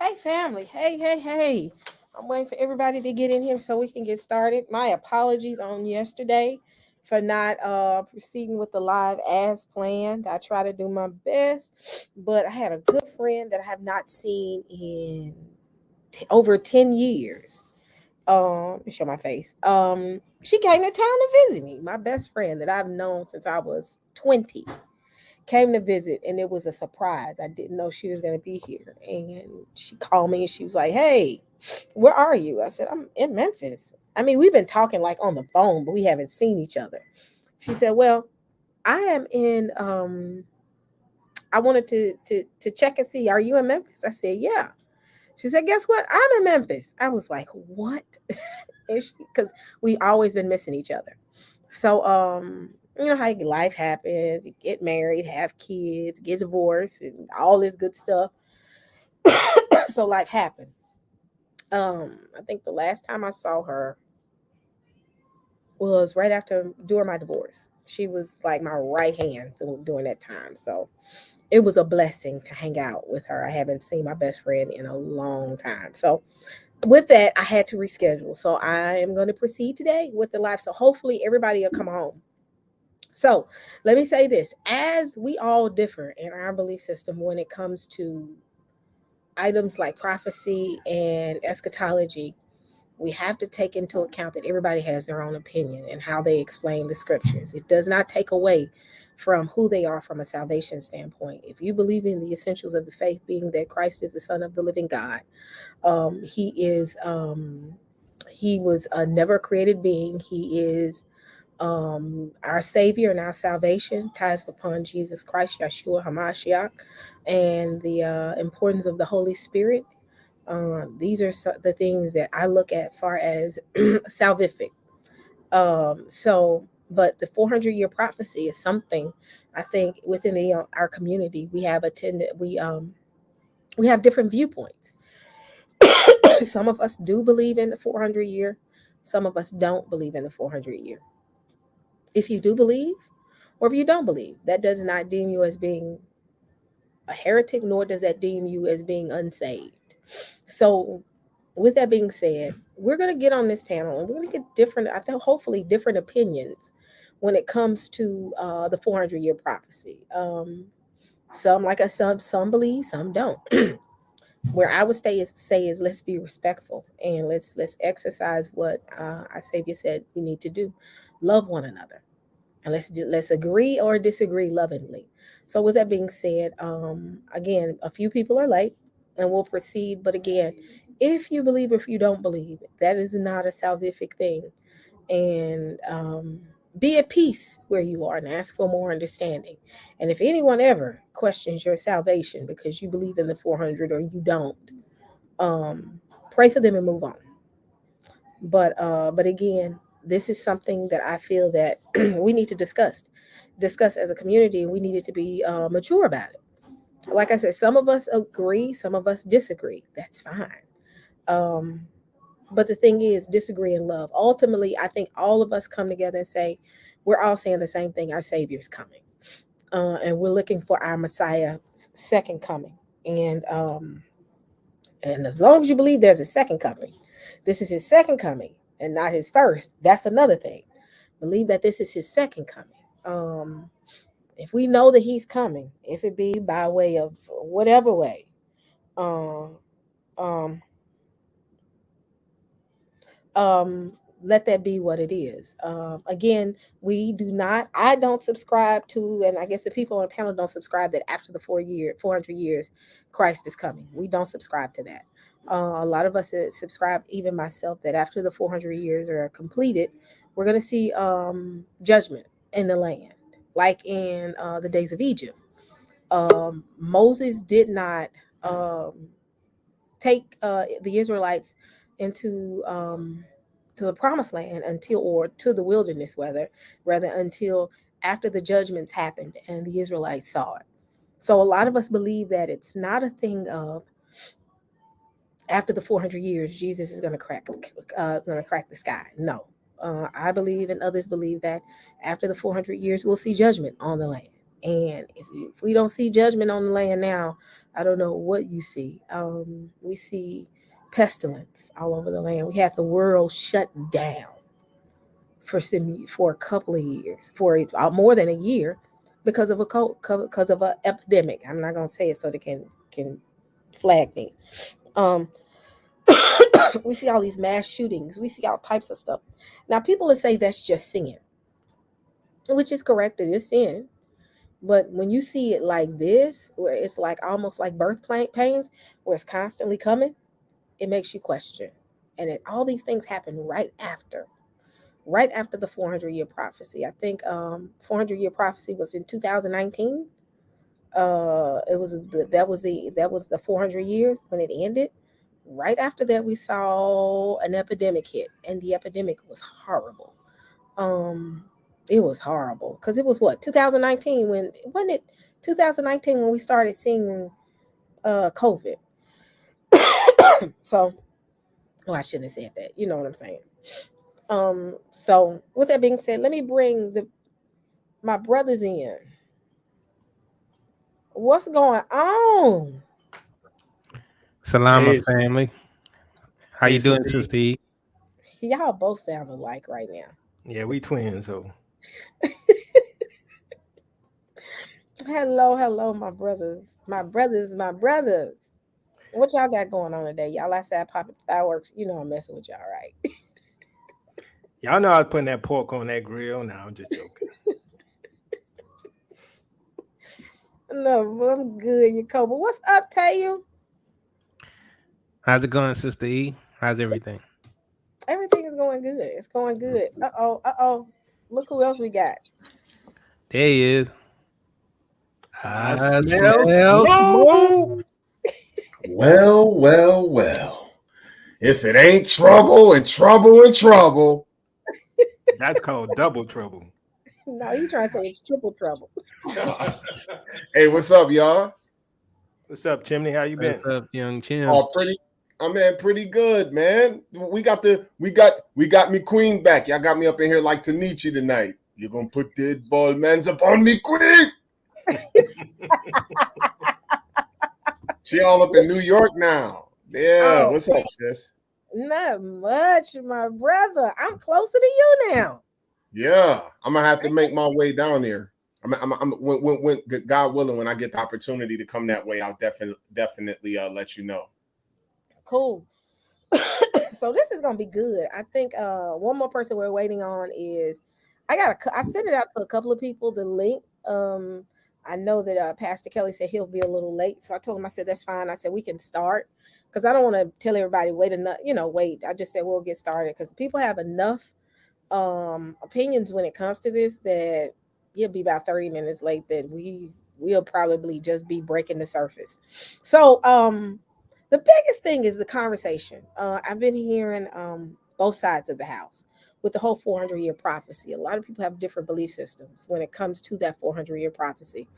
Hey, family. Hey. I'm waiting for everybody to get in here so we can get started. My apologies on yesterday for not proceeding with the live as planned. I try to do my best, but I had a good friend that I have not seen in over 10 years. Let me show my face. She came to town to visit me. My best friend that I've known since I was 20 came to visit, and it was a surprise. I didn't know she was going to be here, and she called me and she was like, "Hey, where are you?" I said, "I'm in Memphis." I mean, we've been talking like on the phone, but we haven't seen each other. She said, "Well, I am in I wanted to check and see, are you in Memphis?" I said, "Yeah." She said, "Guess what, I'm in Memphis." I was like, "What?" Because we always been missing each other. So you know how life happens, you get married, have kids, get divorced, and all this good stuff. So life happened. I think the last time I saw her was right after during my divorce. She was like my right hand during that time. So it was a blessing to hang out with her. I haven't seen my best friend in a long time. So with that, I had to reschedule. So I am going to proceed today with the live. So hopefully everybody will come home. So let me say this, as we all differ in our belief system when it comes to items like prophecy and eschatology, we have to take into account that everybody has their own opinion and how they explain the scriptures. It does not take away from who they are from a salvation standpoint. If you believe in the essentials of the faith, being that Christ is the Son of the living God, he was a never created being. He is our Savior and our salvation ties upon Jesus Christ, Yeshua HaMashiach, and the importance of the Holy Spirit. These are the things that I look at far as salvific. But the 400-year prophecy is something I think within our community we have attended. We have different viewpoints. Some of us do believe in the 400 year. Some of us don't believe in the 400 year. If you do believe, or if you don't believe, that does not deem you as being a heretic, nor does that deem you as being unsaved. So, with that being said, we're going to get on this panel and we're going to get different, I think, hopefully, different opinions when it comes to the 400-year prophecy. Some, like I said, some believe, some don't. Where I would say is let's be respectful and let's exercise what our Savior said we need to do, love one another, and let's agree or disagree lovingly. So with that being said, again, a few people are late, and we'll proceed. But again, if you believe, if you don't believe, that is not a salvific thing, and be at peace where you are and ask for more understanding. And if anyone ever questions your salvation because you believe in the 400 or you don't, um, pray for them and move on. But again, this is something that I feel that we need to discuss as a community, and we needed to be mature about it. Like I said, some of us agree, some of us disagree. That's fine. Um, but the thing is, disagree in love. Ultimately, I think all of us come together and say, we're all saying the same thing: our Savior's coming, and we're looking for our Messiah's second coming. And as long as you believe there's a second coming, this is his second coming and not his first. That's another thing. Believe that this is his second coming. If we know that he's coming, if it be by way of whatever way, um, um, um, let that be what it is. Again, we do not. I don't subscribe to, and I guess the people on the panel don't subscribe that after the 400 years, Christ is coming. We don't subscribe to that. A lot of us subscribe, even myself, that after the 400 years are completed, we're going to see judgment in the land, like in the days of Egypt. Moses did not um, take the Israelites into to the promised land until, or to the wilderness, rather until after the judgments happened and the Israelites saw it. So a lot of us believe that it's not a thing of after the 400 years Jesus is going to crack the sky. No, I believe and others believe that after the 400 years we'll see judgment on the land. And if we don't see judgment on the land now, I don't know what you see. We see pestilence all over the land. We had the world shut down for a couple of years, for more than a year, because of a because of an epidemic. I'm not gonna say it so they can flag me. Um, we see all these mass shootings. We see all types of stuff. Now, people would say that's just sin, which is correct. It is sin. But when you see it like this, where it's like almost like pains, where it's constantly coming, it makes you question. And all these things happen right after the 400-year prophecy. I think 400-year prophecy was in 2019. It was that was the 400 years when it ended. Right after that, we saw an epidemic hit, and the epidemic was horrible. Um, it was horrible because it was what 2019 when wasn't it 2019 when we started seeing COVID. So, oh, I shouldn't have said that. You know what I'm saying? So with that being said, let me bring the my brothers in. What's going on? Salama Hey, family. How you hey, doing, Sister E. Sister E? Y'all both sound alike right now. Yeah, we twins, so Hello, hello, my brothers, my brothers, my brothers. What y'all got going on today? Y'all outside popping fireworks. You know I'm messing with y'all, right? y'all know I was putting that pork on that grill. Now I'm just joking. No, I'm good, you But what's up, Tayu? How's it going, Sister E? How's everything? Everything is going good. It's going good. Uh oh. Look who else we got. There he is. I I smell smell smoke. smoke. Well, well, well. If it ain't trouble and trouble and trouble. That's called double trouble. No, you trying to say it's triple trouble. Hey, what's up, y'all? What's up, Chimney? How you What's been? up, young Chim? Oh, pretty good, man. We got me queen back. Y'all got me up in here like Tanichi tonight. You gonna put dead ball mans up on me, queen? She all up in New York now. Yeah, Oh, what's up, sis? not much, my brother. I'm closer to you now. Yeah, I'm gonna have to make my way down there. When God willing, when I get the opportunity to come that way, I'll definitely let you know. Cool. So this is gonna be good. I think one more person we're waiting on is I sent it out to a couple of people the link. I know that Pastor Kelly said he'll be a little late, so I told him, I said that's fine. I said we can start because I don't want to tell everybody wait enough, wait. I just said we'll get started because people have enough opinions when it comes to this that he'll be about 30 minutes late that we'll probably just be breaking the surface. So the biggest thing is the conversation. I've been hearing both sides of the house with the whole 400-year prophecy. A lot of people have different belief systems when it comes to that 400-year prophecy.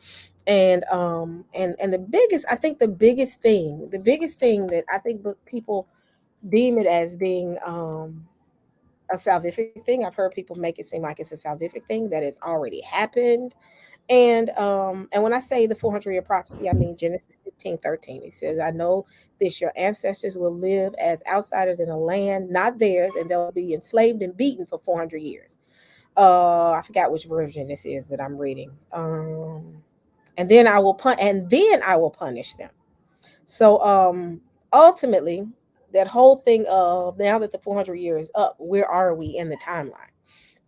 And the biggest, I think the biggest thing that I think people deem it as being a salvific thing. I've heard people make it seem like it's a salvific thing that has already happened. And when I say the 400-year prophecy, I mean Genesis 15:13. It says, I know this your ancestors will live as outsiders in a land not theirs, and they'll be enslaved and beaten for 400 years. I forgot which version this is that I'm reading. And then I will punish them. So ultimately, that whole thing of now that the 400 years is up, where are we in the timeline?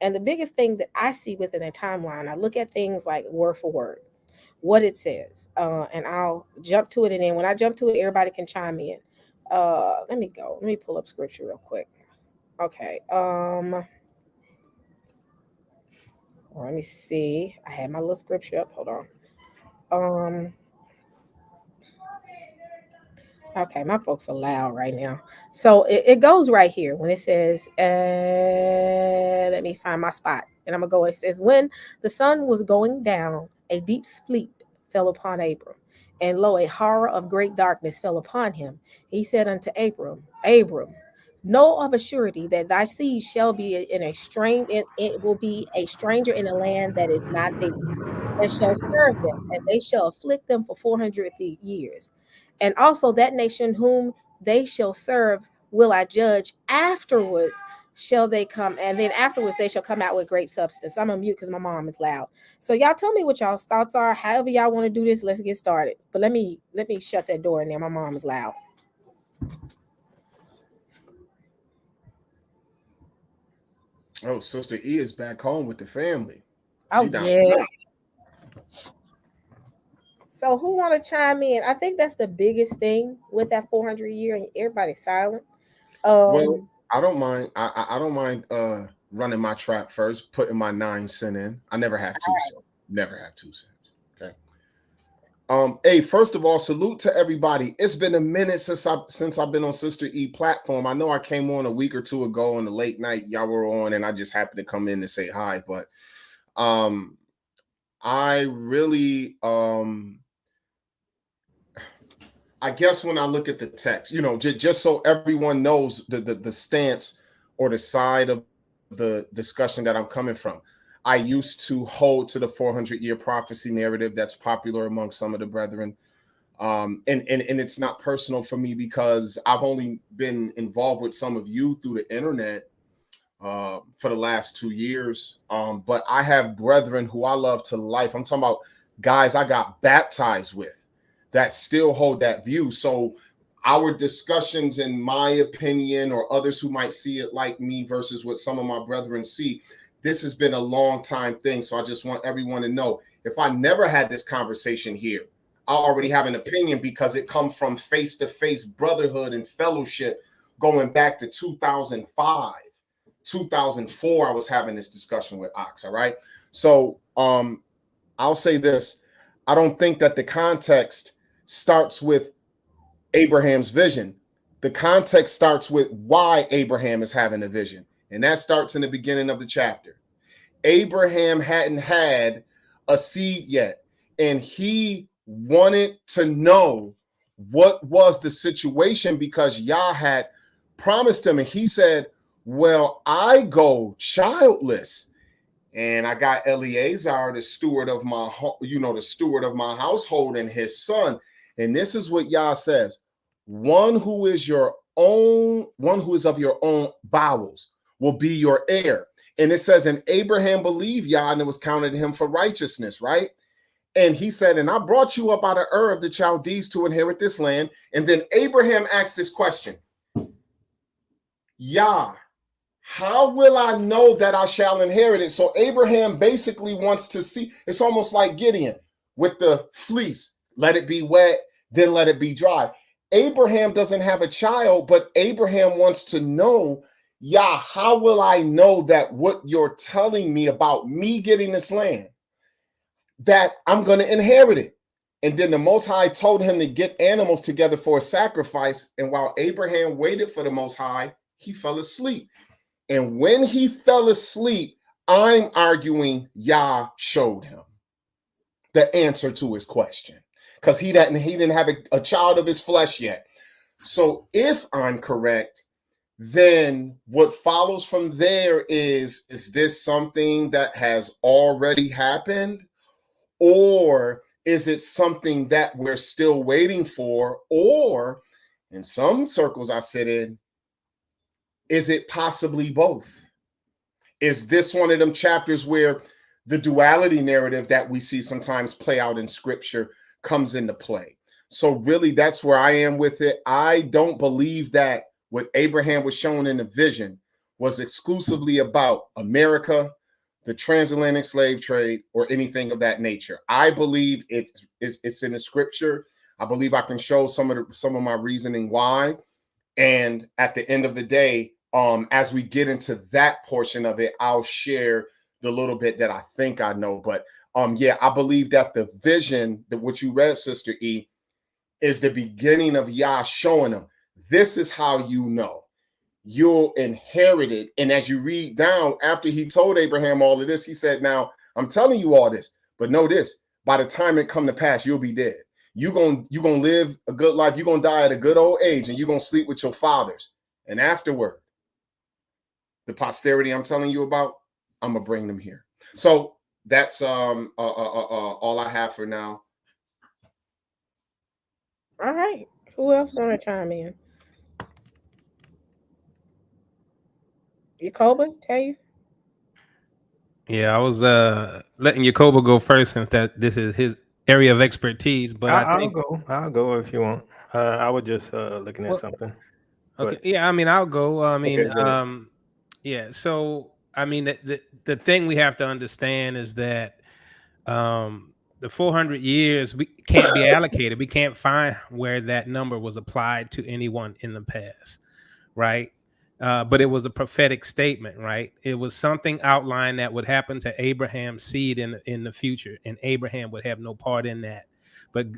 And the biggest thing that I see within the timeline, I look at things like word for word, what it says, and I'll jump to it. And then when I jump to it, everybody can chime in. Let me go. Let me pull up scripture real quick. Okay. Let me see. I had my little scripture up. Hold on. Um, Okay, my folks are loud right now. So it goes right here when it says, let me find my spot. And I'm going to go. It says, when the sun was going down, a deep sleep fell upon Abram. And lo, a horror of great darkness fell upon him. He said unto Abram, Abram, know of a surety that thy seed shall be in a strange, it will be a stranger in a land that is not theirs. and shall serve them, and they shall afflict them for 400 years. And also that nation whom they shall serve will I judge. Afterwards shall they come, and then afterwards they shall come out with great substance. I'm on mute because my mom is loud. So y'all tell me what y'all's thoughts are. However y'all want to do this, let's get started. But let me shut that door in there. My mom is loud. Oh, Sister E is back home with the family. Oh She down yeah. south. So who want to chime in? I think that's the biggest thing with that 400 year, and everybody's silent. Well, Um, I don't mind. I don't mind running my trap first, putting my 9 cent in. I never have 2 cents. Never have 2 cents. Okay. Hey, first of all, salute to everybody. It's been a minute since I've been on Sister E platform. I know I came on a week or two ago on the late night y'all were on, and I just happened to come in to say hi. But um, I really I guess when I look at the text, just so everyone knows the stance or the side of the discussion that I'm coming from. I used to hold to the 400-year prophecy narrative that's popular among some of the brethren. And it's not personal for me because I've only been involved with some of you through the internet for the last 2 years. But I have brethren who I love to life. I'm talking about guys I got baptized with that still hold that view. So our discussions, in my opinion, or others who might see it like me versus what some of my brethren see, this has been a long time thing. So I just want everyone to know, if I never had this conversation here, I already have an opinion because it comes from face-to-face brotherhood and fellowship going back to 2005. 2004, I was having this discussion with Ox. All right. So I'll say this. I don't think that the context starts with Abraham's vision. The context starts with why Abraham is having a vision. And that starts in the beginning of the chapter. Abraham hadn't had a seed yet, and he wanted to know what was the situation because Yah had promised him, and he said, well, I go childless, and I got Eleazar, the steward of my the steward of my household, and his son. And this is what Yah says: one who is of your own bowels will be your heir. And it says, and Abraham believed Yah, and it was counted to him for righteousness, right? And he said, and I brought you up out of Ur of the Chaldees to inherit this land. And then Abraham asked this question: Yah, how will I know that I shall inherit it? So Abraham basically wants to see. It's almost like Gideon with the fleece. Let it be wet, then let it be dry. Abraham doesn't have a child, but Abraham wants to know, Yah, how will I know that what you're telling me about me getting this land, that I'm going to inherit it? And then the Most High told him to get animals together for a sacrifice. And while Abraham waited for the Most High, he fell asleep. And when he fell asleep, I'm arguing Yah showed him the answer to his question because he didn't have a child of his flesh yet. So if I'm correct, then what follows from there is this something that has already happened, or is it something that we're still waiting for? Or in some circles I sit in, is it possibly both? Is this one of them chapters where the duality narrative that we see sometimes play out in scripture comes into play? So really, that's where I am with it. I don't believe that what Abraham was shown in the vision was exclusively about America, the transatlantic slave trade, or anything of that nature. I believe it's in the scripture. I believe I can show some of my reasoning why. And at the end of the day, as we get into that portion of it, I'll share the little bit that I think I know. But yeah, I believe that the vision, that what you read, Sister E, is the beginning of Yah showing them, this is how you know you'll inherit it. And as you read down, after he told Abraham all of this, he said, now I'm telling you all this, but know this, by the time it come to pass, you'll be dead. You're gonna live a good life. You're gonna die at a good old age, and you're gonna sleep with your fathers. And afterward, the posterity I'm telling you about, I'm gonna bring them here. So that's all I have for now. All right. Who else want to chime in? Yakoba, tell you. Yeah, I was letting Yakoba go first since that this is his area of expertise. But I I'll think, go. I'll go if you want. I was just looking at well, something. okay, But yeah, I mean, I'll go. I okay, mean, go ahead. yeah. So, I mean, the thing we have to understand is that the 400 years we can't be allocated. We can't find where that number was applied to anyone in the past, right? But it was a prophetic statement, right? It was something outlined that would happen to Abraham's seed in the future, and Abraham would have no part in that. But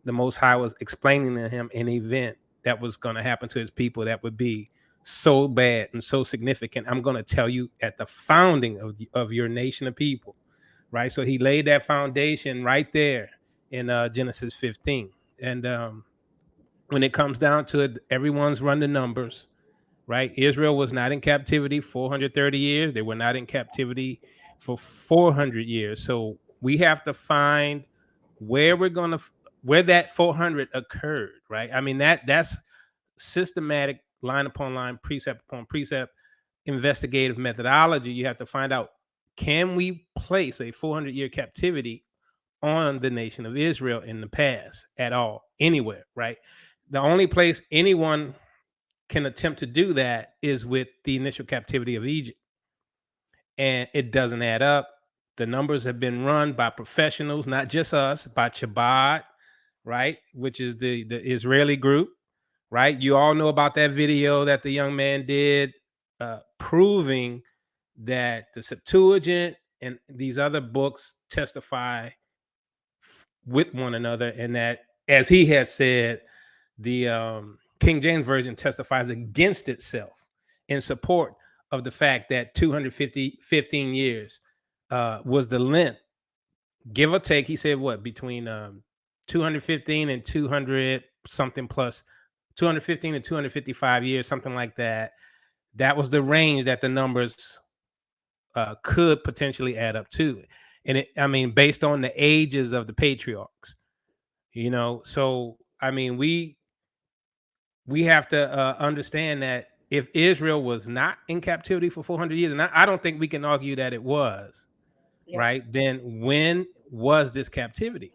the Most High was explaining to him an event that was going to happen to his people that would be so bad and so significant. I'm going to tell you at the founding of your nation of people, right? So he laid that foundation right there in Genesis 15. And when it comes down to it, everyone's run the numbers, right? Israel was not in captivity 430 years. They were not in captivity for 400 years. So we have to find where we're going to where that 400 occurred, right? I mean that's systematic line upon line, precept upon precept, investigative methodology. You have to find out, can we place a 400-year captivity on the nation of Israel in the past at all, anywhere, right? The only place anyone can attempt to do that is with the initial captivity of Egypt. And it doesn't add up. The numbers have been run by professionals, not just us, by Chabad, right? Which is the Israeli group, right? You all know about that video that the young man did, proving that the Septuagint and these other books testify with one another, and that, as he has said, the King James Version testifies against itself in support of the fact that 15 years was the length, give or take. He said what, between 215 and 200 something plus 215 and 255 years, something like that. That was the range that the numbers could potentially add up to. And I mean, based on the ages of the patriarchs, so I mean, we have to understand that if Israel was not in captivity for 400 years, and I don't think we can argue that it was, Yeah. right? Then when was this captivity?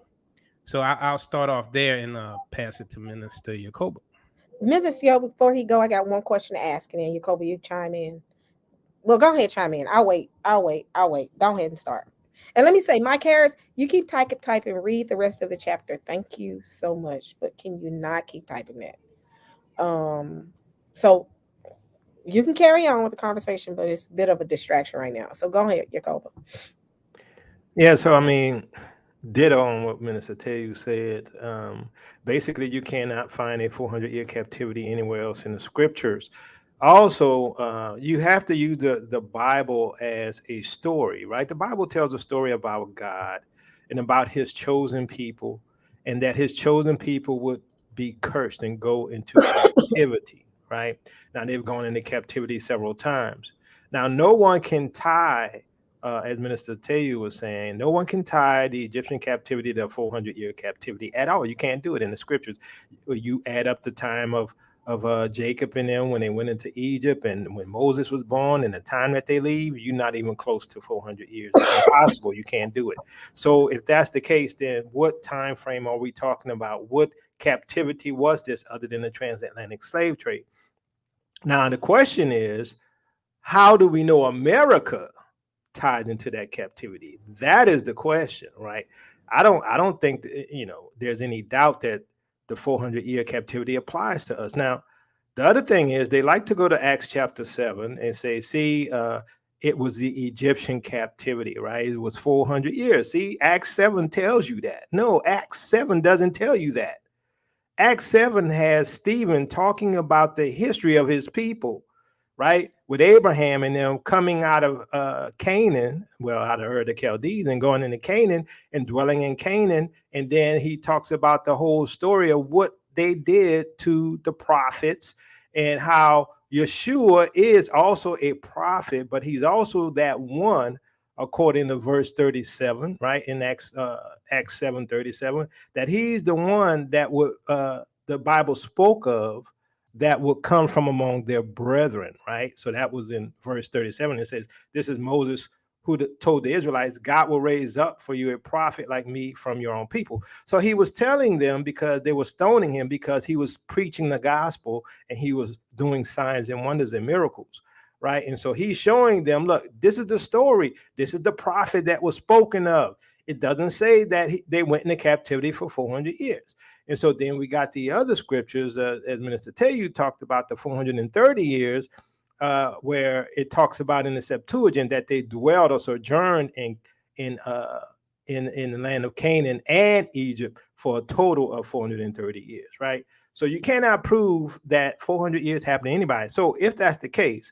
So I'll start off there and pass it to Minister Yacoba. Minister Yo, before he go, I got one question to ask, and then Yakoba, you chime in. Well, go ahead, chime in. I'll wait. I'll wait. I'll wait. Go ahead and start. And let me say, Mike Harris, you keep typing, read the rest of the chapter. Thank you so much. But can you not keep typing that? So you can carry on with the conversation, but it's a bit of a distraction right now. So go ahead, Yakoba. Yeah, so I mean, ditto on what Minister Teu said. Basically, you cannot find a 400-year captivity anywhere else in the scriptures. Also, you have to use the Bible as a story, right? The Bible tells a story about God and about his chosen people, and that his chosen people would be cursed and go into captivity, right? Now, they've gone into captivity several times. Now, no one can tie, as Minister Teu was saying, no one can tie the Egyptian captivity to a 400-year captivity at all. You can't do it in the scriptures. You add up the time of Jacob and them when they went into Egypt, and when Moses was born, and the time that they leave, you're not even close to 400 years. It's impossible. You can't do it. So if that's the case, then what time frame are we talking about? What captivity was this other than the transatlantic slave trade? Now the question is, how do we know America ties into that captivity? That is the question, right? I don't think that, there's any doubt that the 400-year captivity applies to us. Now, the other thing is they like to go to Acts chapter 7 and say, see, it was the Egyptian captivity, right? It was 400 years. See, Acts 7 tells you that. No, Acts 7 doesn't tell you that. Acts 7 has Stephen talking about the history of his people, right? With Abraham and them coming out of Canaan, well, out of Ur the Chaldees, and going into Canaan and dwelling in Canaan. And then he talks about the whole story of what they did to the prophets and how Yeshua is also a prophet, but he's also that one according to verse 37, right, in Acts 7:37, that he's the one that would the Bible spoke of that would come from among their brethren, right? So that was in verse 37. It says, "This is Moses who told the Israelites, God will raise up for you a prophet like me from your own people." So he was telling them because they were stoning him because he was preaching the gospel and he was doing signs and wonders and miracles, right? And so he's showing them, look, this is the story. This is the prophet that was spoken of. It doesn't say that they went into captivity for 400 years. And so then we got the other scriptures, as Minister Teyu talked about, the 430 years, where it talks about in the Septuagint that they dwelled or sojourned in in the land of Canaan and Egypt for a total of 430 years, right? So you cannot prove that 400 years happened to anybody. So if that's the case,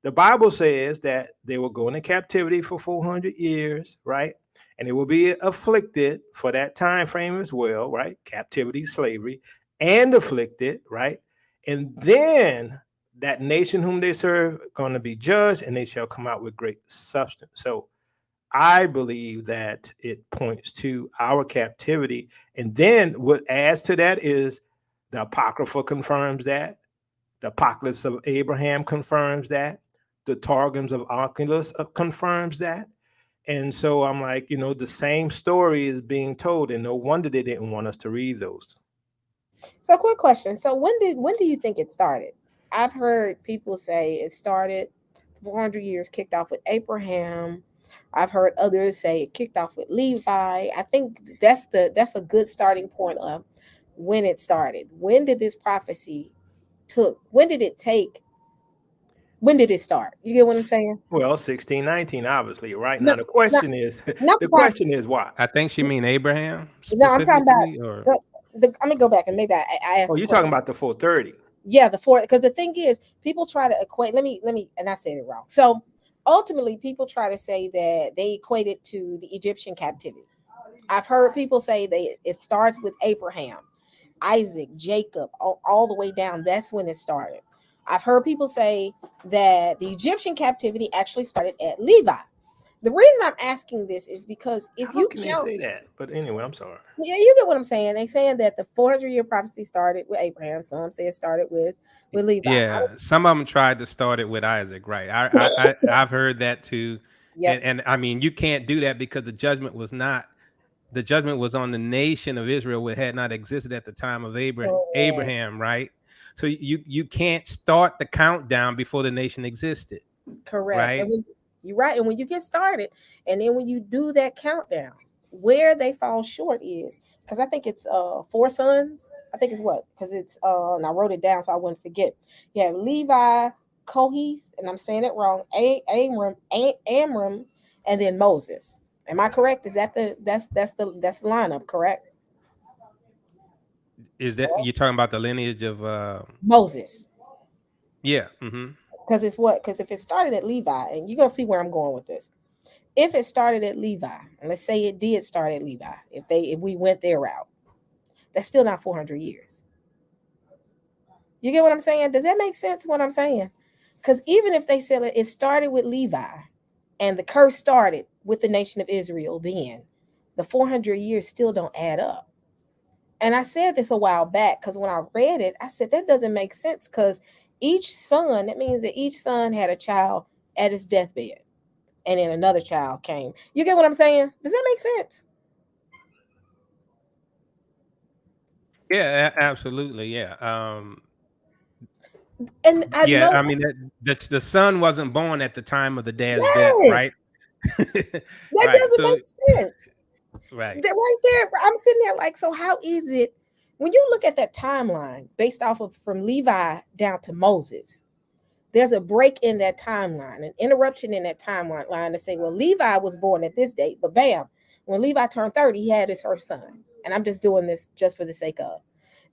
the Bible says that they will go into captivity for 400 years, right? And they will be afflicted for that time frame as well, right? Captivity, slavery, and afflicted, right? And then that nation whom they serve going to be judged, and they shall come out with great substance. So I believe that it points to our captivity. And then what adds to that is the Apocrypha confirms that. The Apocalypse of Abraham confirms that. The Targums of Oculus confirms that. And so I'm like, the same story is being told, and no wonder they didn't want us to read those. So, quick question. So, when do you think it started? I've heard people say it started 400 years, kicked off with Abraham. I've heard others say it kicked off with Levi. I think that's a good starting point of when it started. When did this prophecy took? When did it take? When did it start? You get what I'm saying? Well, 1619, obviously, right? No, Now the not question is, not the the prophecy. question is why? I think she mean Abraham No, I'm talking about specifically, or I'm gonna go back and maybe I Oh, asked the you're question. talking about the 430. Yeah, the four, because the thing is, people try to equate. Let me, and I said it wrong. So ultimately, people try to say that they equate it to the Egyptian captivity. I've heard people say they it starts with Abraham, Isaac, Jacob, all the way down. That's when it started. I've heard people say that the Egyptian captivity actually started at Levi. The reason I'm asking this is because if How you can you count, say that? But anyway, I'm sorry. yeah, you get what I'm saying. They saying that the 400-year prophecy started with Abraham. Some say it started with Levi. yeah, some of them tried to start it with Isaac, right? I've heard that too, Yep, and I mean you can't do that because the judgment was on the nation of Israel, which had not existed at the time of correct. Abraham, right? So you can't start the countdown before the nation existed, Correct. And right? when you're right, and when you get started, and then when you do that countdown, where they fall short is because I think it's four sons. I think it's what? Because it's and I wrote it down so I wouldn't forget. You have Levi, Kohith, and I'm saying it wrong, Amram, and then Moses. Am I correct? Is that the lineup, correct? Is that you're talking about the lineage of Moses. yeah, mm-hmm. Because it's what? Because if it started at Levi, and you're gonna see where I'm going with this. If it started at Levi, and let's say it did start at Levi, if we went their route, that's still not 400 years. You get what I'm saying? Does that make sense? What I'm saying? Because even if they said it started with Levi, and the curse started with the nation of Israel, then the 400 years still don't add up. And I said this a while back because when I read it, I said that doesn't make sense because each son, that means that each son had a child at his deathbed and then another child came. You get what I'm saying? Does that make sense? Yeah, absolutely, yeah. And I Yeah, know, I mean the son wasn't born at the time of the dad's death, yes, right? that Right. doesn't So make sense. right. That right there, I'm sitting there like, so how is it when you look at that timeline based off of from Levi down to Moses? There's a break in that timeline, an interruption in that timeline line to say, well, Levi was born at this date, but bam, when Levi turned 30, he had his first son. And I'm just doing this just for the sake of.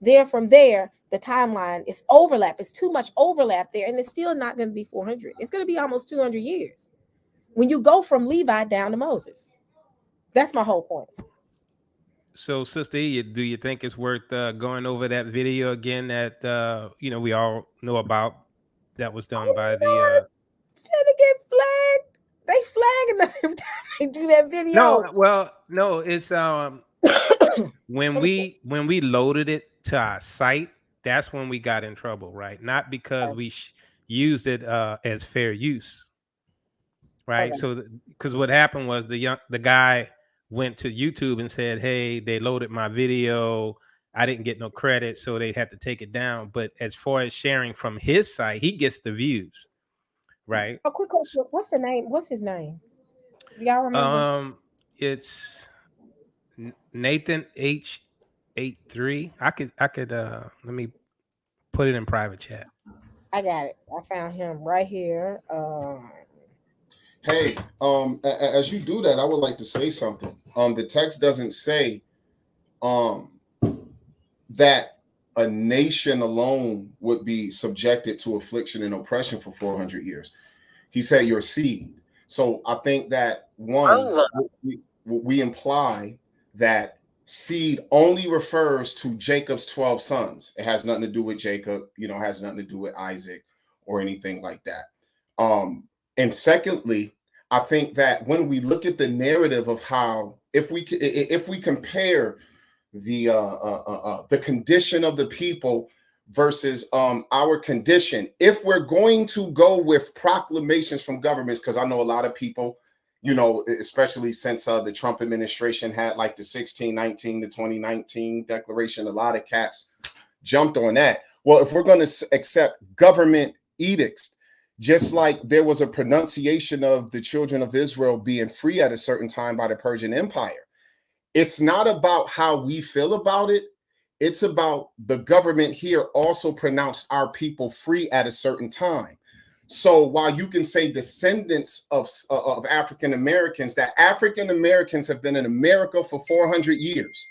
Then from there, the timeline is overlap. It's too much overlap there, and it's still not going to be 400. It's going to be almost 200 years when you go from Levi down to Moses. That's my whole point. So, Sister E, do you think it's worth going over that video again that we all know about that was done Oh by my the God, finna get flagged. They thinking that every time they do that video. No, well, no, it's when we loaded it to our site, that's when we got in trouble, right? Not because we used it as fair use, right? Okay. So because what happened was the guy went to YouTube and said, "Hey, they loaded my video. I didn't get no credit, so they had to take it down." But as far as sharing from his site, he gets the views, right? A quick question. What's the name? What's his name? Do y'all remember? It's Nathan H83. I could let me put it in private chat. I got it. I found him right here. Hey, as you do that, I would like to say something. The text doesn't say um that a nation alone would be subjected to affliction and oppression for 400 years. He said your seed. So I think that one, we imply that seed only refers to Jacob's 12 sons. It has nothing to do with Jacob, has nothing to do with Isaac or anything like that. And secondly, I think that when we look at the narrative of how, if we compare the condition of the people versus our condition, if we're going to go with proclamations from governments, because I know a lot of people, especially since the Trump administration had like the 1619 to 2019 declaration, a lot of cats jumped on that. Well, if we're going to accept government edicts, just like there was a pronunciation of the children of Israel being free at a certain time by the Persian Empire, it's not about how we feel about it. It's about the government here also pronounced our people free at a certain time. So while you can say descendants of African Americans, that African Americans have been in America for 400 years,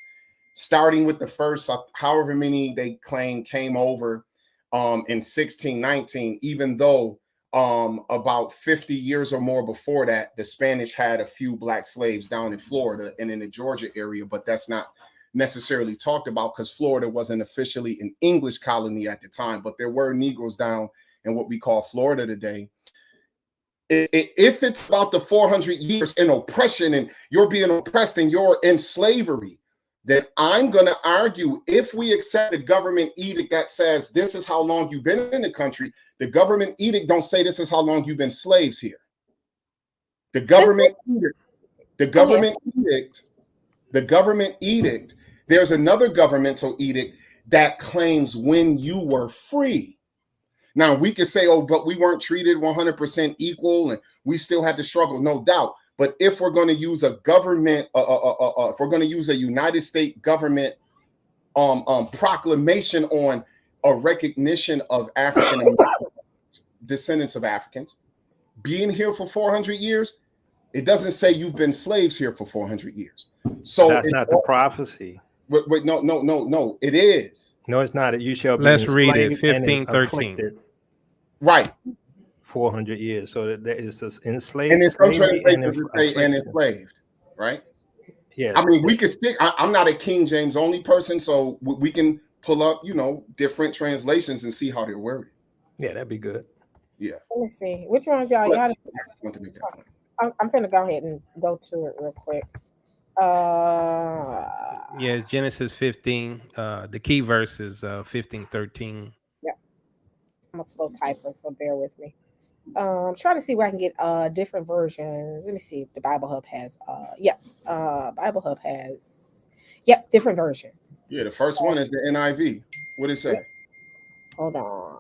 starting with the first, however many they claim came over in 1619, even though about 50 years or more before that, the Spanish had a few black slaves down in Florida and in the Georgia area, but that's not necessarily talked about because Florida wasn't officially an English colony at the time, but there were Negroes down in what we call Florida today. If it's about the 400 years in oppression and you're being oppressed and you're in slavery, then I'm going to argue, if we accept the government edict that says this is how long you've been in the country, the government edict don't say this is how long you've been slaves here. The government edict, there's another governmental edict that claims when you were free. Now, we could say, oh, but we weren't treated 100% equal and we still had to struggle, no doubt. But if we're going to use a government, if we're going to use a United States government proclamation on a recognition of African descendants of Africans being here for 400 years, it doesn't say you've been slaves here for 400 years. So that's not the prophecy. Wait, no, it is. No, it's not. You shall be Let's read it. enslaved and 15:13. Right. 400 years. So that is enslaved. And in some translations it say and enslaved, right? Yes. I mean, we can stick. I'm not a King James only person, so we can pull up, different translations and see how they're worded. Yeah, that'd be good. Yeah. Let me see. Which one of y'all? I want to make that point. I'm gonna go ahead and go to it real quick. Yeah, Genesis 15. The key verse is 15:13. Yeah. I'm a slow typer, so bear with me. I'm trying to see where I can get different versions. Let me see if the Bible Hub has Bible Hub has different versions. Yeah, the first one is the NIV. What did it say? Hold on.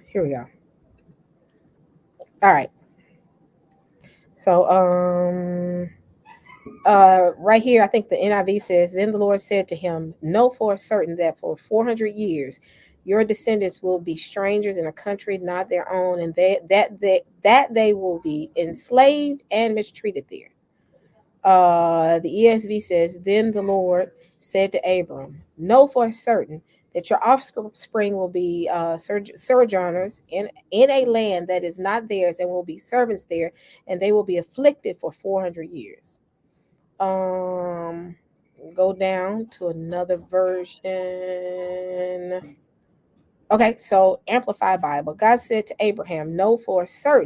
Here we go. All right. So right here, I think the NIV says, "Then the Lord said to him, know for certain that for 400 years your descendants will be strangers in a country not their own, and that they will be enslaved and mistreated there." The ESV says, "Then the Lord said to Abram, know for certain that your offspring will be sojourners in a land that is not theirs, and will be servants there, and they will be afflicted for 400 years." Go down to another version. Okay, so Amplified Bible. God said to Abraham, know for sure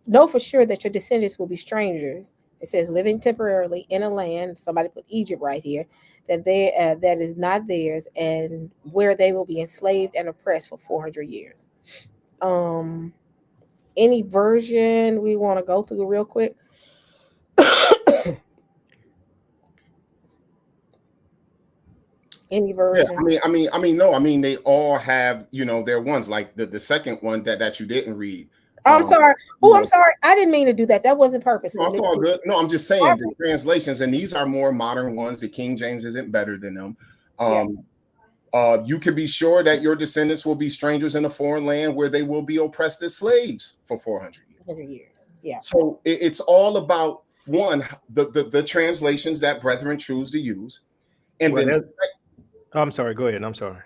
that your descendants will be strangers. It says living temporarily in a land. Somebody put Egypt right here. That is not theirs, and where they will be enslaved and oppressed for 400 years. Um, any version we want to go through real quick? Any Yeah, version? no, they all have, their ones like the second one that you didn't read. Oh, I'm Um, sorry. you Oh, I'm know, sorry. I didn't mean to do that. That wasn't no, purposely. it's all good. No, I'm just saying the translations, and these are more modern ones. The King James isn't better than them. Yeah, Um, you can be sure that your descendants will be strangers in a foreign land where they will be oppressed as slaves for 400 years. 100 years. Yeah. So it's all about one, the translations that brethren choose to use, and Well, then that's, I'm sorry. Go ahead. I'm sorry.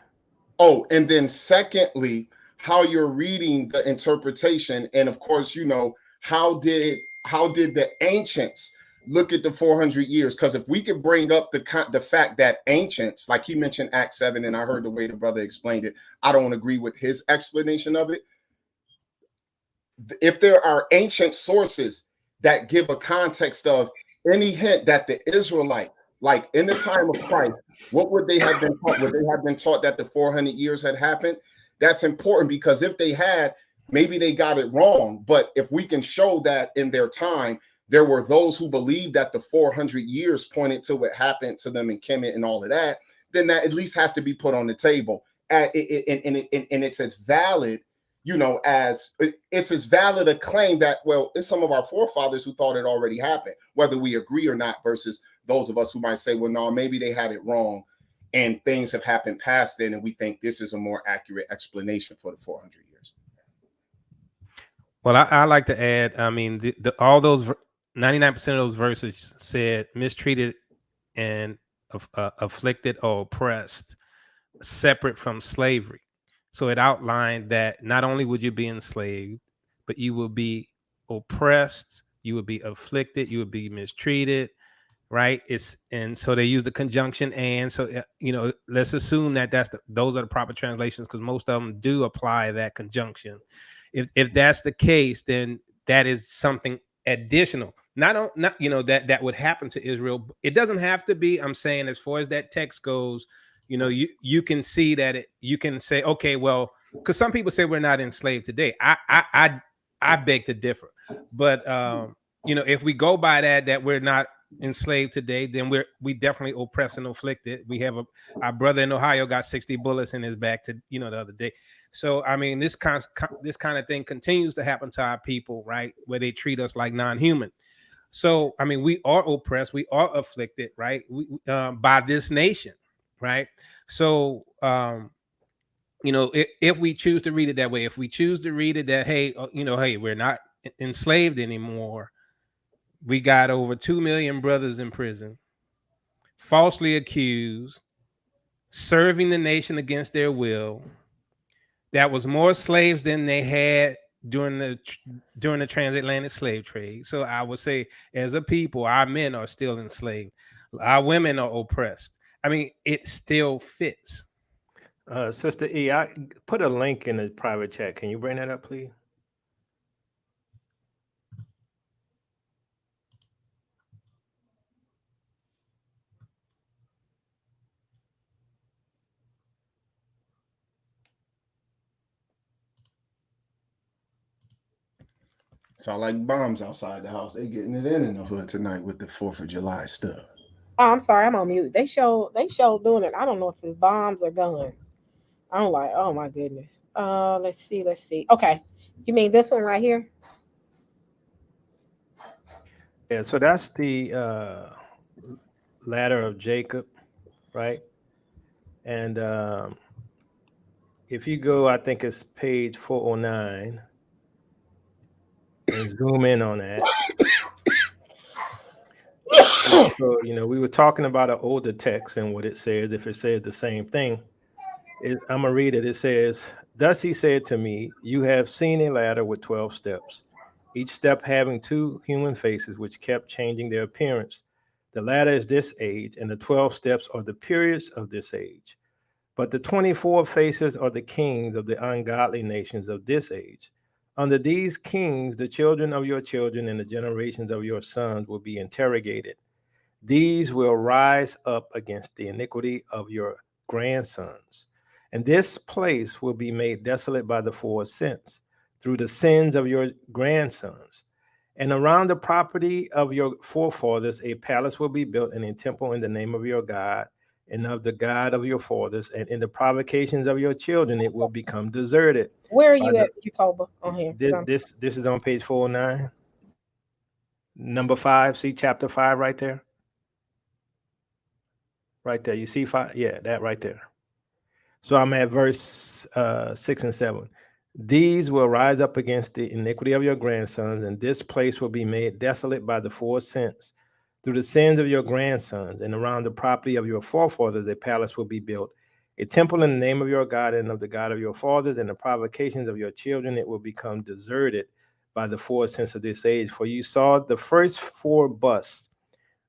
and then secondly, how you're reading the interpretation, and of course, how did the ancients look at the 400 years? Because if we could bring up the fact that ancients, like he mentioned Acts 7, and I heard the way the brother explained it, I don't agree with his explanation of it. If there are ancient sources that give a context of any hint that the Israelite, like in the time of Christ, what would they have been taught? Would they have been taught that the 400 years had happened? That's important, because if they had, maybe they got it wrong. But if we can show that in their time, there were those who believed that the 400 years pointed to what happened to them in Kemet and all of that, then that at least has to be put on the table. And it's as valid, as it's as valid a claim that, well, it's some of our forefathers who thought it already happened, whether we agree or not, versus those of us who might say, well, no, maybe they had it wrong and things have happened past then, and we think this is a more accurate explanation for the 400 years. Well, I like to add, I mean, all those 99% of those verses said mistreated and afflicted or oppressed, separate from slavery. So it outlined that not only would you be enslaved, but you will be oppressed, you would be afflicted, you would be mistreated, right? And so they use the conjunction and. So let's assume that those are the proper translations, because most of them do apply that conjunction. If that's the case, then that is something additional. Not that would happen to Israel. It doesn't have to be. I'm saying, as far as that text goes, you can see that you can say, okay, well, because some people say we're not enslaved today. I beg to differ, but if we go by that we're not enslaved today, then we definitely oppressed and afflicted. We have our brother in Ohio got 60 bullets in his back the other day. So I mean, this kind of thing continues to happen to our people, right? Where they treat us like non-human. So I mean, we are oppressed, we are afflicted, right? By this nation, right? So if we choose to read it that way, if we choose to read it that, hey, we're not enslaved anymore. We got over 2 million brothers in prison, falsely accused, serving the nation against their will. That was more slaves than they had during the transatlantic slave trade. So I would say, as a people, our men are still enslaved. Our women are oppressed. I mean, it still fits. Sister E, I put a link in the private chat. Can you bring that up, please? Sound like bombs outside the house. They getting it in the hood tonight with the 4th of July stuff. Oh, I'm sorry. I'm on mute. They show doing it. I don't know if it's bombs or guns. I'm like, oh my goodness. Let's see. Okay, you mean this one right here? Yeah, so that's the ladder of Jacob, right? And if you go, I think it's page 409, and zoom in on that. So, we were talking about an older text and what it says. If it says the same thing, I'm going to read it. It says, thus he said to me, you have seen a ladder with 12 steps, each step having two human faces, which kept changing their appearance. The latter is this age, and the 12 steps are the periods of this age. But the 24 faces are the kings of the ungodly nations of this age. Under these kings, the children of your children and the generations of your sons will be interrogated. These will rise up against the iniquity of your grandsons. And this place will be made desolate by the four sins, through the sins of your grandsons. And around the property of your forefathers, a palace will be built and a temple in the name of your God and of the God of your fathers. And in the provocations of your children, it will become deserted. Where are By you the, at, Jacoba, on here? this, this, this is on page 409. Number 5, see chapter 5 right there? Right there. You see 5? Yeah, that right there. So I'm at verse 6 and 7. These will rise up against the iniquity of your grandsons, and this place will be made desolate by the four sins. Through the sins of your grandsons, and around the property of your forefathers, a palace will be built, a temple in the name of your God and of the God of your fathers, and the provocations of your children, it will become deserted by the four sins of this age. For you saw the first 4 busts,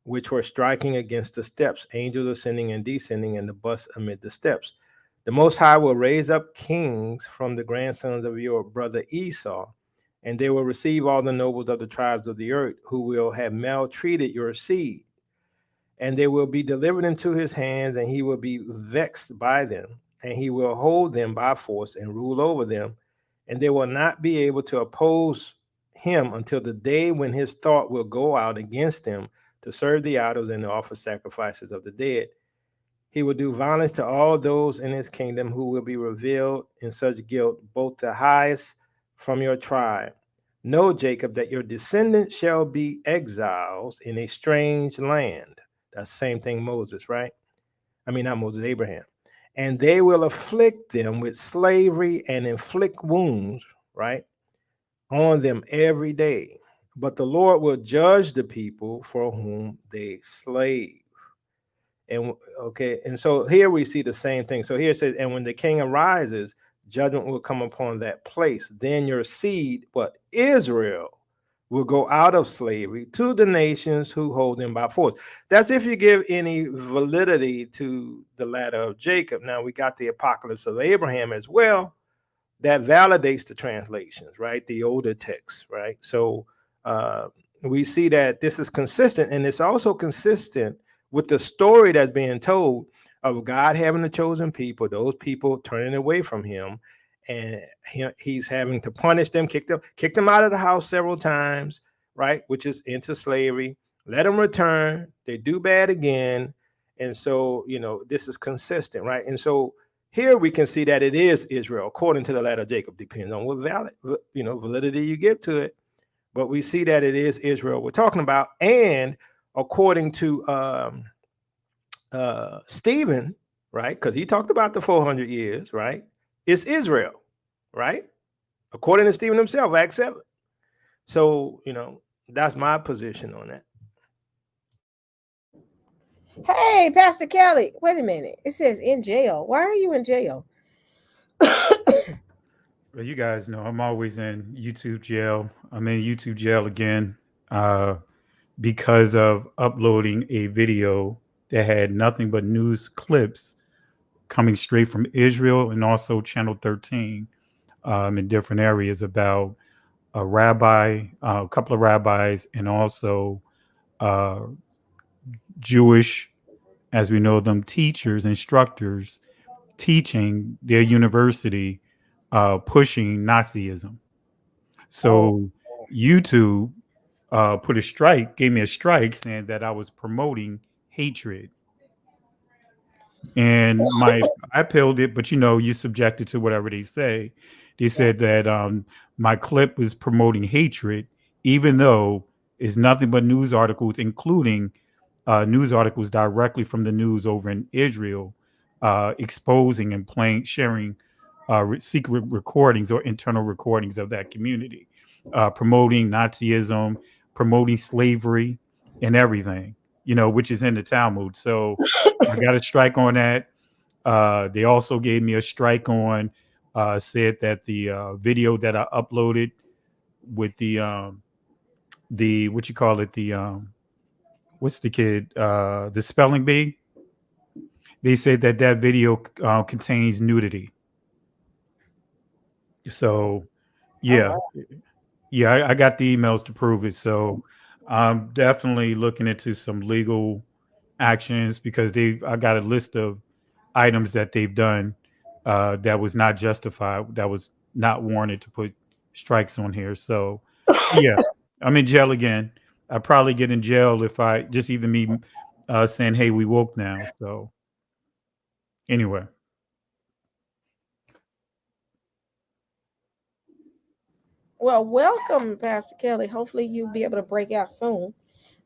which were striking against the steps, angels ascending and descending, and the busts amid the steps. The Most High will raise up kings from the grandsons of your brother Esau, and they will receive all the nobles of the tribes of the earth, who will have maltreated your seed. And they will be delivered into his hands, and he will be vexed by them, and he will hold them by force and rule over them, and they will not be able to oppose him until the day when his thought will go out against them to serve the idols and to offer sacrifices of the dead. He will do violence to all those in his kingdom who will be revealed in such guilt, both the highest from your tribe. Know, Jacob, that your descendants shall be exiles in a strange land. That's the same thing Moses, right? I mean, not Moses, Abraham. And they will afflict them with slavery and inflict wounds, right, on them every day. But the Lord will judge the people for whom they slave. And okay, and so here we see the same thing. So here it says, and when the king arises, judgment will come upon that place. Then your seed, what, Israel, will go out of slavery to the nations who hold them by force. That's if you give any validity to the ladder of Jacob. Now we got the apocalypse of Abraham as well. That validates the translations, right? The older texts, right? So we see that this is consistent, and it's also consistent with the story that's being told of God having a chosen people, those people turning away from him, and he's having to punish them, kick them out of the house several times, right? Which is into slavery. Let them return. They do bad again. And so, this is consistent, right? And so here we can see that it is Israel, according to the ladder of Jacob. Depends on what validity you give to it. But we see that it is Israel we're talking about. And according to Stephen, right, because he talked about the 400 years, right, it's Israel, right, according to Stephen himself, Acts 7. So, that's my position on that. Hey, Pastor Kelly, wait a minute. It says in jail. Why are you in jail? Well, you guys know I'm always in YouTube jail. I'm in YouTube jail again because of uploading a video that had nothing but news clips coming straight from Israel and also Channel 13 in different areas about a rabbi, a couple of rabbis, and also Jewish, as we know them, teachers, instructors teaching their university, pushing Nazism. So YouTube gave me a strike saying that I was promoting hatred. And I appealed it, but you're subjected to whatever they say. They said that my clip was promoting hatred, even though it's nothing but news articles, including news articles directly from the news over in Israel, exposing and sharing secret recordings or internal recordings of that community, promoting Nazism, promoting slavery, and everything, which is in the Talmud. So I got a strike on that. They also gave me a strike on, said that the video that I uploaded with the what you call it, the what's the kid? The spelling bee. They said that that video contains nudity. So Oh yeah, wow. yeah, I got the emails to prove it. So I'm definitely looking into some legal actions because I got a list of items that they've done that was not justified, that was not warranted to put strikes on here. So yeah, I'm in jail again. I probably get in jail if I just even me saying, "Hey, we woke now." So anyway, Well, welcome, Pastor Kelly. Hopefully, you'll be able to break out soon.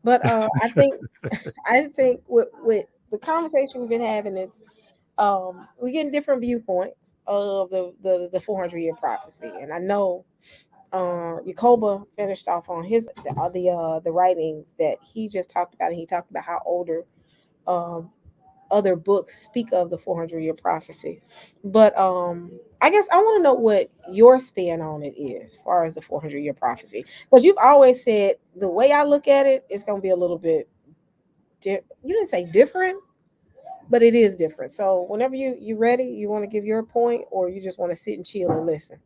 But I think with the conversation we've been having, it's we're getting different viewpoints of the 400-year prophecy, and I know Yacoba finished off on his the writings that he just talked about, and he talked about how older um, other books speak of the 400-year prophecy. But I guess I want to know what your spin on it is, as far as the 400-year prophecy, because you've always said the way I look at it, it's going to be a little bit. You didn't say different, but it is different. So whenever you ready, you want to give your point, or you just want to sit and chill and listen.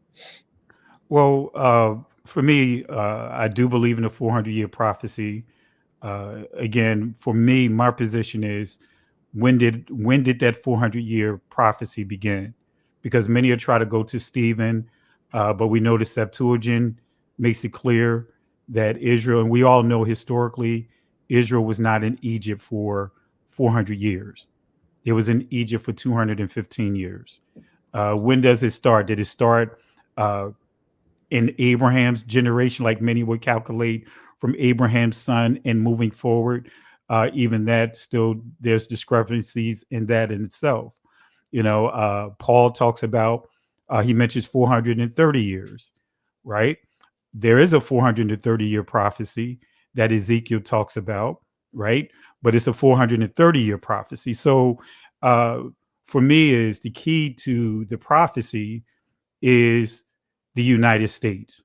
well, for me, I do believe in the 400-year prophecy. Again, for me, my position is when did that 400-year prophecy begin? Because many are try to go to Stephen, but we know the Septuagint makes it clear that Israel, and we all know historically, Israel was not in Egypt for 400 years. It was in Egypt for 215 years. When does it start? Did it start uh, in Abraham's generation, like many would calculate from Abraham's son and moving forward? Even that, still there's discrepancies in that in itself. Paul talks about, he mentions 430 years, right? There is a 430-year prophecy that Ezekiel talks about, right? But it's a 430-year prophecy. So uh, for me, is the key to the prophecy is the United States,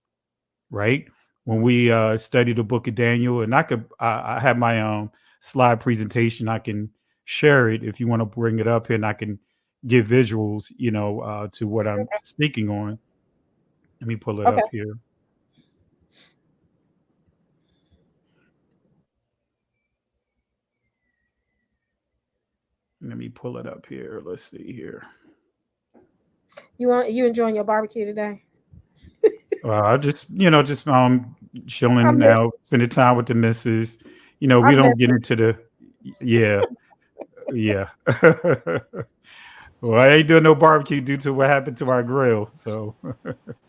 right? When we study the book of Daniel, and I have my slide presentation, I can share it if you want to bring it up here, and I can give visuals, to what I'm speaking on. Let me pull it Okay. up here. Let me pull it up here. Let's see here. You enjoying your barbecue today? I just I chilling miss out, spending time with the missus. I We don't miss get into the yeah, yeah. Well, I ain't doing no barbecue due to what happened to our grill. So,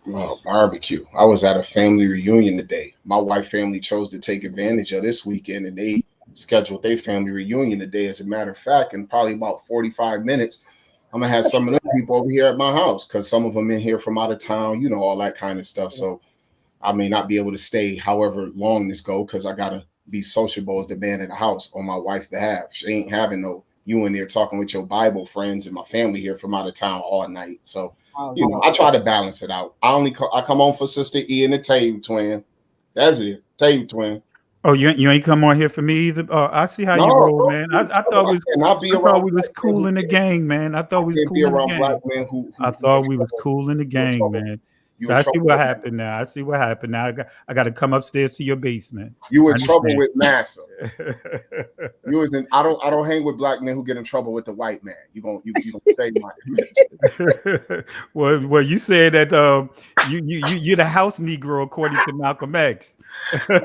Oh, barbecue. I was at a family reunion today. My wife family chose to take advantage of this weekend and they scheduled their family reunion today. As a matter of fact, in probably about 45 minutes, I'm gonna have some of them people over here at my house because some of them in here from out of town, all that kind of stuff. So I may not be able to stay however long this go because I gotta be sociable as the man in the house on my wife's behalf. She ain't having no you in there talking with your Bible friends and my family here from out of town all night. So, oh no. I try to balance it out. I come on for Sister E and the Tape Twin. That's it, Tape Twin. oh, you ain't come on here for me either. I see how No, you roll, bro, man. you in trouble. I cannot be I thought around we was black men cool who in the get. gang, man. I I thought we was can't be cool in the around black gang. men I who in thought we was trouble. cool in the You in gang, trouble. man. You So in I see trouble what with happened now. I see what happened now. I got to come upstairs to your basement. you I in trouble understand. with massa. You was in. I don't hang with black men who get in trouble with the white man. You gonna say my image. well, you said that you're the house Negro according to Malcolm X.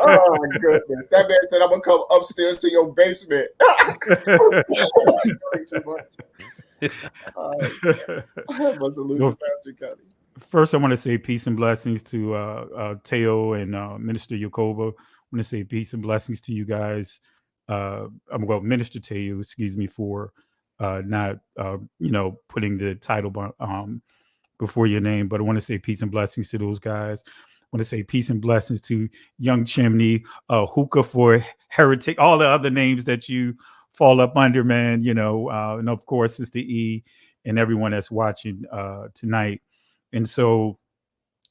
Oh goodness. That man said I'm gonna come upstairs to your basement. Too much. But salute to Well, Pastor Cuddy. first, I want to say peace and blessings to Teo and Minister Yacoba. I want to say peace and blessings to you guys. Well, Minister Teo, excuse me for not putting the title before your name, but I want to say peace and blessings to those guys. I want to say peace and blessings to Young Chimney, Hookah for Heretic, all the other names that you fall up under, man. And of course, Sister E and everyone that's watching tonight. And so,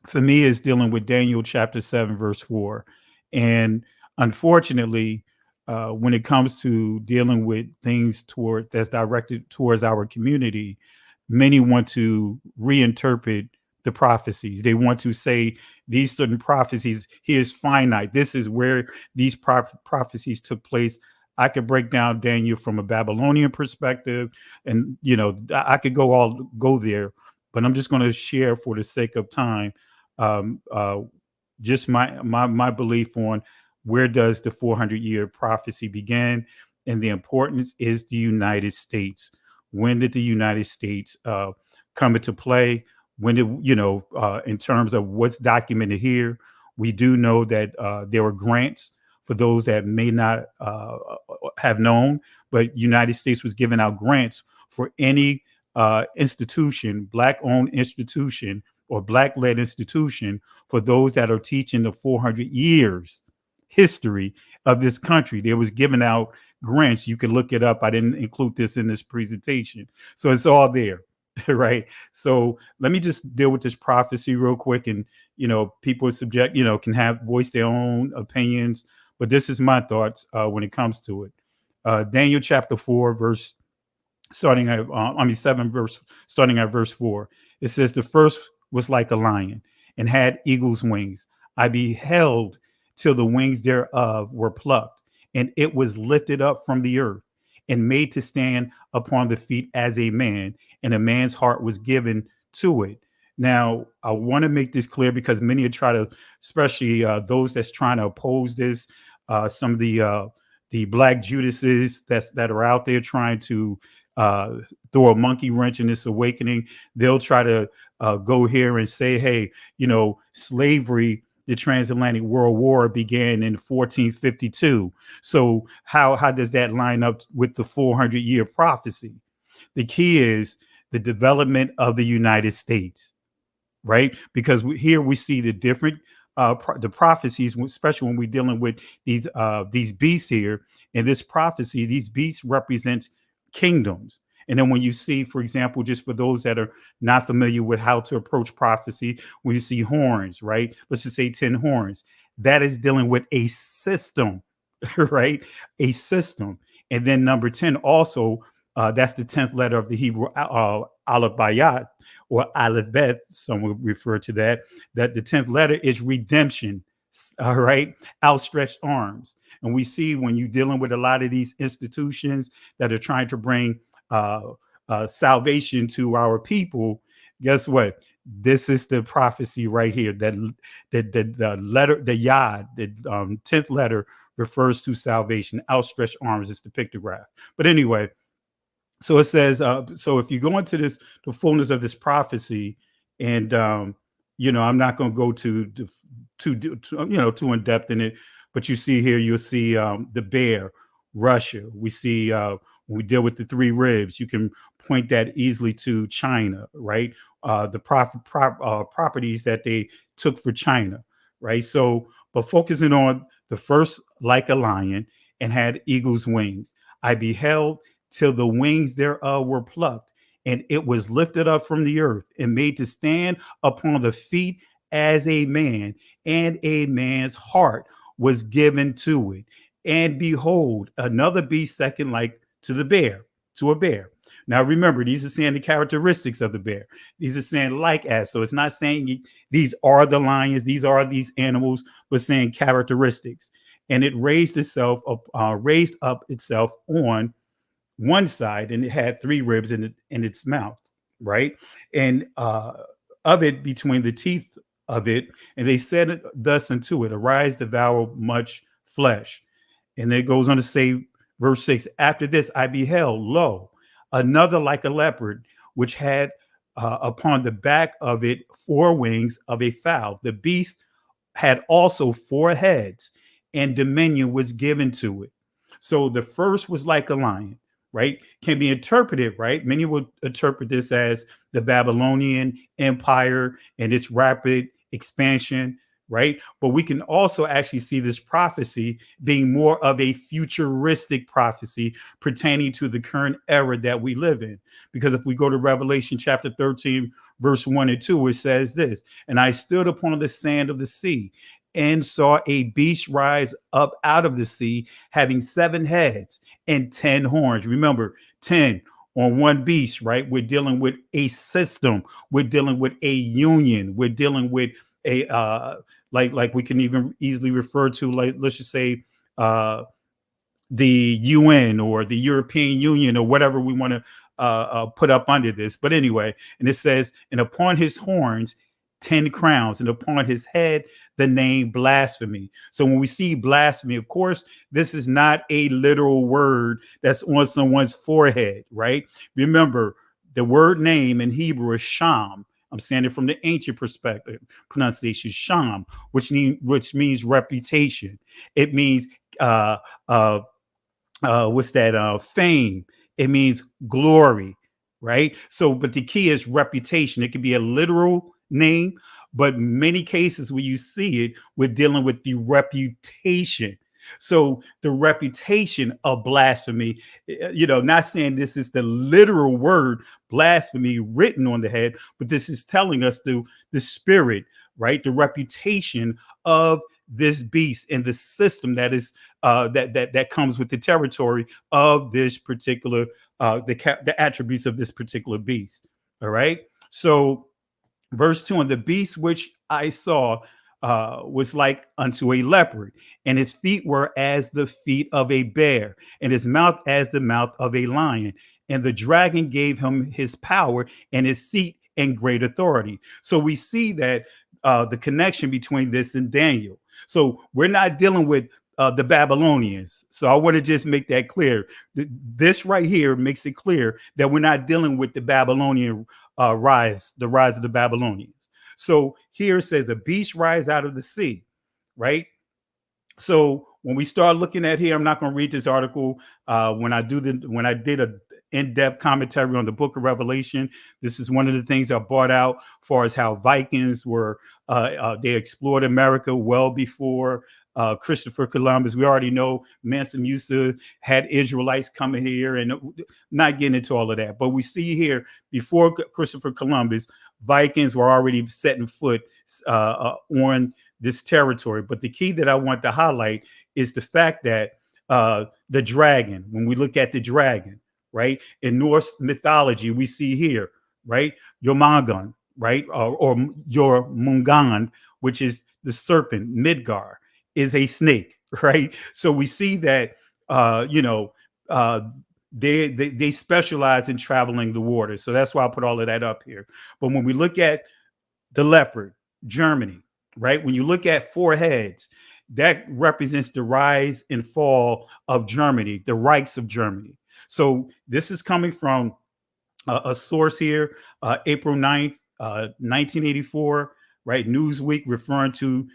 for me, it's dealing with Daniel chapter 7, verse 4, and unfortunately, when it comes to dealing with things that's directed towards our community, many want to reinterpret the prophecies. They want to say these certain prophecies, here's finite. This is where these prophecies took place. I could break down Daniel from a Babylonian perspective, and I could go there, but I'm just going to share for the sake of time, um, uh, just my belief on where does the 400-year prophecy begin, and the importance is the United States. When did the United States come into play? When did in terms of what's documented here, we do know that there were grants for those that may not have known, but United States was giving out grants for any institution, Black-owned institution or Black-led institution, for those that are teaching the 400 years history of this country. They was giving out grants. You can look it up. I didn't include this in this presentation, so it's all there. Right. So let me just deal with this prophecy real quick, and people can have voice their own opinions, but this is my thoughts when it comes to it. Daniel chapter 4 verse starting at 7 verse starting at verse 4. It says, the first was like a lion and had eagle's wings. I beheld till the wings thereof were plucked, and it was lifted up from the earth and made to stand upon the feet as a man, and a man's heart was given to it. Now, I want to make this clear because many are trying to, especially those that's trying to oppose this, some of the Black Judases that are out there trying to throw a monkey wrench in this awakening. They'll try to go here and say, hey, slavery, the transatlantic world war began in 1452. So how does that line up with the 400-year prophecy? The key is the development of the United States, right? Because here we see the different the prophecies, especially when we're dealing with these beasts here. In this prophecy, these beasts represent kingdoms. And then when you see, for example, just for those that are not familiar with how to approach prophecy, when you see horns, right? Let's just say 10 horns, that is dealing with a system, right? A system. And then number 10 also, that's the 10th letter of the Hebrew Aleph Bayat, or Aleph Bet, some would refer to that the 10th letter is redemption, all right? Outstretched arms. And we see when you're dealing with a lot of these institutions that are trying to bring salvation to our people, guess what? This is the prophecy right here. That the letter, the Yod, the 10th letter refers to salvation. Outstretched arms is the pictograph. But anyway, so it says, so if you go into the fullness of this prophecy, and I'm not going to go too in depth in it, but you see here, you'll see the bear, Russia. We see when we deal with the three ribs, you can point that easily to China, right? The properties that they took for China, right? So, but focusing on the first, like a lion, and had eagle's wings. I beheld till the wings thereof were plucked, and it was lifted up from the earth and made to stand upon the feet as a man, and a man's heart was given to it. And behold, another beast second like to a bear. Now remember, these are saying the characteristics of the bear. These are saying like as. So it's not saying these are the lions, these are these animals, but saying characteristics. And it raised up itself on one side, and it had three ribs in its mouth, right? And of it between the teeth of it, and they said thus unto it, arise, devour much flesh. And it goes on to say, verse 6, after this I beheld, lo, another like a leopard, which had upon the back of it 4 wings of a fowl. The beast had also 4 heads, and dominion was given to it. So the first was like a lion, right? Can be interpreted, right? Many would interpret this as the Babylonian Empire and its rapid expansion, right? But we can also actually see this prophecy being more of a futuristic prophecy pertaining to the current era that we live in. Because if we go to Revelation chapter 13, verse 1 and 2, it says this, and I stood upon the sand of the sea, and saw a beast rise up out of the sea, having 7 heads and 10 horns. Remember, 10 on one beast, right? We're dealing with a system. We're dealing with a union. We're dealing with a like we can even easily refer to, like, let's just say uh the UN or the European Union or whatever we want to put up under this. But anyway, and it says, and upon his horns, 10 crowns, and upon his head, the name blasphemy. So when we see blasphemy, of course, this is not a literal word that's on someone's forehead, right? Remember, the word name in Hebrew is sham. I'm saying it from the ancient perspective, pronunciation sham, which means reputation. It means uh, uh, what's that, fame. It means glory, right? So but the key is reputation. It could be a literal name, but many cases where you see it, we're dealing with the reputation. So the reputation of blasphemy, not saying this is the literal word blasphemy written on the head, but this is telling us the spirit, right? The reputation of this beast and the system that is that comes with the territory of this particular the attributes of this particular beast. All right. So verse 2, and the beast which I saw was like unto a leopard, and his feet were as the feet of a bear, and his mouth as the mouth of a lion. And the dragon gave him his power and his seat and great authority. So we see that the connection between this and Daniel. So we're not dealing with the Babylonians. So I want to just make that clear. This right here makes it clear that we're not dealing with the Babylonian the rise of the Babylonians. So here it says a beast rise out of the sea, right? So when we start looking at here, I'm not going to read this article. When I did a in-depth commentary on the book of Revelation, this is one of the things I brought out as far as how Vikings were they explored America well before Christopher Columbus. We already know Mansa Musa had Israelites coming here, and not getting into all of that. But we see here Christopher Columbus, Vikings were already setting foot on this territory. But the key that I want to highlight is the fact that the dragon, when we look at the dragon, right, in Norse mythology, we see here, right, Yomagon, right, or your Mungan, which is the serpent. Midgar is a snake, right? So we see that they specialize in traveling the waters. So that's why I put all of that up here. But when we look at the leopard, Germany, right? When you look at 4 heads, that represents the rise and fall of Germany, the Reichs of Germany. So this is coming from a source here, April 9th, 1984, right? Newsweek referring to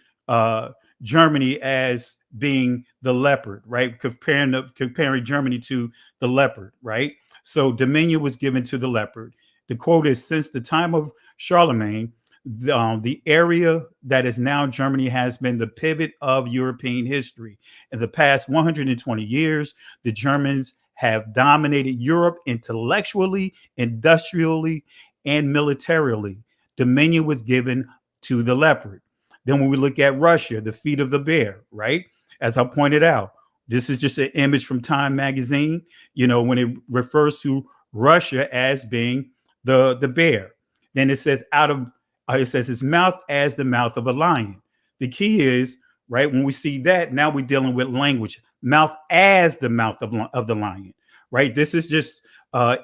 Germany as being the leopard, right? Comparing Germany to the leopard, right? So dominion was given to the leopard. The quote is, since the time of Charlemagne, the area that is now Germany has been the pivot of European history. In the past 120 years, the Germans have dominated Europe intellectually, industrially, and militarily. Dominion was given to the leopard. Then when we look at Russia, the feet of the bear, right? As I pointed out, this is just an image from Time magazine, when it refers to Russia as being the bear. Then it says it says his mouth as the mouth of a lion. The key is, right, when we see that, now we're dealing with language. Mouth as the mouth of the lion, right? This is just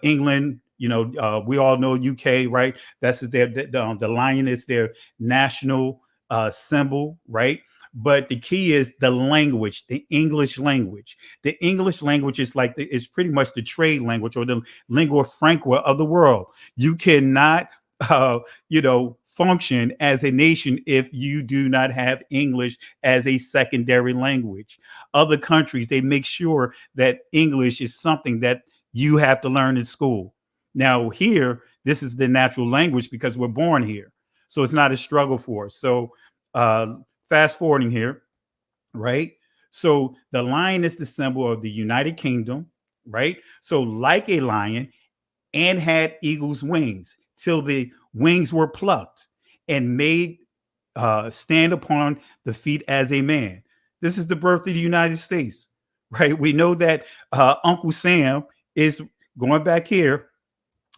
England. We all know UK, right? That's the lion is their national symbol, right? But the key is the language, the English language. The English language is is pretty much the trade language or the lingua franca of the world. You cannot, function as a nation if you do not have English as a secondary language. Other countries, they make sure that English is something that you have to learn in school. Now here, this is the natural language because we're born here. So it's not a struggle for us. So fast forwarding here, right? So the lion is the symbol of the United Kingdom, right? So like a lion, and had eagle's wings till the wings were plucked and made stand upon the feet as a man. This is the birth of the United States, right? We know that Uncle Sam is going back here,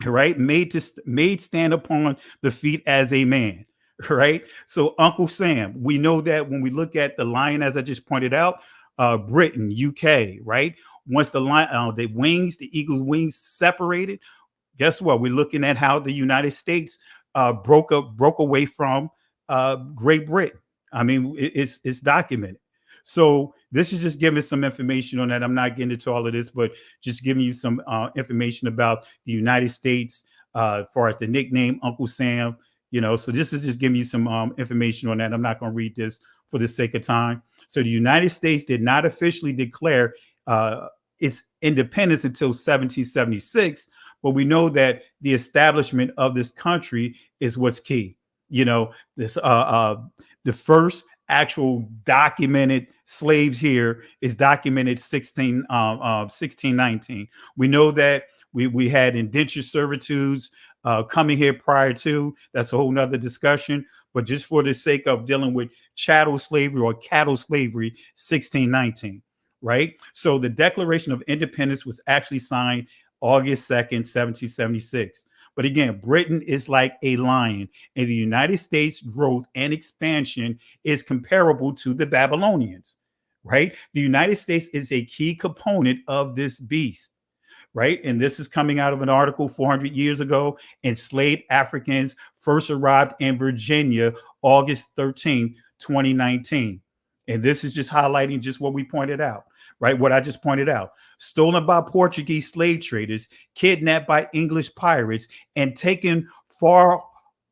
right? Made stand upon the feet as a man, right? So Uncle Sam, we know that when we look at the lion, as I just pointed out, Britain, UK, right? Once the wings, the eagle's wings separated, guess what? We're looking at how the United States broke away from Great Britain. I mean, it's documented. So this is just giving some information on that. I'm not getting into all of this, but just giving you some information about the United States as far as the nickname Uncle Sam. So this is just giving you some information on that. I'm not going to read this for the sake of time. So the United States did not officially declare its independence until 1776, but we know that the establishment of this country is what's key. This the first actual documented slaves here is documented 1619. We know that we had indentured servitudes coming here prior to. That's a whole nother discussion. But just for the sake of dealing with chattel slavery or cattle slavery, 1619, right? So the Declaration of Independence was actually signed August 2nd, 1776. But again, Britain is like a lion, and the United States' growth and expansion is comparable to the Babylonians, right? The United States is a key component of this beast, right? And this is coming out of an article 400 years ago. Enslaved Africans first arrived in Virginia, August 13, 2019. And this is just highlighting just what we pointed out, right? What I just pointed out. Stolen by Portuguese slave traders, kidnapped by English pirates, and taken far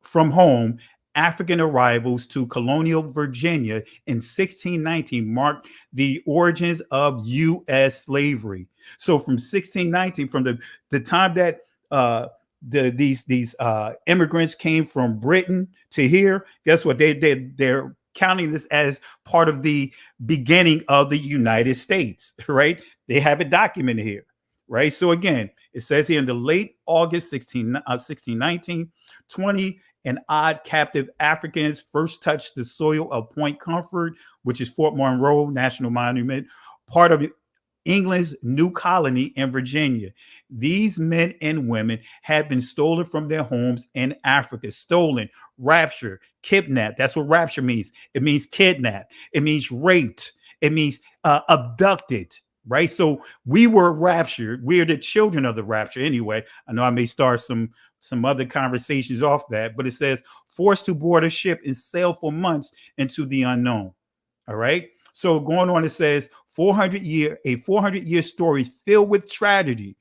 from home, African arrivals to colonial Virginia in 1619 marked the origins of U.S. slavery. So from 1619, from the time that these immigrants came from Britain to here, guess what? They're counting this as part of the beginning of the United States, right? They have it documented here, right? So again, it says here in the late August 1619, 20 and odd captive Africans first touched the soil of Point Comfort, which is Fort Monroe National Monument, part of England's new colony in Virginia. These men and women had been stolen from their homes in Africa. Stolen, raptured, kidnapped. That's what rapture means. It means kidnapped. It means raped. It means abducted. Right. So we were raptured. We're the children of the rapture. Anyway, I know I may start some other conversations off that, but it says forced to board a ship and sail for months into the unknown. All right. So going on, it says 400-year story filled with tragedy,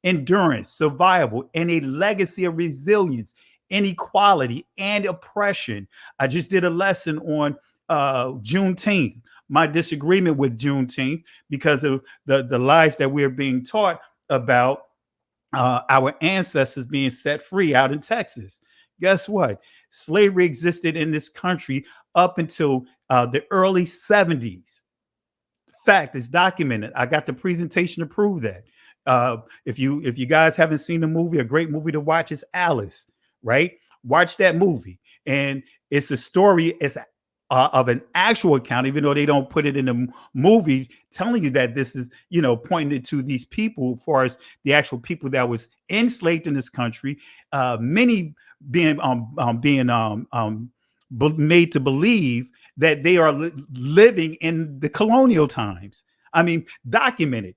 endurance, survival, and a legacy of resilience, inequality, and oppression. I just did a lesson on Juneteenth, my disagreement with Juneteenth because of the lies that we're being taught about our ancestors being set free out in Texas. Guess what? Slavery existed in this country up until the early 70s. Fact is documented. I got the presentation to prove that. If you guys haven't seen the movie, a great movie to watch is Alice, right? Watch that movie. And it's a story of an actual account, even though they don't put it in the movie, telling you that this is, pointing to these people as far as the actual people that was enslaved in this country, many being made to believe that they are living in the colonial times. I mean, documented,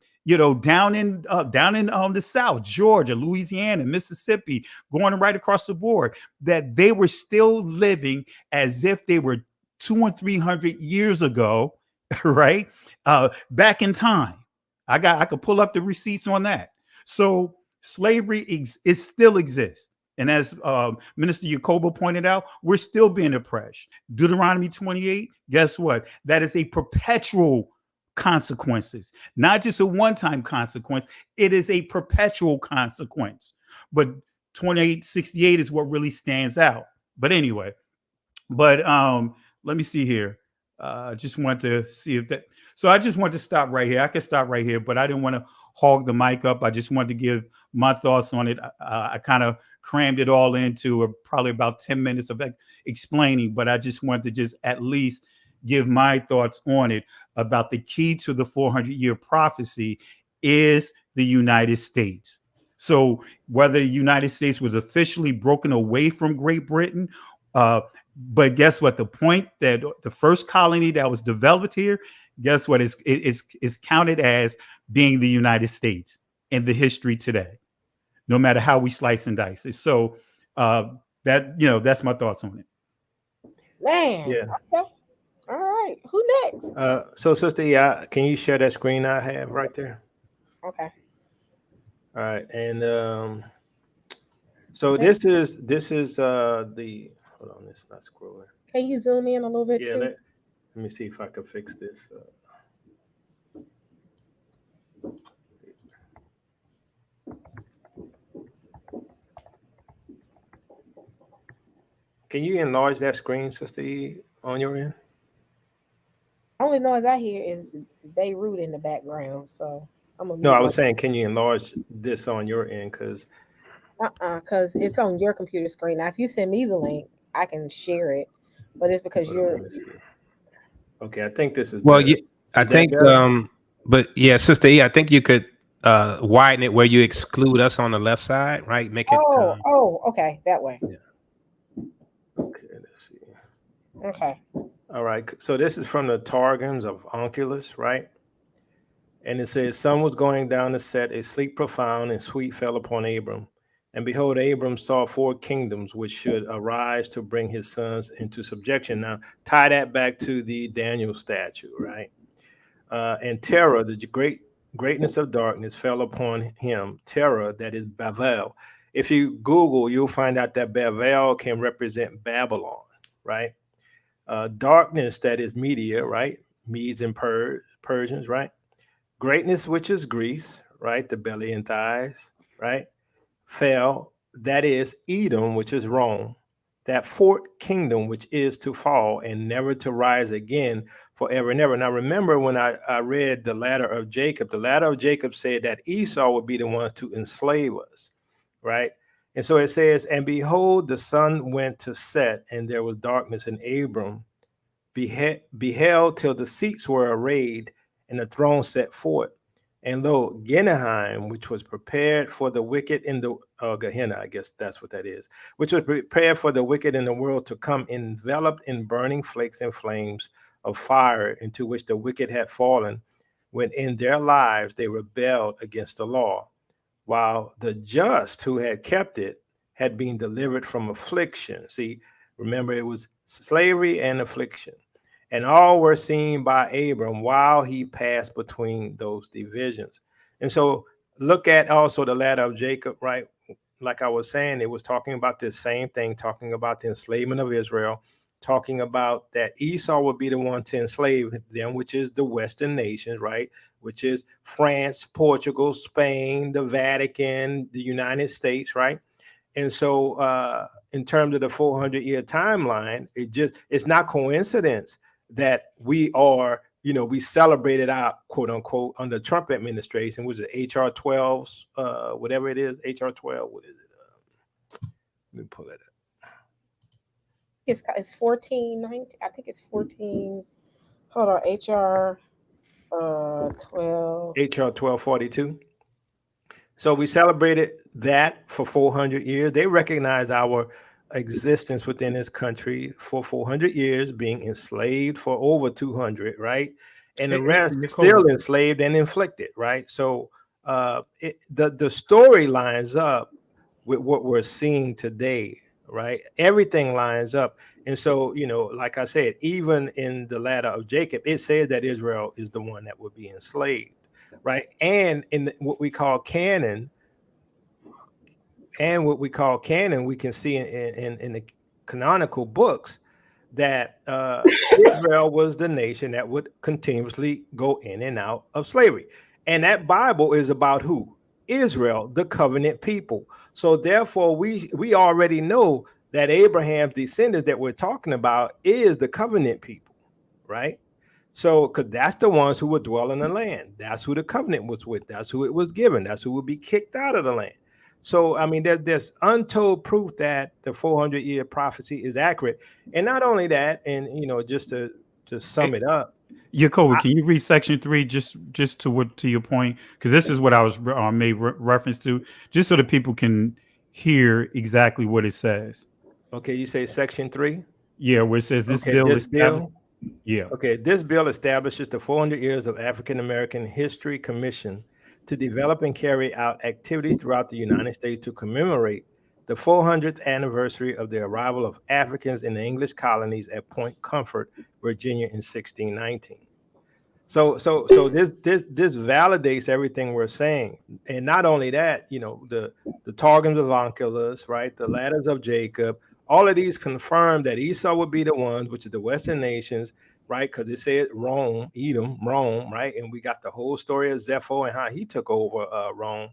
down in the South, Georgia, Louisiana, Mississippi, going right across the board, that they were still living as if they were 200 and 300 years ago, right? Back in time. I could pull up the receipts on that. So slavery it still exists. And as Minister Yacobo pointed out, we're still being oppressed. Deuteronomy 28, guess what? That is a perpetual consequences, not just a one-time consequence. It is a perpetual consequence. But 2868 is what really stands out. But anyway, let me see here. I just want to see if that. So I just want to stop right here. I can stop right here, but I didn't want to hog the mic up. I just wanted to give my thoughts on it. I kind of crammed it all into probably about 10 minutes of explaining, but I just wanted to just at least give my thoughts on it about the key to the 400-year prophecy is the United States. So whether the United States was officially broken away from Great Britain, but guess what? The point that the first colony that was developed here, guess what? Is counted as being the United States in the history today, no matter how we slice and dice it. So that's my thoughts on it. Man. Yeah. Okay. All right. Who next? So Sister E, can you share that screen I have right there? Okay. All right, and so this is the hold on, it's not scrolling. Can you zoom in a little bit Yeah, too? let me see if I can fix this. Can you enlarge that screen, Sister E, on your end? Only noise I hear is Beirut in the background, so I'm gonna No, mute I was myself. saying, can you enlarge this on your end? Because Because it's on your computer screen. Now, if you send me the link, I can share it, but it's because hold on, you're. let me see. Okay, I think this is Well, better. I Is that think, better? but yeah, Sister E, I think you could widen it where you exclude us on the left side, right? Make it. Okay, that way. Yeah. Okay, let's see. Okay. All right, so this is from the Targums of Onkelos, right? And it says, sun was going down to set, a sleep profound and sweet fell upon Abram. And behold, Abram saw four kingdoms which should arise to bring his sons into subjection. Now, tie that back to the Daniel statue, right? And terror, the greatness of darkness fell upon him. Terror, that is Babel. If you Google, you'll find out that Babel can represent Babylon, right? Darkness, that is Media, right? Medes and Persians, right? Greatness, which is Greece, right? The belly and thighs, right? Fell, that is Edom, which is Rome. That fourth kingdom, which is to fall and never to rise again forever and ever. Now, remember when I read the ladder of Jacob, the ladder of Jacob said that Esau would be the ones to enslave us, right? And so it says, and behold, the sun went to set, and there was darkness, and Abram beheld till the seats were arrayed and the throne set forth. And lo, Gehenna, which was prepared for the wicked in the Gehenna, I guess that's what that is, which was prepared for the wicked in the world to come, enveloped in burning flakes and flames of fire, into which the wicked had fallen, when in their lives they rebelled against the law, while the just who had kept it had been delivered from affliction. See, remember, it was slavery and affliction. And all were seen by Abram while he passed between those divisions. And so look at also the ladder of Jacob, right? Like I was saying, it was talking about this same thing, talking about the enslavement of Israel, talking about that Esau would be the one to enslave them, which is the Western nations, right? Which is France, Portugal, Spain, the Vatican, the United States, right? And so in terms of the 400-year timeline, it's not coincidence that we are, we celebrated our quote unquote under Trump administration, which is HR 12, whatever it is, HR 12. What is it? Let me pull it up. It's 1419. I think it's 14. Hold on. HR 12. HR 1242. So we celebrated that for 400 years. They recognize our existence within this country for 400 years, being enslaved for over 200, right? And the rest still enslaved and inflicted, right? So the story lines up with what we're seeing today, right? Everything lines up. And so, like I said, even in the ladder of Jacob, it says that Israel is the one that would be enslaved, right? And in what we call canon, we can see in the canonical books that Israel was the nation that would continuously go in and out of slavery. And that Bible is about who? Israel, the covenant people. So therefore, we already know that Abraham's descendants that we're talking about is the covenant people, right? So, because that's the ones who would dwell in the land. That's who the covenant was with. That's who it was given. That's who would be kicked out of the land. So, I mean, there's untold proof that the 400-year prophecy is accurate. And not only that, and just to sum it up, Yakoba, can you read section 3 just to your point? Because this is what I was made reference to, just so that people can hear exactly what it says. okay, you say section 3? Yeah, where it says this Okay, bill this is bill. Yeah. Okay, this bill establishes the 400 Years of African American History Commission to develop and carry out activities throughout the United States to commemorate the 400th anniversary of the arrival of Africans in the English colonies at Point Comfort, Virginia in 1619. So this validates everything we're saying. And not only that, the Targums of Onkelos, right? The ladders of Jacob, all of these confirm that Esau would be the ones, which is the Western nations, right? Because it said Rome, Edom, Rome, right? And we got the whole story of Zepho and how he took over Rome,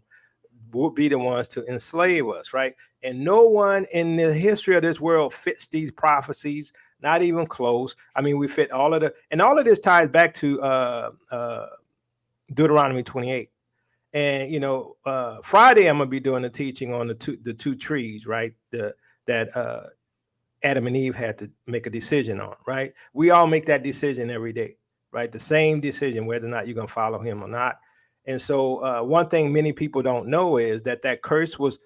would be the ones to enslave us, right? And no one in the history of this world fits these prophecies, not even close. I mean, we fit all of and all of this ties back to Deuteronomy 28. And Friday I'm gonna be doing a teaching on the two trees, right? That Adam and Eve had to make a decision on, right? We all make that decision every day, right? The same decision, whether or not you're gonna follow him or not. And so one thing many people don't know is that curse was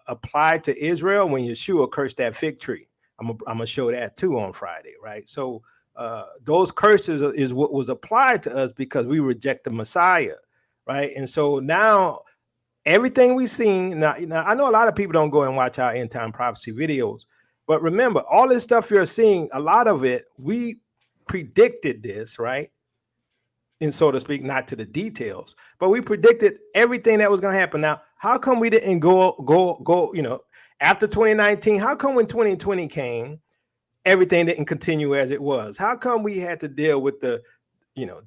applied to Israel when Yeshua cursed that fig tree. I'm gonna show that too on Friday, right? So those curses is what was applied to us because we reject the Messiah, right? And so now everything we've seen now, I know a lot of people don't go and watch our end time prophecy videos, but remember, all this stuff you're seeing, a lot of it, we predicted this, right? And so to speak, not to the details, but we predicted everything that was going to happen. Now, how come we didn't go, after 2019? How come when 2020 came, everything didn't continue as it was? How come we had to deal with the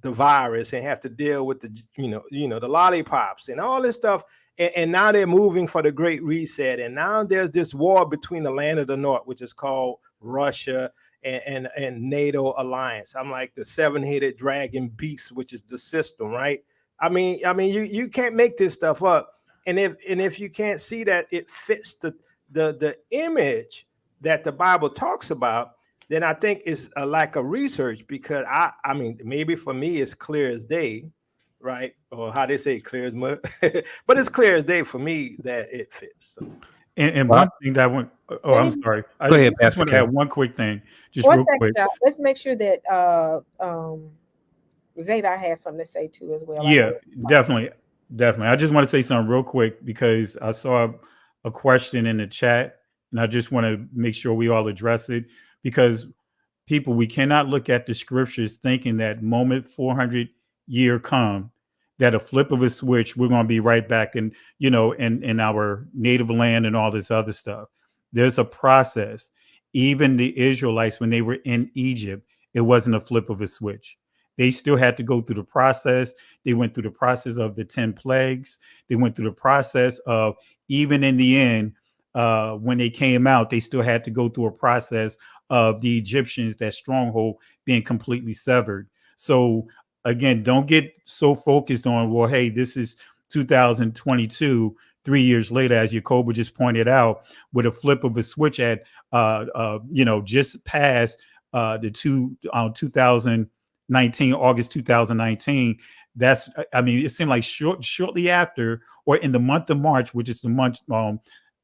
virus and have to deal with the, the lollipops and all this stuff? And now they're moving for the Great Reset. And now there's this war between the land of the North, which is called Russia and NATO alliance. I'm like the seven-headed dragon beast, which is the system, right? I mean, you can't make this stuff up. And if you can't see that it fits the image that the Bible talks about, then I think it's a lack of research, because I mean, maybe for me it's clear as day, right? Or how they say clear as mud, but it's clear as day for me that it fits. So. And one thing that I want, I'm sorry. Go ahead, I just want to Pastor add one quick thing, just One real second, quick. y'all. Let's make sure that Zadok has something to say too as well. Yeah, definitely. I just want to say something real quick because I saw a question in the chat, and I just want to make sure we all address it, because people, we cannot look at the scriptures thinking that moment 400 year come, that a flip of a switch, we're going to be right back in our native land and all this other stuff. There's a process. Even the Israelites, when they were in Egypt, it wasn't a flip of a switch. They still had to go through the process. They went through the process of the 10 plagues. They went through the process of, even in the end, when they came out, they still had to go through a process of the Egyptians, that stronghold being completely severed. So again, don't get so focused on, well, hey, this is 2022, 3 years later, as Jacoba just pointed out, with a flip of a switch at just past the 2019, August 2019. That's, I mean, it seemed like shortly after, or in the month of March, which is the month,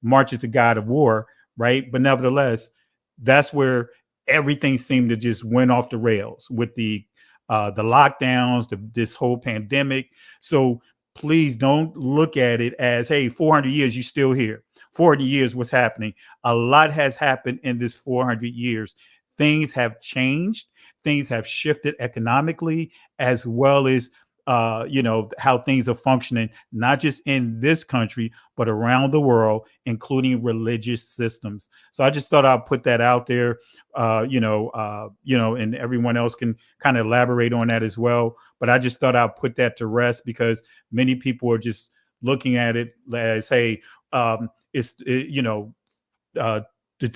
March is the god of war, right? But nevertheless, that's where everything seemed to just went off the rails with the lockdowns, this whole pandemic. So please don't look at it as, hey, 400 years, you still here. 400 years, what's happening? A lot has happened in this 400 years. Things have changed. Things have shifted economically, as well as how things are functioning, not just in this country, but around the world, including religious systems. So I just thought I'd put that out there, and everyone else can kind of elaborate on that as well. But I just thought I'd put that to rest, because many people are just looking at it as, hey, it's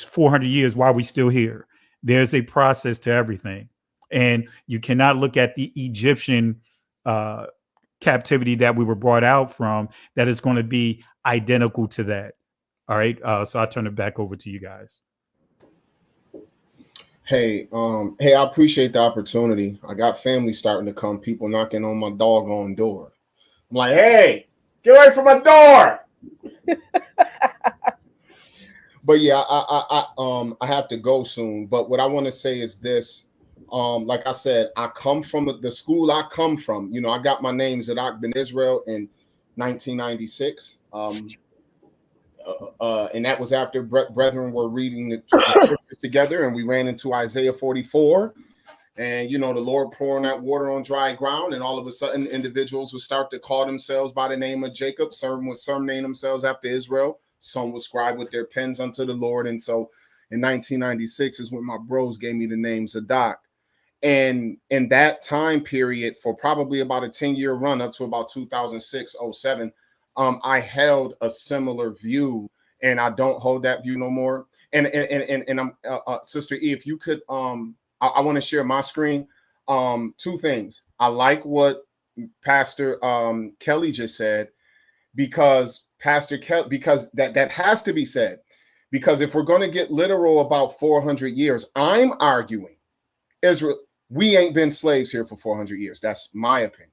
400 years, why are we still here? There's a process to everything. And you cannot look at the Egyptian captivity that we were brought out from that is going to be identical to that. All right. So I'll turn it back over to you guys. Hey, I appreciate the opportunity. I got family starting to come, people knocking on my doggone door. I'm like, hey, get away from my door. But yeah, I have to go soon. But what I want to say is this. Like I said, I come from the school I come from. You know, I got my name Zadok Ben Israel in 1996. And that was after brethren were reading the scriptures together, and we ran into Isaiah 44. And, you know, the Lord pouring that water on dry ground, and all of a sudden individuals would start to call themselves by the name of Jacob. Some would name themselves after Israel. Some would scribe with their pens unto the Lord. And so in 1996 is when my bros gave me the name Zadok. And in that time period, for probably about a 10-year run up to about 2006, 07, I held a similar view, and I don't hold that view no more. And I'm Sister E, if you could, I want to share my screen. Two things. I like what Pastor Kelly just said, because because that has to be said, because if we're going to get literal about 400 years, I'm arguing Israel, we ain't been slaves here for 400 years. That's my opinion.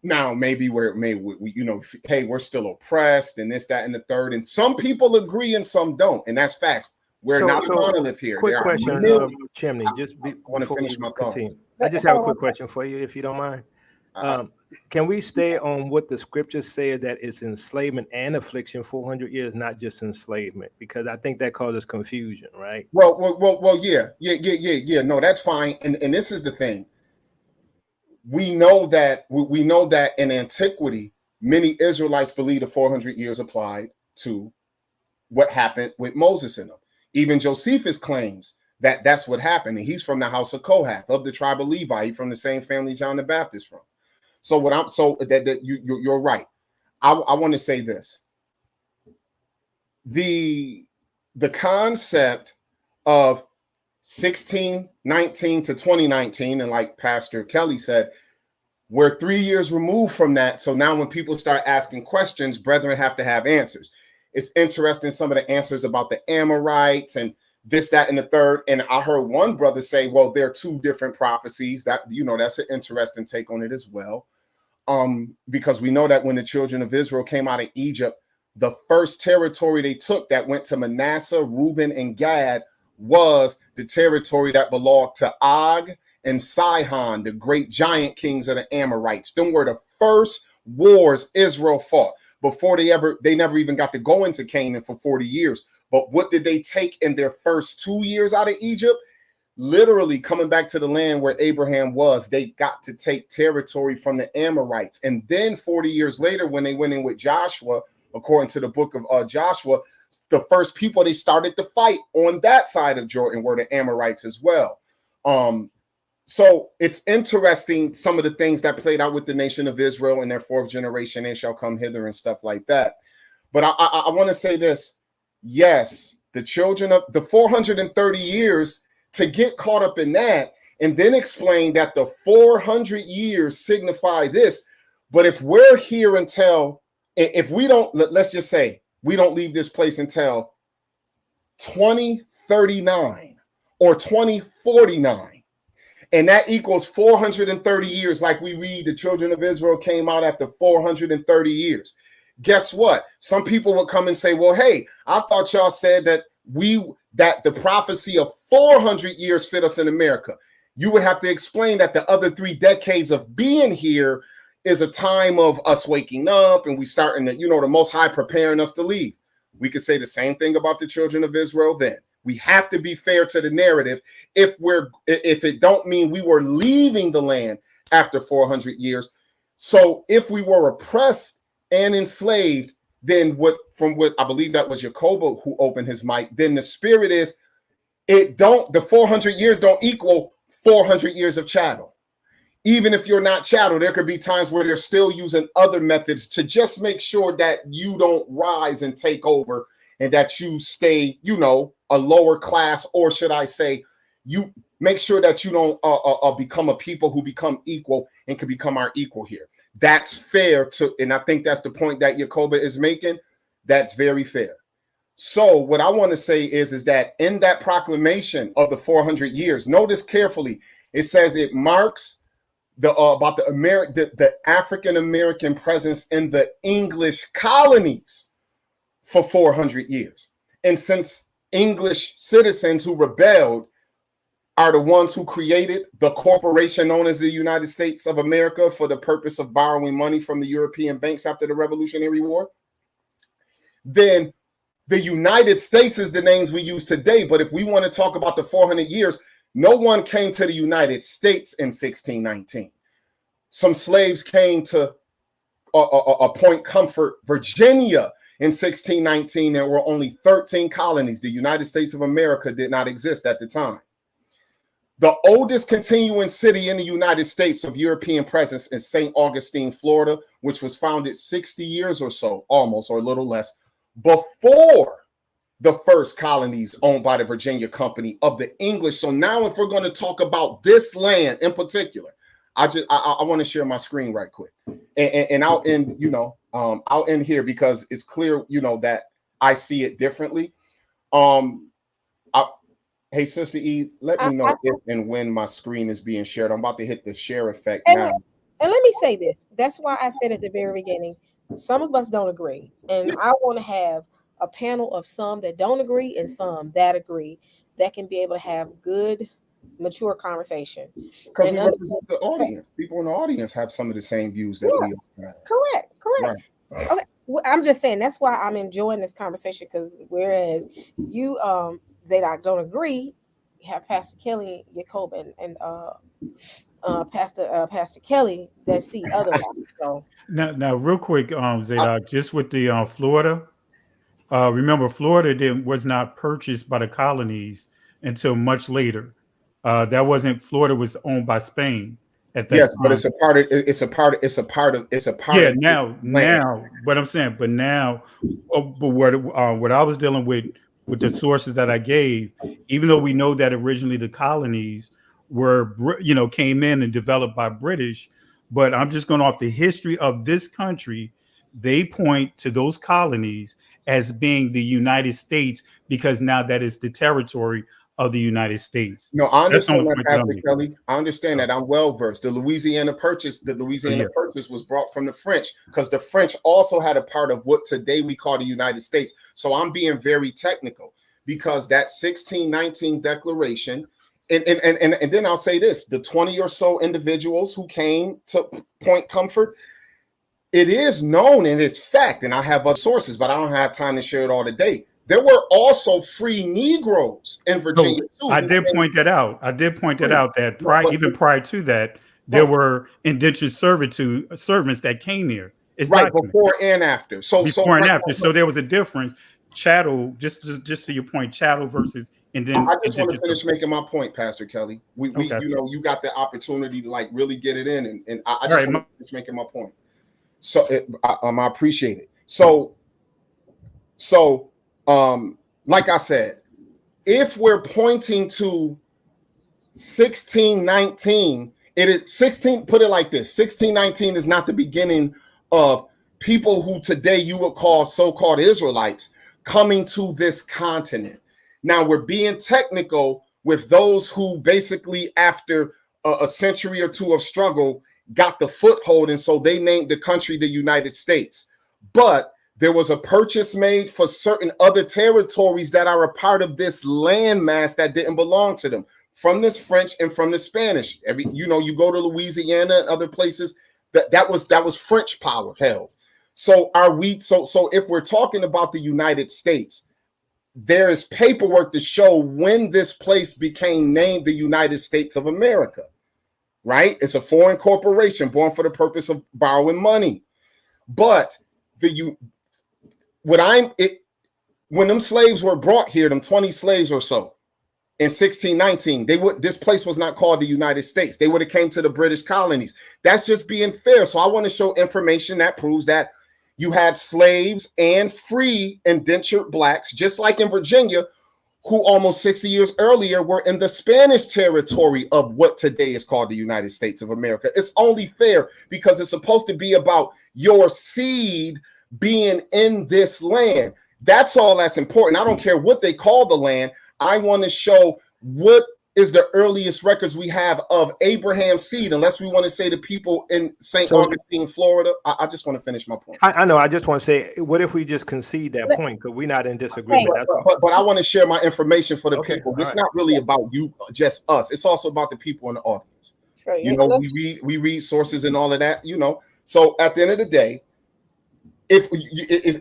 Now, maybe we, you know, hey, we're still oppressed and this, that, and the third. And some people agree and some don't. And that's facts. We're not a monolith here. Quick question, Chimney, I want to finish my thought. I just have a quick question for you, if you don't mind. Can we stay on what the scriptures say, that it's enslavement and affliction 400 years, not just enslavement? Because I think that causes confusion, right? Well, yeah. No, that's fine. And this is the thing. We know that in antiquity, many Israelites believe the 400 years applied to what happened with Moses in them. Even Josephus claims that that's what happened. And he's from the house of Kohath, of the tribe of Levi, from the same family John the Baptist from. So you're right. I want to say this. The concept of 1619 to 2019, and like Pastor Kelly said, we're 3 years removed from that. So now when people start asking questions, brethren have to have answers. It's interesting, some of the answers about the Amorites and this, that, and the third. And I heard one brother say, well, there are two different prophecies. That, you know, that's an interesting take on it as well. Because we know that when the children of Israel came out of Egypt, the first territory they took that went to Manasseh, Reuben, and Gad was the territory that belonged to Og and Sihon, the great giant kings of the Amorites. Them were the first wars Israel fought before they never even got to go into Canaan for 40 years. But what did they take in their first 2 years out of Egypt? Literally coming back to the land where Abraham was, they got to take territory from the Amorites. And then 40 years later, when they went in with Joshua, according to the book of Joshua, the first people they started to fight on that side of Jordan were the Amorites as well. So it's interesting, some of the things that played out with the nation of Israel in their fourth generation, they shall come hither and stuff like that. But I want to say this. Yes, the children of the 430 years, to get caught up in that and then explain that the 400 years signify this. But if we're here until, if we don't, let's just say we don't leave this place until 2039 or 2049, and that equals 430 years, like we read the children of Israel came out after 430 years. Guess what? Some people would come and say, well, hey, I thought y'all said that the prophecy of 400 years fit us in America. You would have to explain that the other 3 decades of being here is a time of us waking up and we starting to, you know, the Most High preparing us to leave. We could say the same thing about the children of Israel then. We have to be fair to the narrative. If it don't mean we were leaving the land after 400 years. So if we were oppressed and enslaved, then from what I believe that was Jacobo who opened his mic, then the spirit is, the 400 years don't equal 400 years of chattel. Even if you're not chattel, there could be times where they're still using other methods to just make sure that you don't rise and take over and that you stay, you know, a lower class, or should I say, make sure that you don't become a people who become equal and can become our equal here. That's fair to, and I think that's the point that Yakoba is making. That's very fair. So what I want to say is that in that proclamation of the 400 years, notice carefully, it says it marks the about the African American presence in the English colonies for 400 years. And since English citizens who rebelled are the ones who created the corporation known as the United States of America for the purpose of borrowing money from the European banks after the Revolutionary War, then the United States is the names we use today. But if we want to talk about the 400 years, no one came to the United States in 1619. Some slaves came to Point Comfort, Virginia in 1619. There were only 13 colonies. The United States of America did not exist at the time. The oldest continuing city in the United States of European presence is St. Augustine, Florida, which was founded 60 years or so, almost, or a little less, before the first colonies owned by the Virginia Company of the English. So now if we're going to talk about this land in particular, I want to share my screen right quick. And I'll end, I'll end here because it's clear, that I see it differently. Hey, Sister E, let me know if and when my screen is being shared. I'm about to hit the share effect now. And let me say this. That's why I said at the very beginning, some of us don't agree. And I want to have a panel of some that don't agree and some that agree that can be able to have good, mature conversation. Because we represent the audience. People in the audience have some of the same views that we have. Correct. Right. Okay. Well, I'm just saying that's why I'm enjoying this conversation, because whereas you Zadok don't agree, you have Pastor Kelly, Yakob, and Pastor Kelly that see otherwise. So now real quick, Zadok, just with the Florida, remember Florida was not purchased by the colonies until much later. Florida was owned by Spain at that time. But it's a part of now what I'm saying, but now what I was dealing with the sources that I gave, even though we know that originally the colonies were came in and developed by British, but I'm just going off the history of this country. They point to those colonies as being the United States because now that is the territory of the United States. No, I understand that, Pastor Kelly. I understand that. I'm well versed. The Louisiana Purchase was brought from the French because the French also had a part of what today we call the United States. So I'm being very technical because that 1619 declaration, and then I'll say this: the 20 or so individuals who came to Point Comfort, it is known and it's fact, and I have other sources, but I don't have time to share it all today. There were also free Negroes in Virginia too. I did point that out. That even prior to that, there were indentured servants that came here. It's right before and after. So there was a difference. Chattel, just to your point, chattel versus indentured. I just want to finish making my point, Pastor Kelly. We you got the opportunity to really get it in, and I just want to finish making my point. So I appreciate it. So like I said, if we're pointing to 1619, it is 16. Put it like this: 1619 is not the beginning of people who today you would call so-called Israelites coming to this continent. Now we're being technical with those who basically, after a century or two of struggle, got the foothold, and so they named the country the United States. But there was a purchase made for certain other territories that are a part of this landmass that didn't belong to them, from this French and from the Spanish. You go to Louisiana and other places, that was French power held. So if we're talking about the United States, there is paperwork to show when this place became named the United States of America. Right? It's a foreign corporation born for the purpose of borrowing money. But when them slaves were brought here, them 20 slaves or so in 1619, this place was not called the United States. They would have came to the British colonies. That's just being fair. So I want to show information that proves that you had slaves and free indentured blacks, just like in Virginia, who almost 60 years earlier were in the Spanish territory of what today is called the United States of America. It's only fair because it's supposed to be about your seed being in this land. That's all that's important. I don't care what they call the land. I want to show what is the earliest records we have of Abraham's seed, unless we want to say the people in St. Augustine, Florida. I just want to finish my point. I know. I just want to say, what if we just concede that point? Because we're not in disagreement. But I want to share my information for the Okay, people. all It's right. not really about you, just us. It's also about the people in the audience. Sure, You know, we read sources and all of that. You know, so at the end of the day,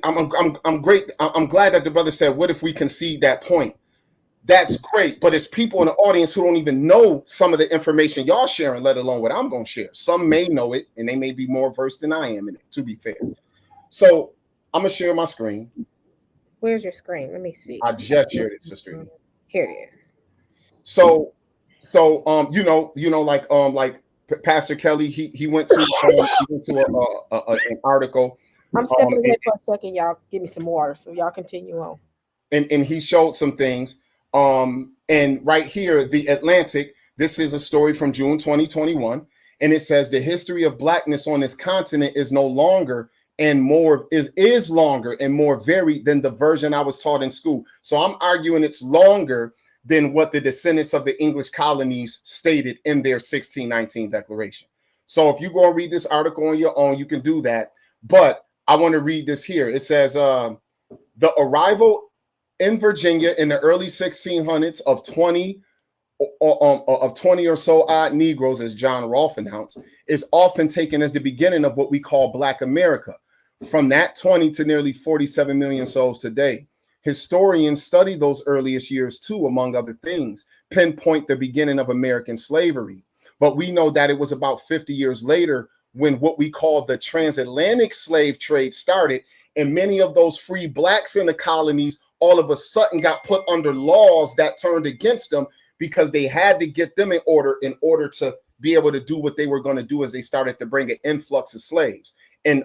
I'm great. I'm glad that the brother said, "What if we concede that point?" That's great, but it's people in the audience who don't even know some of the information y'all sharing, let alone what I'm going to share. Some may know it, and they may be more versed than I am in it, to be fair. So I'm going to share my screen. Where's your screen? Let me see. I just shared it, sister. Here it is. So you know, like Pastor Kelly, he went to an article. I'm stepping away for a second, y'all. Give me some water, so y'all continue on. And he showed some things. And right here, the Atlantic, this is a story from June 2021, and it says the history of blackness on this continent is no longer and more is longer and more varied than the version I was taught in school. So I'm arguing it's longer than what the descendants of the English colonies stated in their 1619 declaration. So if you go and read this article on your own, you can do that. But I want to read this here. It says the arrival in Virginia in the early 1600s of 20 or so odd Negroes, as John Rolfe announced, is often taken as the beginning of what we call Black America. From that 20 to nearly 47 million souls today. Historians study those earliest years too, among other things, pinpoint the beginning of American slavery. But we know that it was about 50 years later when what we call the transatlantic slave trade started, and many of those free blacks in the colonies all of a sudden got put under laws that turned against them because they had to get them in order to be able to do what they were going to do as they started to bring an influx of slaves. And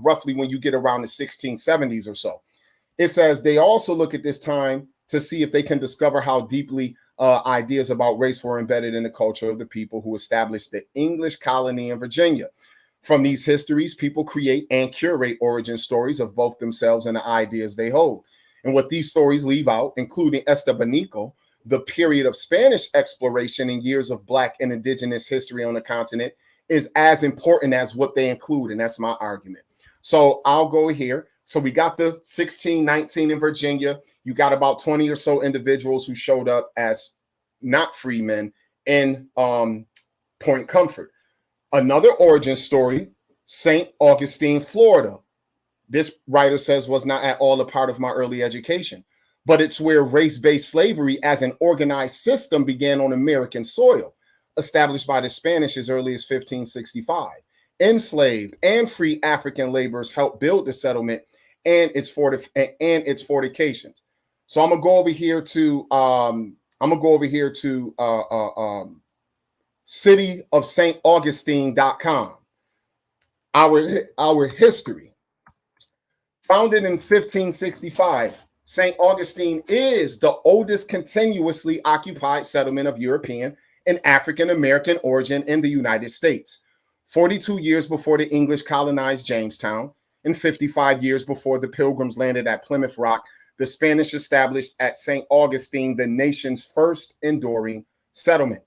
roughly when you get around the 1670s or so. It says they also look at this time to see if they can discover how deeply ideas about race were embedded in the culture of the people who established the English colony in Virginia. From these histories, people create and curate origin stories of both themselves and the ideas they hold. And what these stories leave out, including Estebanico, the period of Spanish exploration and years of Black and indigenous history on the continent, is as important as what they include. And that's my argument. So I'll go here. So we got the 1619 in Virginia. You got about 20 or so individuals who showed up as not free men in Point Comfort. Another origin story, St. Augustine, Florida. This writer says was not at all a part of my early education, but it's where race-based slavery as an organized system began on American soil, established by the Spanish as early as 1565. Enslaved and free African laborers helped build the settlement and its fortifications. So I'm gonna go over here to cityofstaugustine.com. Our history. Founded in 1565, St. Augustine is the oldest continuously occupied settlement of European and African American origin in the United States. 42 years before the English colonized Jamestown and 55 years before the Pilgrims landed at Plymouth Rock, the Spanish established at St. Augustine the nation's first enduring settlement.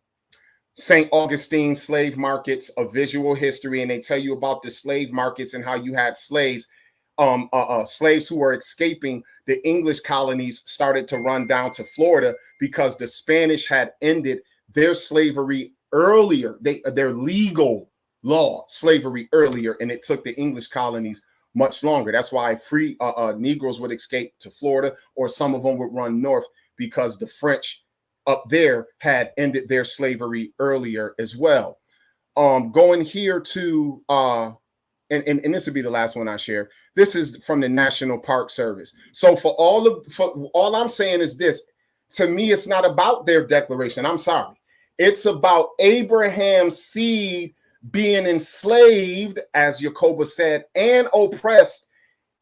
St. Augustine slave markets, a visual history, and they tell you about the slave markets and how you had slaves. Slaves who were escaping the English colonies started to run down to Florida because the Spanish had ended their slavery earlier, their legal law slavery earlier, and it took the English colonies much longer. That's why free Negroes would escape to Florida, or some of them would run north because the French up there had ended their slavery earlier as well. Going here to and this will be the last one I share. This is from the National Park Service. So for all I'm saying is this: to me, it's not about their declaration. I'm sorry. It's about Abraham's seed being enslaved, as Jacoba said, and oppressed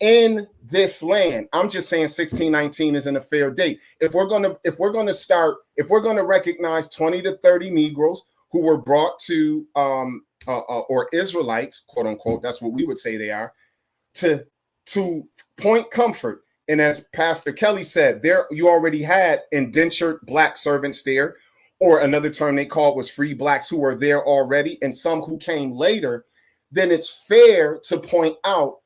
in this land. I'm just saying 1619 isn't a fair date. If we're gonna recognize 20 to 30 Negroes who were brought to or Israelites, quote unquote, that's what we would say they are, to point comfort. And as Pastor Kelly said, there you already had indentured black servants there, or another term they called was free blacks who were there already, and some who came later. Then it's fair to point out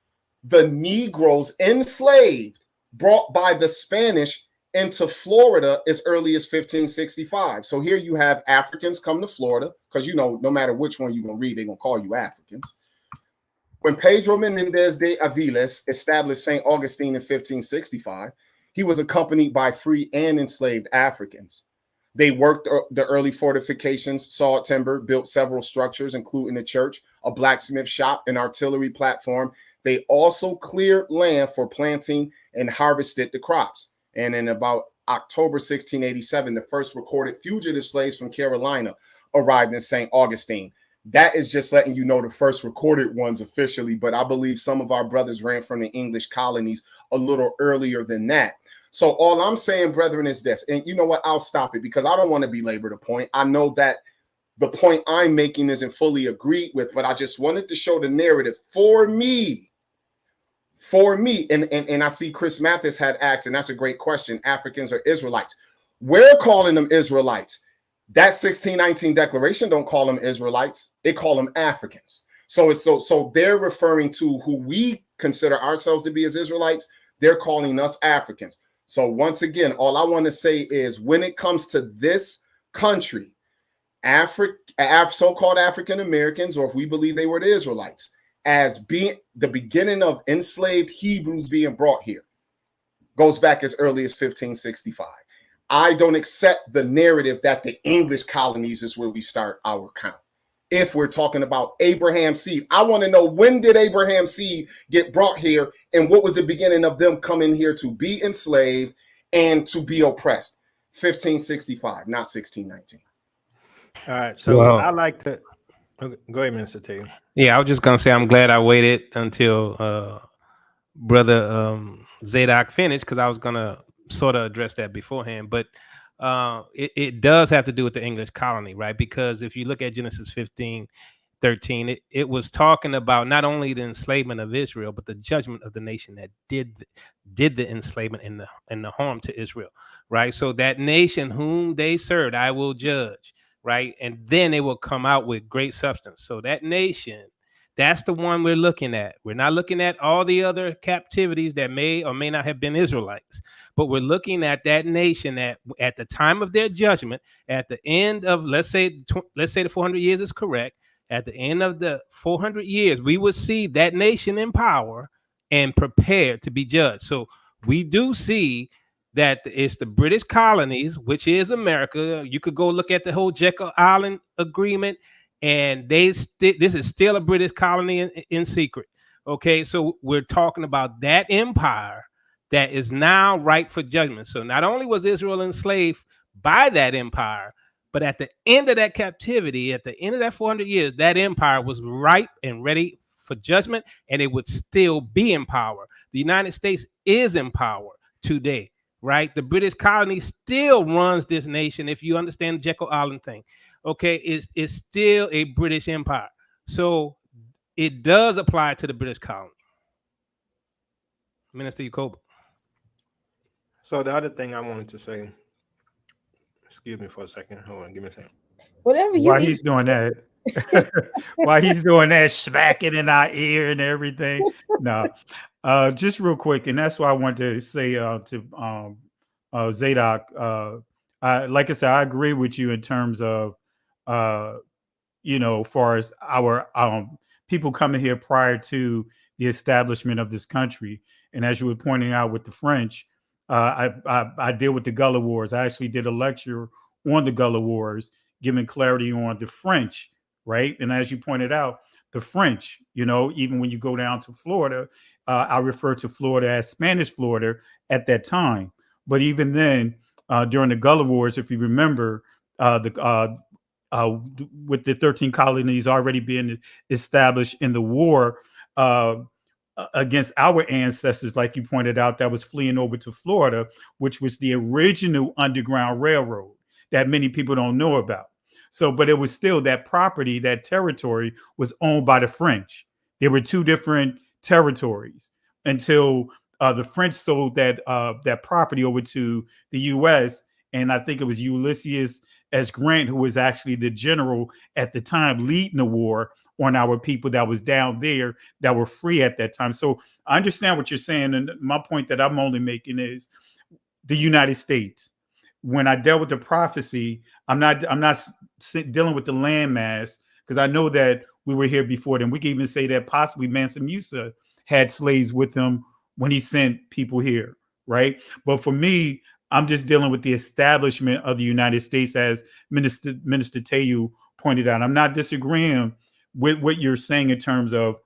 the Negroes enslaved, brought by the Spanish into Florida as early as 1565. So here you have Africans come to Florida, because no matter which one you're going to read, they're going to call you Africans. When Pedro Menendez de Aviles established St. Augustine in 1565, he was accompanied by free and enslaved Africans. They worked the early fortifications, sawed timber, built several structures, including a church, a blacksmith shop, an artillery platform. They also cleared land for planting and harvested the crops. And in about October 1687, the first recorded fugitive slaves from Carolina arrived in St. Augustine. That is just letting you know the first recorded ones officially, but I believe some of our brothers ran from the English colonies a little earlier than that. So all I'm saying, brethren, is this, and you know what? I'll stop it because I don't want to belabor the point. I know that the point I'm making isn't fully agreed with, but I just wanted to show the narrative for me. And I see Chris Mathis had asked, and that's a great question, Africans or Israelites. We're calling them Israelites. That 1619 declaration don't call them Israelites. They call them Africans. So they're referring to who we consider ourselves to be as Israelites. They're calling us Africans. So once again, all I want to say is when it comes to this country, so-called African Americans, or if we believe they were the Israelites, as being the beginning of enslaved Hebrews being brought here, goes back as early as 1565. I don't accept the narrative that the English colonies is where we start our count. If we're talking about Abraham's seed, I want to know, when did Abraham's seed get brought here, and what was the beginning of them coming here to be enslaved and to be oppressed? 1565, not 1619. All right. So I like to go ahead, Minister T. Yeah, I was just gonna say I'm glad I waited until brother Zadok finished, because I was gonna sort of address that beforehand. But it does have to do with the English colony, right? Because if you look at Genesis 15:13, it was talking about not only the enslavement of Israel, but the judgment of the nation that did the enslavement and the harm to Israel, right? So that nation whom they served, I will judge, right? And then they will come out with great substance. So that nation, that's the one we're looking at. We're not looking at all the other captivities that may or may not have been Israelites, but we're looking at that nation that at the time of their judgment, at the end of, let's say the 400 years is correct, at the end of the 400 years, we will see that nation in power and prepared to be judged. So we do see that it's the British colonies, which is America. You could go look at the whole Jekyll Island Agreement, and this is still a British colony in secret. Okay, so we're talking about that empire that is now ripe for judgment. So not only was Israel enslaved by that empire, but at the end of that captivity, at the end of that 400 years, that empire was ripe and ready for judgment, and it would still be in power. The United States is in power today, right? The British colony still runs this nation, if you understand the Jekyll Island thing. Okay, it's still a British empire. So it does apply to the British colony. Minister Yacob. So the other thing I wanted to say, excuse me for a second. Hold on, give me a second. Whatever you While eat. he's doing that, while he's doing that, smacking in our ear and everything. No, just real quick, and that's why I wanted to say to Zadok. Like I said, I agree with you in terms of far as our people coming here prior to the establishment of this country. And as you were pointing out with the French, I deal with the Gullah Wars. I actually did a lecture on the Gullah Wars, giving clarity on the French, right? And as you pointed out, the French, even when you go down to Florida, I refer to Florida as Spanish Florida at that time. But even then, during the Gullah Wars, if you remember, with the 13 colonies already being established in the war, against our ancestors, like you pointed out, that was fleeing over to Florida, which was the original Underground Railroad that many people don't know about. So, but it was still that property, that territory was owned by the French. There were two different territories until the French sold that property over to the U.S. And I think it was Ulysses S. Grant, who was actually the general at the time leading the war on our people that was down there that were free at that time. So I understand what you're saying. And my point that I'm only making is the United States. When I dealt with the prophecy, I'm not dealing with the landmass, because I know that we were here before then. We can even say that possibly Mansa Musa had slaves with him when he sent people here, right? But for me, I'm just dealing with the establishment of the United States, as Minister Teyu pointed out. I'm not disagreeing with what you're saying in terms of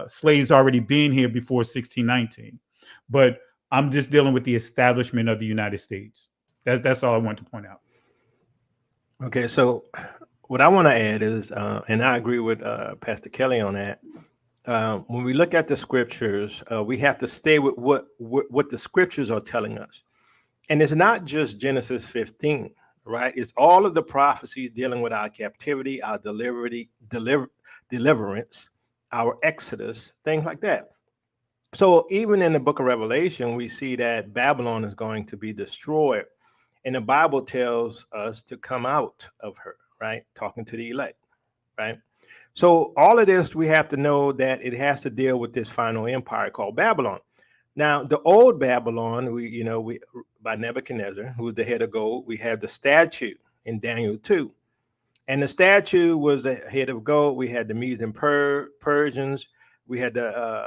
slaves already being here before 1619, but I'm just dealing with the establishment of the United States. That's all I want to point out. Okay, so what I want to add is, and I agree with Pastor Kelly on that. When we look at the scriptures, we have to stay with what the scriptures are telling us, and it's not just Genesis 15. Right, it's all of the prophecies dealing with our captivity, our deliverance, our exodus, things like that. So even in the book of Revelation, we see that Babylon is going to be destroyed, and the Bible tells us to come out of her, right? Talking to the elect, right? So all of this, we have to know that it has to deal with this final empire called Babylon. Now, the old Babylon, we by Nebuchadnezzar, who was the head of gold, we have the statue in Daniel 2. And the statue was the head of gold. We had the Medes and Persians. We had let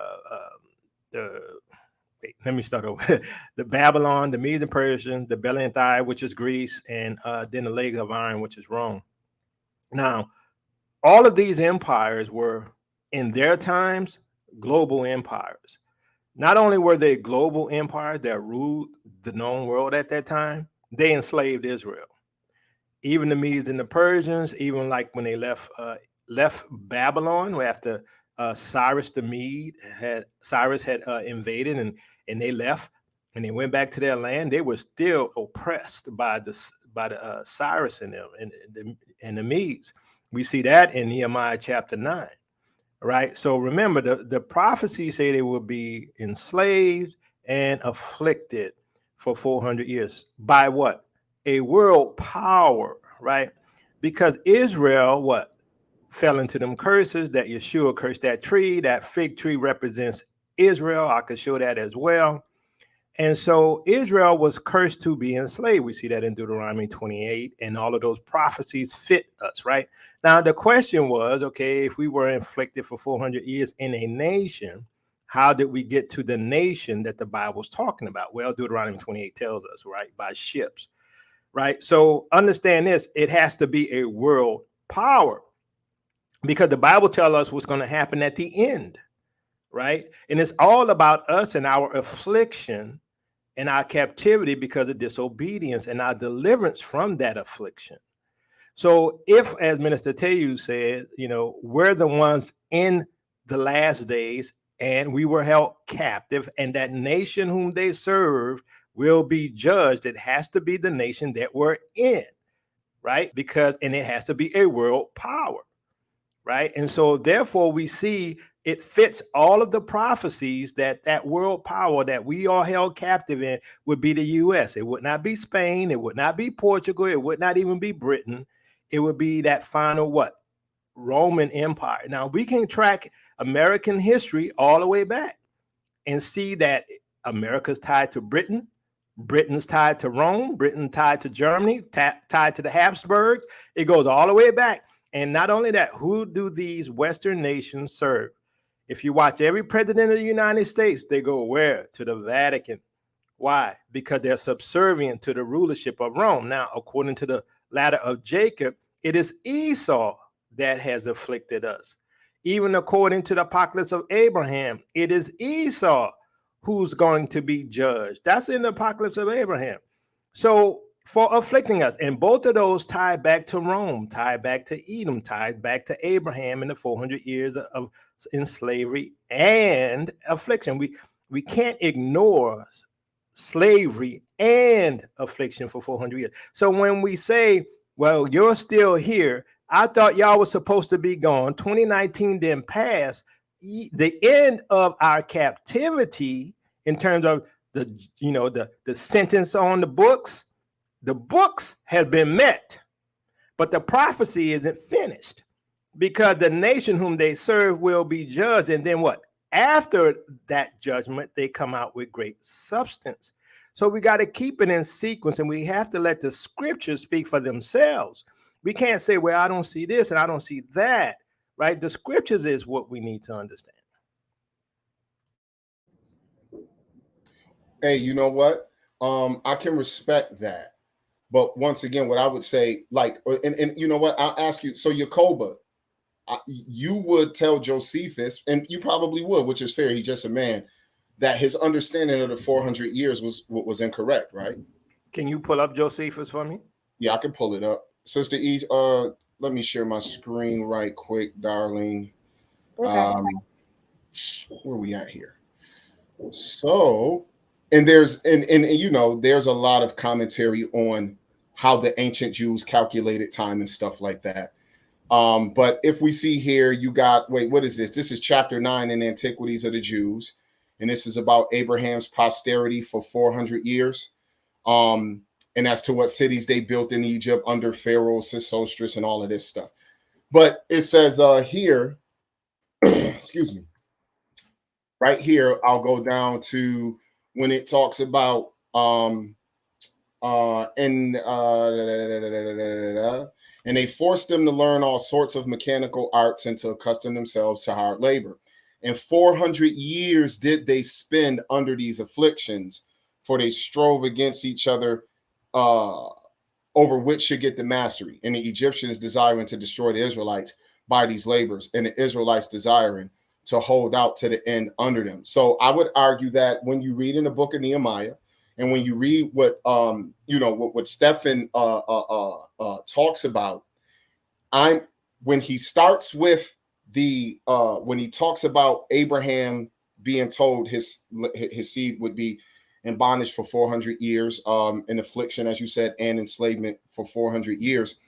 me start over. The Babylon, the Medes and Persians, the belly and thigh, which is Greece, and then the legs of iron, which is Rome. Now, all of these empires were, in their times, global empires. Not only were they global empires that ruled the known world at that time, they enslaved Israel. Even the Medes and the Persians, even like when they left Babylon after Cyrus the Mede had invaded and they left and they went back to their land, they were still oppressed by the Cyrus and them and the Medes. We see that in Nehemiah chapter 9. Right. So remember, the prophecies say they will be enslaved and afflicted for 400 years by what? A world power. Right. Because Israel, fell into them curses that Yeshua cursed that tree. That fig tree represents Israel. I could show that as well. And so Israel was cursed to be enslaved. We see that in Deuteronomy 28, and all of those prophecies fit us, right? Now, the question was, okay, if we were inflicted for 400 years in a nation, how did we get to the nation that the Bible's talking about? Well, Deuteronomy 28 tells us, right, by ships, right? So understand this, it has to be a world power, because the Bible tells us what's going to happen at the end, right? And it's all about us and our affliction and our captivity because of disobedience and our deliverance from that affliction. So if, as Minister Teyu said, we're the ones in the last days and we were held captive, and that nation whom they serve will be judged, it has to be the nation that we're in, right? And it has to be a world power, right? And so therefore we see it fits all of the prophecies that world power that we are held captive in would be the U.S. It would not be Spain. It would not be Portugal. It would not even be Britain. It would be that final Roman Empire. Now, we can track American history all the way back and see that America's tied to Britain. Britain's tied to Rome. Britain tied to Germany, tied to the Habsburgs. It goes all the way back. And not only that, who do these Western nations serve? If you watch every president of the United States, they go where? To the Vatican. Why? Because they're subservient to the rulership of Rome. Now, according to the ladder of Jacob, it is Esau that has afflicted us. Even according to the apocalypse of Abraham, it is Esau who's going to be judged. That's in the apocalypse of Abraham. So for afflicting us, and both of those tie back to Rome, tie back to Edom, tied back to Abraham in the 400 years of in slavery and affliction. We can't ignore slavery and affliction for 400 years. So when we say, well, you're still here, I thought y'all was supposed to be gone. 2019 didn't pass. The end of our captivity in terms of the sentence on the books has been met, but the prophecy isn't finished, because the nation whom they serve will be judged. And then what? After that judgment, they come out with great substance. So we got to keep it in sequence, and we have to let the scriptures speak for themselves. We can't say, well, I don't see this and I don't see that, right? The scriptures is what we need to understand. Hey, you know what? I can respect that. But once again, what I would say, like, and you know what? I'll ask you. So Yacoba, you would tell Josephus, and you probably would, which is fair. He's just a man, that his understanding of the 400 years was incorrect, right? Can you pull up Josephus for me? Yeah, I can pull it up. Sister E, let me share my screen right quick, darling. Okay. Where are we at here? So, and there's and you know, there's a lot of commentary on how the ancient Jews calculated time and stuff like that. But if we see here, you got, wait, what is this? This is chapter 9 in Antiquities of the Jews, and this is about Abraham's posterity for 400 years. And as to what cities they built in Egypt under Pharaoh, Sesostris, and all of this stuff. But it says here, excuse me, right here, I'll go down to when it talks about and they forced them to learn all sorts of mechanical arts and to accustom themselves to hard labor. And 400 years did they spend under these afflictions, for they strove against each other over which should get the mastery. And the Egyptians desiring to destroy the Israelites by these labors, and the Israelites desiring to hold out to the end under them. So I would argue that when you read in the book of Nehemiah, and when you read what what Stephen talks about, when he starts with when he talks about Abraham being told his seed would be in bondage for 400 years, in affliction, as you said, and enslavement for 400 years.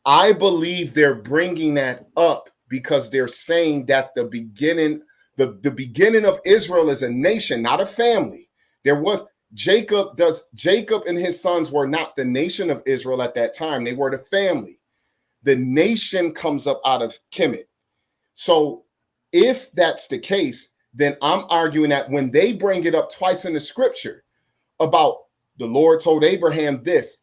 I believe they're bringing that up because they're saying that the beginning of Israel as a nation, not a family. There was Jacob and his sons were not the nation of Israel at that time. They were the family. The nation comes up out of Kemet. So if that's the case, then I'm arguing that when they bring it up twice in the scripture about the Lord told Abraham this,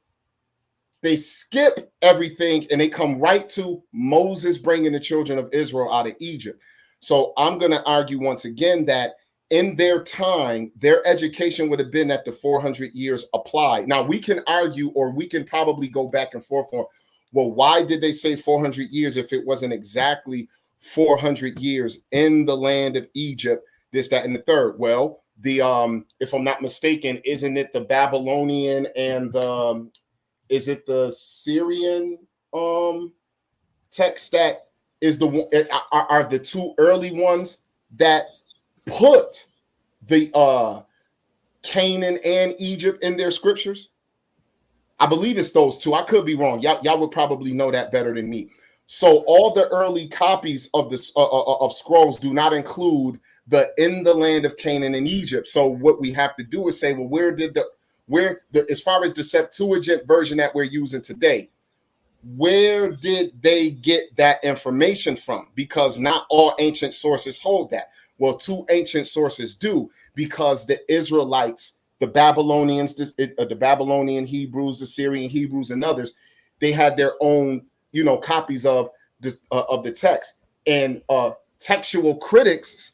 they skip everything and they come right to Moses bringing the children of Israel out of Egypt. So I'm going to argue once again that in their time, their education would have been that the 400 years applied. Now, we can argue, or we can probably go back and forth on, well, why did they say 400 years if it wasn't exactly 400 years in the land of Egypt, this, that, and the third? Well, if I'm not mistaken, isn't it the Babylonian and is it the Syrian text that is are the two early ones that put the Canaan and Egypt in their scriptures? I believe it's those two. I could be wrong. Y'all would probably know that better than me. So all the early copies of the of scrolls do not include the in the land of Canaan and Egypt. So what we have to do is say, well, as far as the Septuagint version that we're using today, where did they get that information from? Because not all ancient sources hold that. Well, two ancient sources do, because the Israelites, the Babylonians, the Babylonian Hebrews, the Syrian Hebrews, and others, they had their own, copies of the text. And textual critics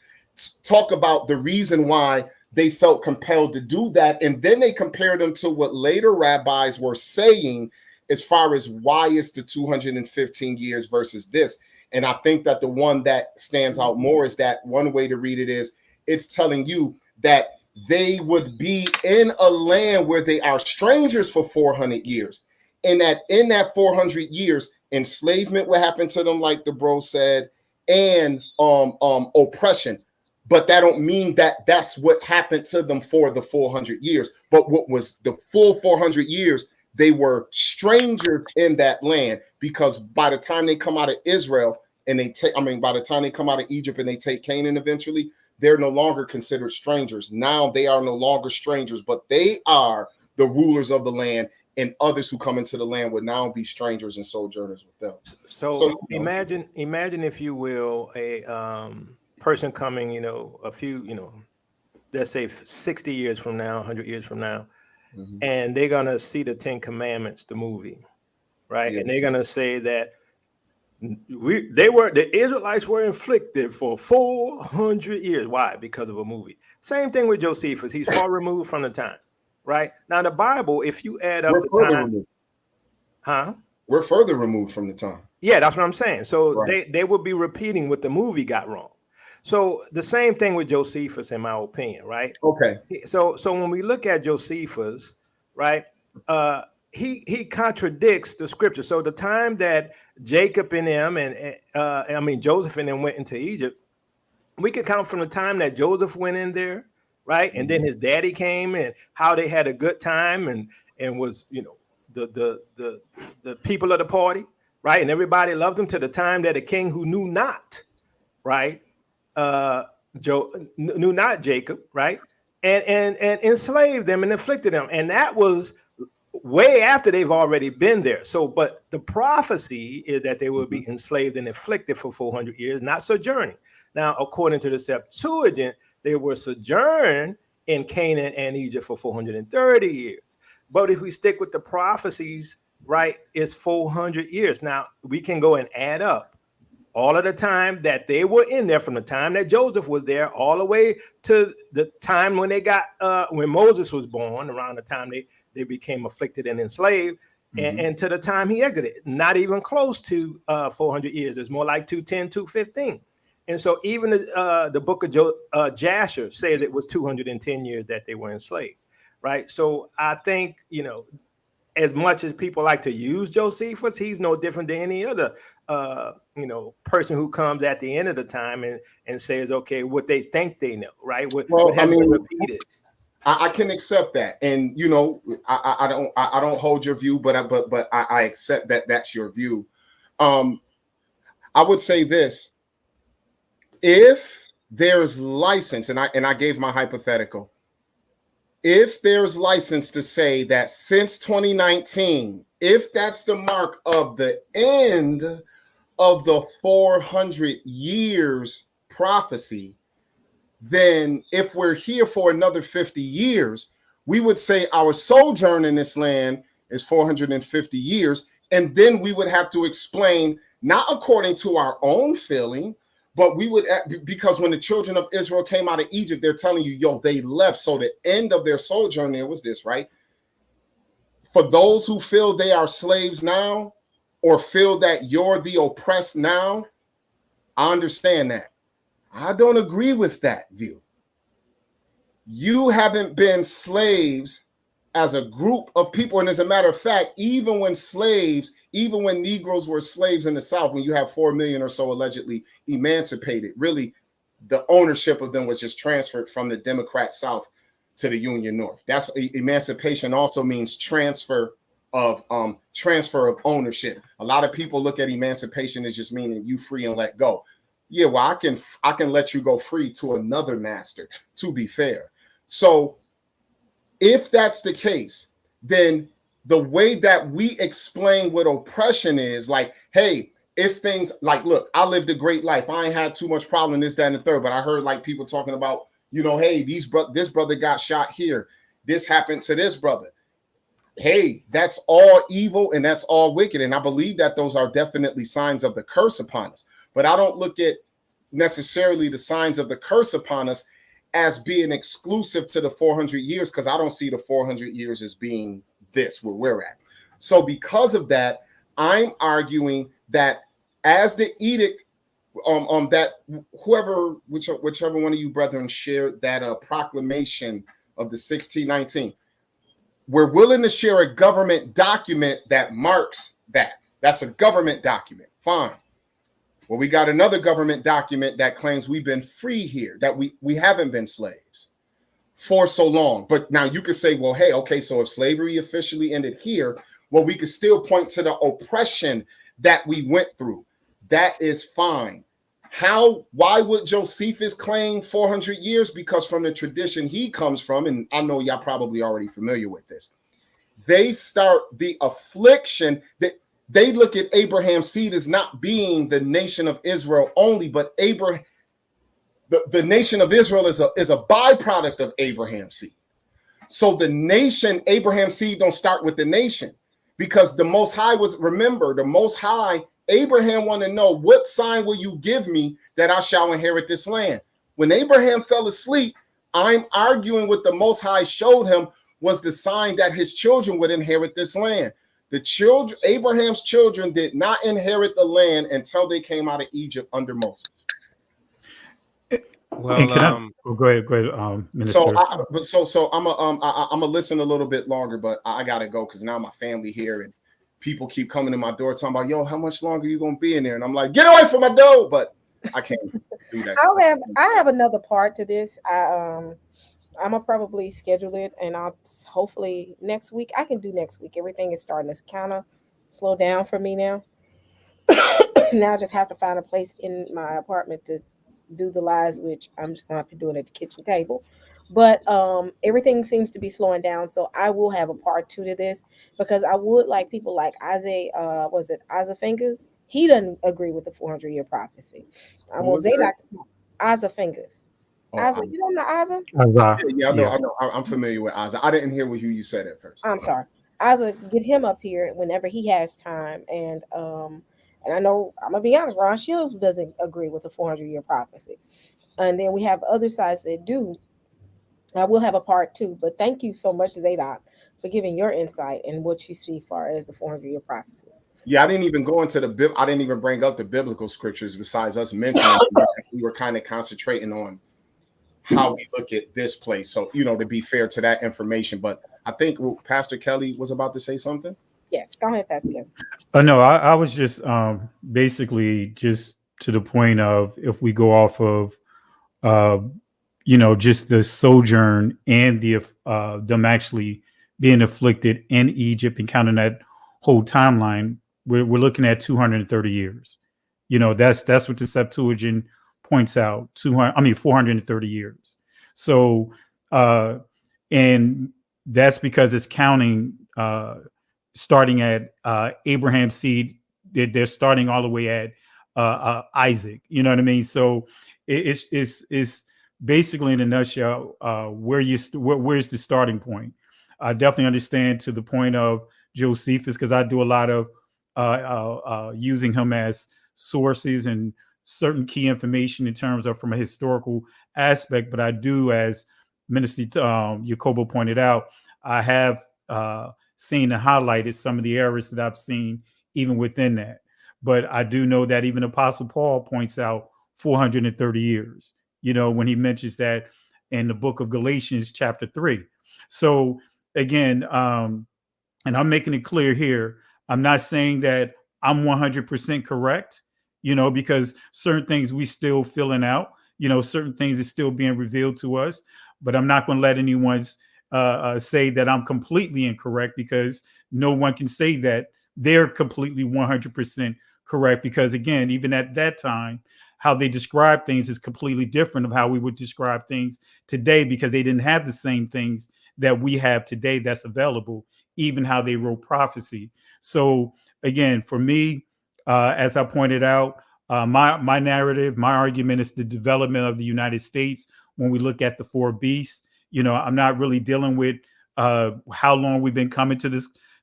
talk about the reason why they felt compelled to do that, and then they compared them to what later rabbis were saying as far as why it's the 215 years versus this. And I think that the one that stands out more is that one way to read it is it's telling you that they would be in a land where they are strangers for 400 years. And that in that 400 years, enslavement would happen to them, like the bro said, and oppression. But that don't mean that that's what happened to them for the 400 years. But what was the full 400 years, they were strangers in that land, because by the time they come out of Israel and they take, by the time they come out of Egypt and they take Canaan eventually, they're no longer considered strangers. Now they are no longer strangers, but they are the rulers of the land, and others who come into the land would now be strangers and sojourners with them. So imagine, if you will, a person coming, a few, let's say 60 years from now, 100 years from now, and they're going to see the 10 Commandments, the movie, right? Yeah. And they're going to say that the Israelites were inflicted for 400 years. Why? Because of a movie. Same thing with Josephus. He's far removed from the time, right? Now, the Bible, if you add up the time, we're further removed from the time. Yeah, that's what I'm saying. So right. they would be repeating what the movie got wrong. So the same thing with Josephus, in my opinion, right? Okay. So when we look at Josephus, right, he contradicts the scripture. So the time that Jacob and them and Joseph and them went into Egypt, we could count from the time that Joseph went in there, right, and then his daddy came, and how they had a good time and was, the people of the party, right, and everybody loved him, to the time that a king who knew not, right, knew not Jacob, right, and enslaved them and afflicted them, and that was way after they've already been there. So, but the prophecy is that they will be enslaved and afflicted for 400 years, not sojourning. Now, according to the Septuagint, they were sojourned in Canaan and Egypt for 430 years. But if we stick with the prophecies, right, it's 400 years. Now, we can go and add up all of the time that they were in there, from the time that Joseph was there all the way to the time when they got when Moses was born, around the time they became afflicted and enslaved, and to the time he exited. Not even close to 400 years. It's more like 210, 215. And so even the book of Jasher says it was 210 years that they were enslaved, right? So I think, as much as people like to use Josephus, he's no different than any other person who comes at the end of the time and says, okay, what they think they know, right? What has been repeated. I can accept that, and I don't hold your view, but I accept that that's your view. I would say this: if there's license, and I gave my hypothetical, if there's license to say that since 2019, if that's the mark of the end of the 400 years prophecy, then if we're here for another 50 years, we would say our sojourn in this land is 450 years. And then we would have to explain, not according to our own feeling, but we would, because when the children of Israel came out of Egypt, they're telling you, they left. So the end of their sojourn there was this, right? For those who feel they are slaves now, or feel that you're the oppressed now, I understand that. I don't agree with that view. You haven't been slaves as a group of people. And as a matter of fact, even when Negroes were slaves in the South, when you have 4 million or so allegedly emancipated, really the ownership of them was just transferred from the Democrat South to the Union North. That's emancipation also means transfer of ownership. A lot of people look at emancipation as just meaning you free and let go. Yeah, well, I can let you go free to another master, to be fair. So if that's the case, then the way that we explain what oppression is, like, hey, it's things like, look, I lived a great life. I ain't had too much problem, this, that, and the third. But I heard like people talking about, hey, this brother got shot here. This happened to this brother. Hey, that's all evil and that's all wicked. And I believe that those are definitely signs of the curse upon us. But I don't look at necessarily the signs of the curse upon us as being exclusive to the 400 years, because I don't see the 400 years as being this where we're at. So because of that, I'm arguing that as the edict, that whichever one of you brethren shared that proclamation of the 1619, we're willing to share a government document that marks that. That's a government document. Fine. Well, we got another government document that claims we've been free here, that we haven't been slaves for so long. But now you could say, well, hey, okay, so if slavery officially ended here, well, we could still point to the oppression that we went through. That is fine. Why would Josephus claim 400 years? Because from the tradition he comes from, and I know y'all probably already familiar with this, they start the affliction that they look at Abraham's seed as not being the nation of Israel only, but Abraham, the nation of Israel is a byproduct of Abraham's seed. So the nation, Abraham's seed, don't start with the nation, because the Most High remember, the Most High, Abraham wanted to know, what sign will you give me that I shall inherit this land? When Abraham fell asleep, I'm arguing with the Most High showed him was the sign that his children would inherit this land. Abraham's children did not inherit the land until they came out of Egypt under Moses. Well, go ahead, Minister. So I'm a listen a little bit longer, but I gotta go because now my family here and people keep coming to my door talking about, yo, how much longer are you gonna be in there? And I'm like, get away from my door, but I can't do that. I have another part to this. I'm gonna probably schedule it, and I'll hopefully next week. I can do next week. Everything is starting to kind of slow down for me now. Now I just have to find a place in my apartment to do the lives, which I'm just gonna have to do it at the kitchen table. But everything seems to be slowing down, so I will have a part 2 to this, because I would like people like Isaiah, was it Isaiah Fingers? He doesn't agree with the 400-year prophecy. I will say that Isaiah Fingers. Isaiah, you don't know Isaiah? Yeah, I know. I'm familiar with Isaiah. I didn't hear what you said at first. I'm sorry. Isaiah, get him up here whenever he has time. And I know, I'm gonna be honest, Ron Shields doesn't agree with the 400-year prophecy. And then we have other sides that do. I will have a part 2, but thank you so much, Zadok, for giving your insight and what you see as far as the 400-year prophecy. Yeah, I didn't even go into I didn't even bring up the biblical scriptures besides us mentioning we were kind of concentrating on how we look at this place. So, to be fair to that information, but I think Pastor Kelly was about to say something. Yes, go ahead, Pastor Kelly. No, I was just basically just to the point of, if we go off of just the sojourn and the them actually being afflicted in Egypt and counting that whole timeline, we're looking at 230 years. That's what the Septuagint points out. 430 years. So and that's because it's counting starting at Abraham's seed. They're starting all the way at Isaac. You know what I mean? So it's basically, in a nutshell, where's the starting point. I definitely understand to the point of Josephus, because I do a lot of using him as sources and certain key information in terms of from a historical aspect. But I do, as Minister Jacobo pointed out, I have seen and highlighted some of the errors that I've seen even within that. But I do know that even Apostle Paul points out 430 years, when he mentions that in the book of Galatians chapter 3. So again, and I'm making it clear here, I'm not saying that I'm 100% correct, because certain things we still filling out, certain things is still being revealed to us, but I'm not going to let anyone say that I'm completely incorrect, because no one can say that they're completely 100% correct, because again, even at that time, how they describe things is completely different of how we would describe things today, because they didn't have the same things that we have today that's available, even how they wrote prophecy. So again, for me, as I pointed out, my narrative, my argument is the development of the United States. When we look at the 4 beasts, I'm not really dealing with how long we've been coming to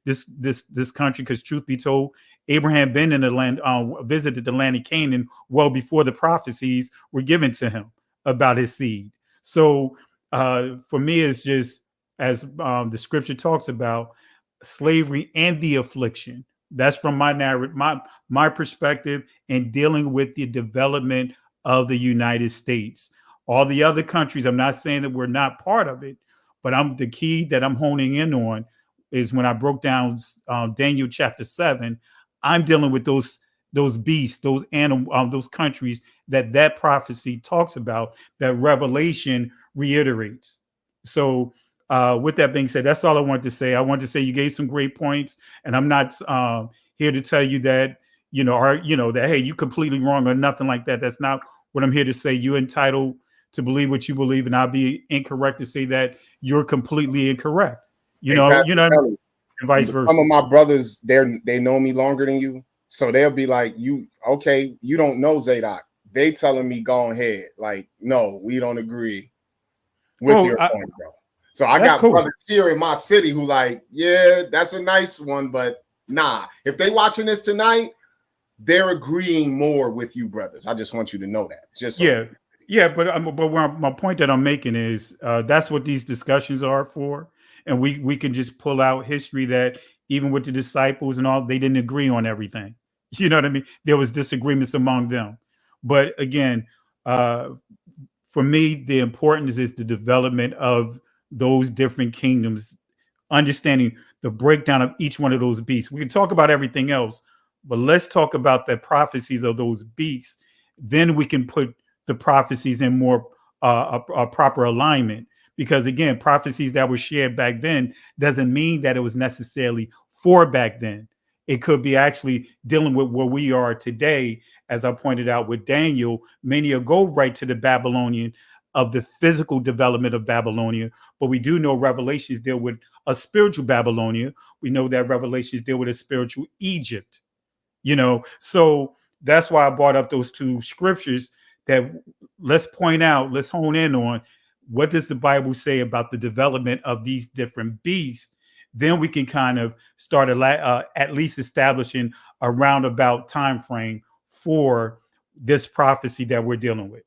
this country, because truth be told, Abraham been in the land, visited the land of Canaan well before the prophecies were given to him about his seed. So for me, it's just, as the scripture talks about, slavery and the affliction. That's from my narrative, my perspective in dealing with the development of the United States. All the other countries, I'm not saying that we're not part of it, but the key that I'm honing in on is when I broke down Daniel chapter 7, I'm dealing with those beasts, those animal, those countries that prophecy talks about, that Revelation reiterates. So, with that being said, that's all I wanted to say. I wanted to say you gave some great points, and I'm not here to tell you that that hey, you completely wrong or nothing like that. That's not what I'm here to say. You're entitled to believe what you believe, and I'll be incorrect to say that you're completely incorrect. Hey, Pastor Kelly, And vice some versa. of my brothers, they know me longer than you, so they'll be like, "You okay? You don't know Zadok." They telling me, "Go ahead." Like, no, we don't agree with your point, bro. So I got cool. brothers here in my city who like, yeah, that's a nice one, but nah. If they watching this tonight, they're agreeing more with you, brothers. I just want you to know that. Just so but my point that I'm making is that's what these discussions are for, and we can just pull out history that even with the disciples and all, they didn't agree on everything. You know what I mean? There was disagreements among them, but again, for me, the importance is the development of those different kingdoms, understanding the breakdown of each one of those beasts. We can talk about everything else, but let's talk about the prophecies of those beasts. Then we can put the prophecies in more a proper alignment. Because again, prophecies that were shared back then doesn't mean that it was necessarily for back then. It could be actually dealing with where we are today. As I pointed out with Daniel, many will go right to the Babylonian of the physical development of Babylonia, but we do know Revelations deal with a spiritual Babylonia. We know that Revelations deal with a spiritual Egypt. So that's why I brought up those two scriptures that let's hone in on what does the Bible say about the development of these different beasts. Then we can kind of start at least establishing a roundabout time frame for this prophecy that we're dealing with.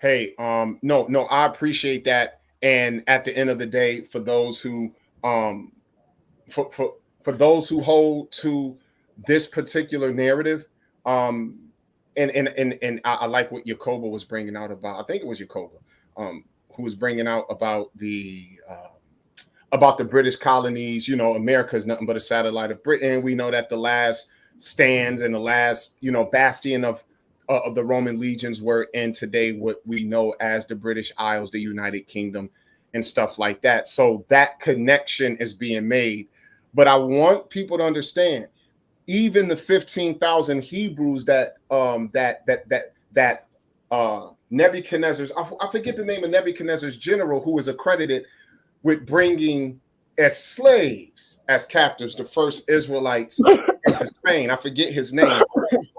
Hey, no, I appreciate that. And at the end of the day, for those who for those who hold to this particular narrative, and I like what Yacoba was bringing out about. I think it was Yacoba, who was bringing out about the British colonies. America is nothing but a satellite of Britain. We know that the last stands and the last bastion of the Roman legions were in today what we know as the British Isles, the United Kingdom, and stuff like that. So that connection is being made. But I want people to understand, even the 15,000 Hebrews that Nebuchadnezzar's, I forget the name of Nebuchadnezzar's general, who was accredited with bringing as slaves, as captives, the first Israelites into Spain. I forget his name.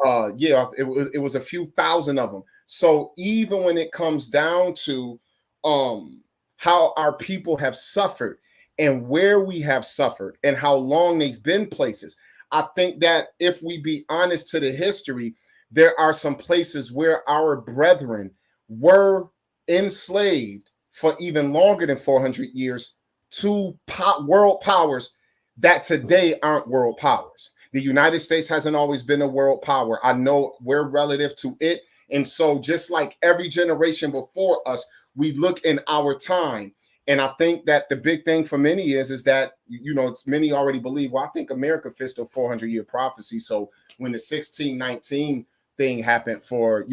It was a few thousand of them. So even when it comes down to how our people have suffered and where we have suffered and how long they've been places, I think that if we be honest to the history, there are some places where our brethren were enslaved for even longer than 400 years to world powers that today aren't world powers. The United States hasn't always been a world power. I know we're relative to it. And so just like every generation before us, we look in our time. And I think that the big thing for many is that, many already believe, well, I think America fits the 400-year prophecy. So when the 1619 thing happened for,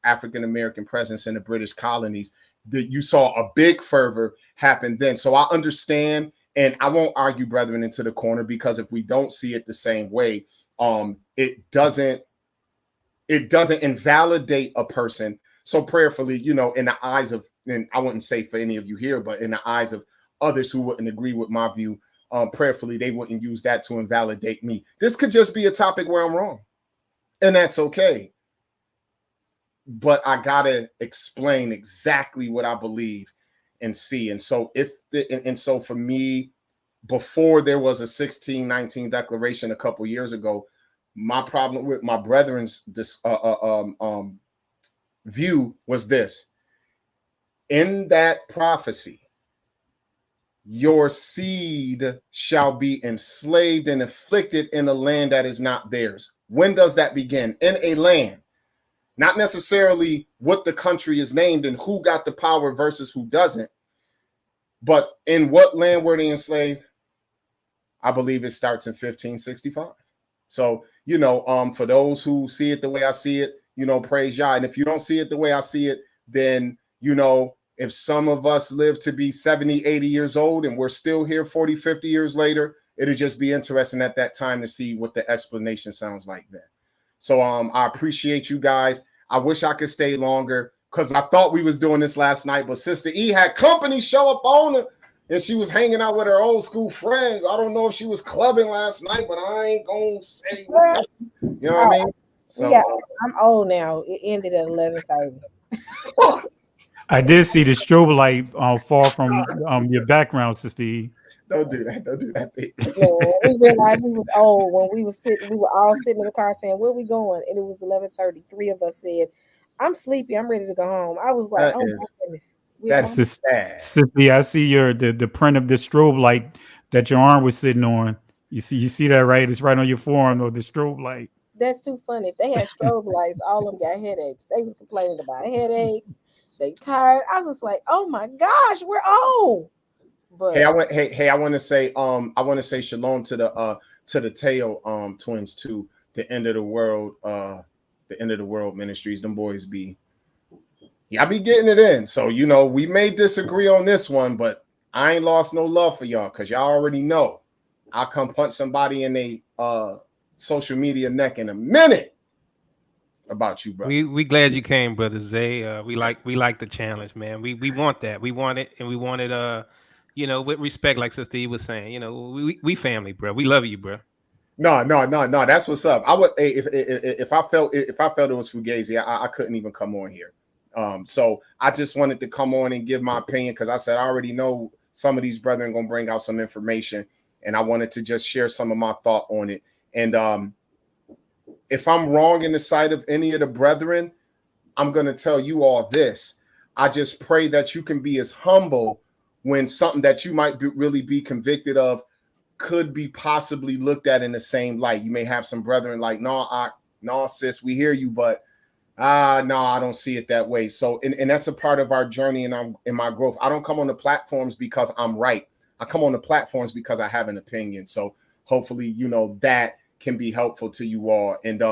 African-American presence in the British colonies, you saw a big fervor happen then. So I understand, and I won't argue brethren into the corner, because if we don't see it the same way, it doesn't invalidate a person. So prayerfully, in the eyes of, and I wouldn't say for any of you here, but in the eyes of others who wouldn't agree with my view, prayerfully, they wouldn't use that to invalidate me. This could just be a topic where I'm wrong, and that's okay. But I gotta explain exactly what I believe and see. And so so for me, before there was a 1619 declaration a couple years ago, my problem with my brethren's view was this: in that prophecy, your seed shall be enslaved and afflicted in a land that is not theirs. When does that begin? In a land. Not necessarily what the country is named and who got the power versus who doesn't. But in what land were they enslaved? I believe it starts in 1565. So, for those who see it the way I see it, praise Yah. And if you don't see it the way I see it, then, if some of us live to be 70, 80 years old and we're still here 40, 50 years later, it'll just be interesting at that time to see what the explanation sounds like then. So I appreciate you guys. I wish I could stay longer because I thought we was doing this last night, but Sister E had company show up on her and she was hanging out with her old school friends. I don't know if she was clubbing last night, but I ain't gonna say what, you know what I mean? So yeah, I'm old now. It ended at 11:30. I did see the strobe light fall from your background, Sister E. Don't do that. Don't do that. We realized we was old when we were all sitting in the car saying, "Where we going?" And it was 11:30. Three of us said, "I'm sleepy. I'm ready to go home." I was like, "Oh my goodness." That's sad. Sister E, I see the print of the strobe light that your arm was sitting on. You see that, right? It's right on your forearm of the strobe light. That's too funny. If they had strobe lights, all of them got headaches. They was complaining about headaches. They tired. I was like, "Oh my gosh, we're old." But I want to say shalom to the Teo twins too. The end of the world ministries. Them boys be y'all be getting it in. So we may disagree on this one, but I ain't lost no love for y'all because y'all already know I'll come punch somebody in a social media neck in a minute about you, bro. We glad you came, brother Zay. We like the challenge, man. We want that. We want it, and we want it. With respect, like Sister E was saying. We family, bro. We love you, bro. No. That's what's up. I would if I felt it was fugazi, I couldn't even come on here. So I just wanted to come on and give my opinion because I said I already know some of these brethren gonna bring out some information, and I wanted to just share some of my thought on it. And if I'm wrong in the sight of any of the brethren, I'm gonna tell you all this. I just pray that you can be as humble when something that you might really be convicted of could be possibly looked at in the same light. You may have some brethren like, no, sis, we hear you, but no, I don't see it that way. So, and that's a part of our journey and in my growth. I don't come on the platforms because I'm right. I come on the platforms because I have an opinion. So hopefully, that can be helpful to you all. And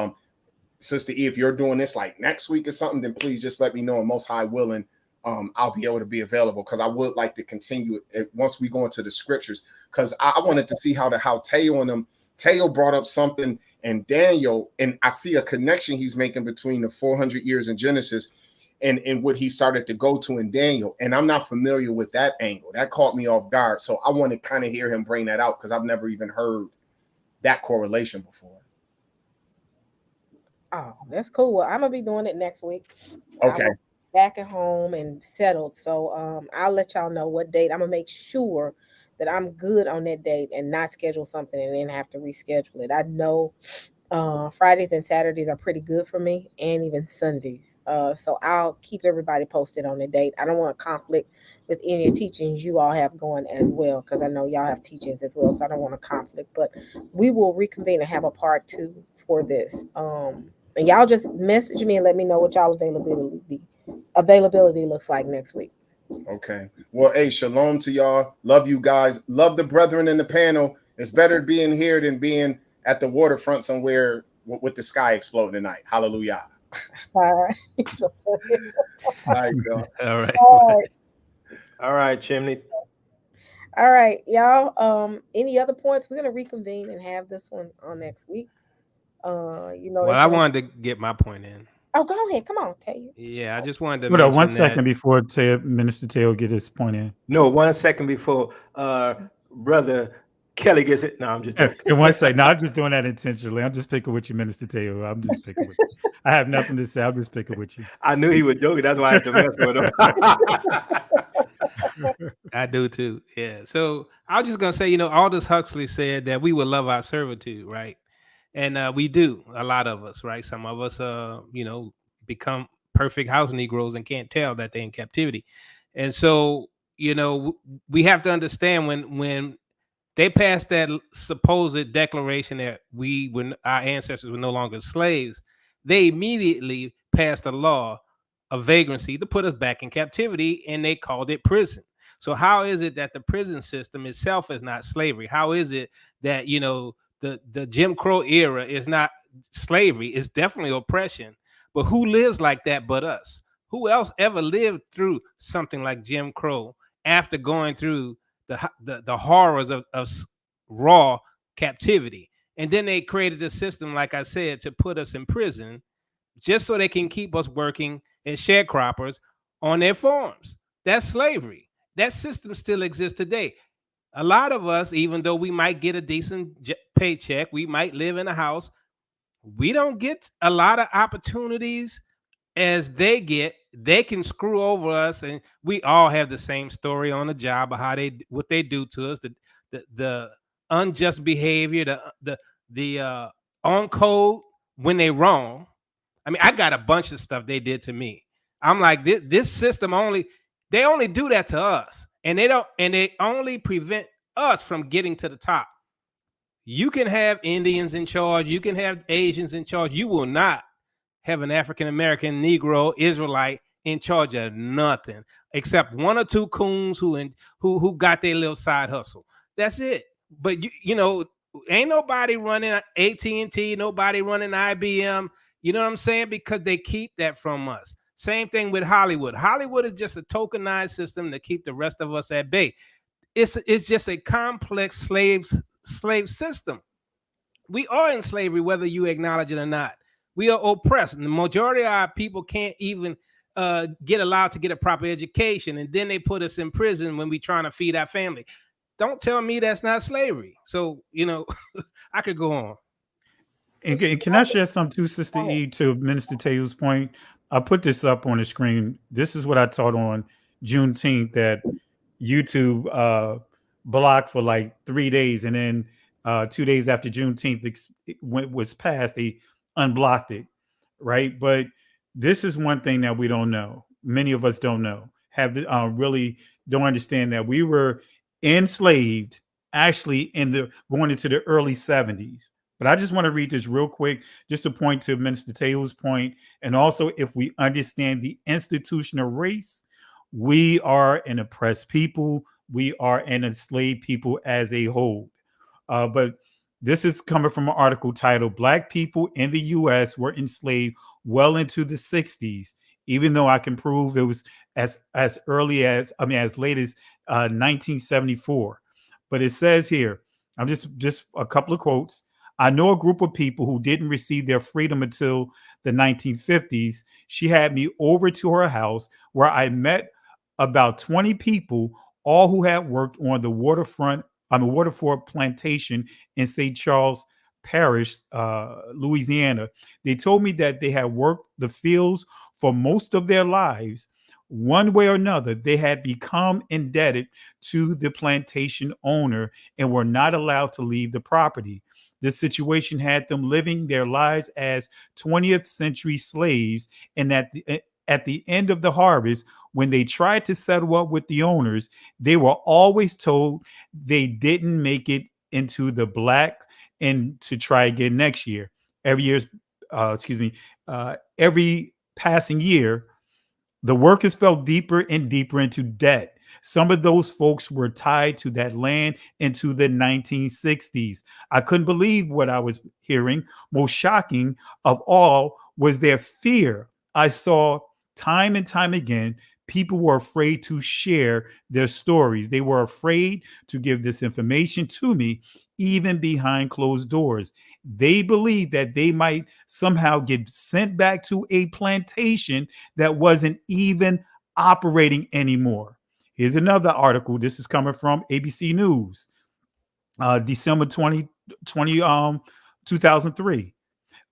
Sister E, if you're doing this like next week or something, then please just let me know. And Most High willing, I'll be able to be available because I would like to continue it once we go into the scriptures. Because I wanted to see how Teo brought up something and Daniel, and I see a connection he's making between the 400 years in Genesis and what he started to go to in Daniel. And I'm not familiar with that angle. That caught me off guard. So I want to kind of hear him bring that out because I've never even heard that correlation before. oh, that's cool. Well, I'm gonna be doing it next week. Okay. Back at home and settled. So I'll let y'all know what date. I'm gonna make sure that I'm good on that date and not schedule something and then have to reschedule it. I know Fridays and Saturdays are pretty good for me, and even Sundays. So I'll keep everybody posted on the date. I don't want to conflict with any of the teachings you all have going as well, because I know y'all have teachings as well. So I don't want to conflict, but we will reconvene and have a part 2 for this. And y'all just message me and let me know what y'all availability looks like next week. Okay. Well, hey, shalom to y'all. Love you guys. Love the brethren in the panel. It's better being here than being at the waterfront somewhere with the sky exploding tonight. Hallelujah. All right. All right, go. All right. All right, Chimney. All right, y'all. Any other points? We're gonna reconvene and have this one on next week. Well, I wanted to get my point in. Oh, go ahead. Come on, tell you. Yeah, I just wanted to Hold on mention 1 second that. before Minister Teo get his point in. No, 1 second before Brother Kelly gets it. No, I'm just joking. In 1 second. No, I'm just doing that intentionally. I'm just picking with you, Minister Teo. I'm just picking with you. I have nothing to say. I'm just picking with you. I knew he was joking. That's why I had to mess with him. I do too. Yeah. So I was just gonna say, Aldous Huxley said that we would love our servitude, right? And we do, a lot of us, right? Some of us, become perfect house Negroes and can't tell that they're in captivity. And so, we have to understand when they passed that supposed declaration that our ancestors were no longer slaves, they immediately passed a law of vagrancy to put us back in captivity, and they called it prison. So how is it that the prison system itself is not slavery? How is it that the the Jim Crow era is not slavery. It's definitely oppression. But who lives like that but us? Who else ever lived through something like Jim Crow after going through the horrors of raw captivity? And then they created a system, like I said, to put us in prison just so they can keep us working as sharecroppers on their farms. That's slavery. That system still exists today. A lot of us, even though we might get a decent paycheck, we might live in a house, we don't get a lot of opportunities as they get. They can screw over us, and we all have the same story on the job of how what they do to us, the unjust behavior, the on code when they wrong. I mean, I got a bunch of stuff they did to me. I'm like, this system they only do that to us, and they only prevent us from getting to the top. You can have Indians in charge, you can have Asians in charge. You will not have an African American, Negro, Israelite in charge of nothing except one or two coons who got their little side hustle. That's it. But ain't nobody running AT&T, nobody running IBM. You know what I'm saying? Because they keep that from us. Same thing with Hollywood. Hollywood is just a tokenized system to keep the rest of us at bay. It's just a complex slave system. We are in slavery, whether you acknowledge it or not. We are oppressed. And the majority of our people can't even get allowed to get a proper education. And then they put us in prison when we're trying to feed our family. Don't tell me that's not slavery. So, I could go on. And can I share some too, Sister E, to Minister Teo's point? I put this up on the screen. This is what I taught on Juneteenth, that YouTube blocked for like 3 days, and then 2 days after Juneteenth was passed, they unblocked it, right? But this is one thing that we don't know. Many of us don't know. Really don't understand that we were enslaved actually going into the early 70s. But I just want to read this real quick, just to point to Minister Teo's point. And also, if we understand the institutional race, we are an oppressed people. We are an enslaved people as a whole. But this is coming from an article titled "Black People in the U.S. Were Enslaved Well into the 60s," even though I can prove it was as early as, as late as 1974. But it says here, I'm just a couple of quotes. "I know a group of people who didn't receive their freedom until the 1950s. She had me over to her house where I met about 20 people, all who had worked on the waterfront plantation in St. Charles Parish, Louisiana. They told me that they had worked the fields for most of their lives. One way or another, they had become indebted to the plantation owner and were not allowed to leave the property. This situation had them living their lives as 20th century slaves, and at the end of the harvest, when they tried to settle up with the owners, they were always told they didn't make it into the black and to try again next year. Every passing year, the workers fell deeper and deeper into debt. Some of those folks were tied to that land into the 1960s. I couldn't believe what I was hearing. Most shocking of all was their fear. I saw time and time again, people were afraid to share their stories. They were afraid to give this information to me, even behind closed doors. They believed that they might somehow get sent back to a plantation that wasn't even operating anymore. Here's another article. This is coming from ABC News, December 2003.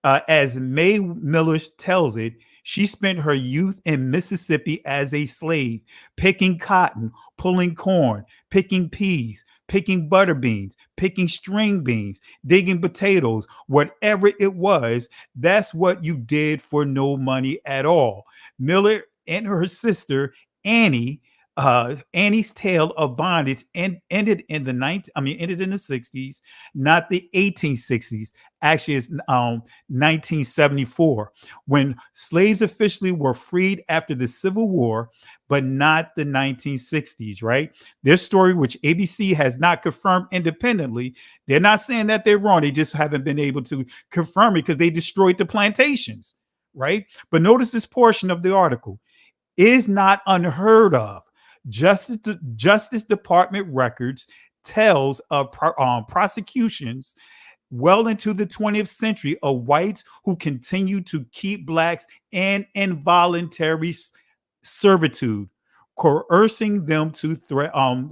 As Mae Miller tells it, she spent her youth in Mississippi as a slave, picking cotton, pulling corn, picking peas, picking butter beans, picking string beans, digging potatoes, whatever it was. That's what you did for no money at all. Miller and her sister, Annie, Annie's tale of bondage ended in the ended in the 60s, not the 1860s. Actually, it's 1974 when slaves officially were freed after the Civil War, but not the 1960s. Right? Their story, which ABC has not confirmed independently, they're not saying that they're wrong. They just haven't been able to confirm it because they destroyed the plantations. Right? But notice this portion of the article is not unheard of. Justice Department records tells of prosecutions well into the 20th century of whites who continued to keep blacks in involuntary servitude, coercing them to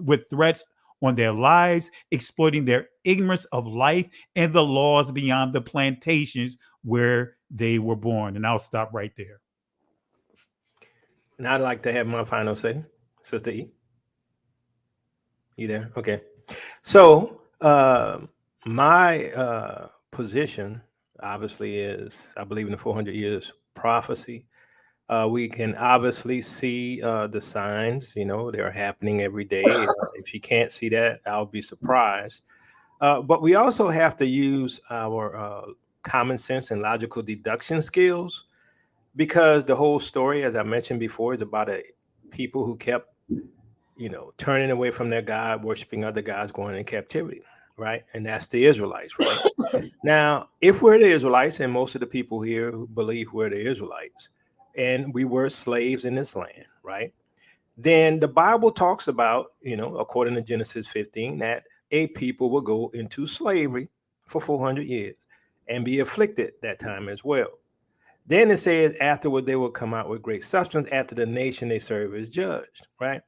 with threats on their lives, exploiting their ignorance of life and the laws beyond the plantations where they were born. And I'll stop right there. And I'd like to have my final say, Sister E. You there? Okay. So my position obviously is I believe in the 400 years prophecy. We can obviously see the signs, they're happening every day. If you can't see that, I'll be surprised. But we also have to use our common sense and logical deduction skills, because the whole story, as I mentioned before, is about people who kept turning away from their God, worshiping other gods, going in captivity, right? And that's the Israelites, right? Now, if we're the Israelites, and most of the people here who believe we're the Israelites, and we were slaves in this land, right? Then the Bible talks about, according to Genesis 15, that a people will go into slavery for 400 years and be afflicted that time as well. Then it says afterward they will come out with great substance after the nation they serve is judged, right?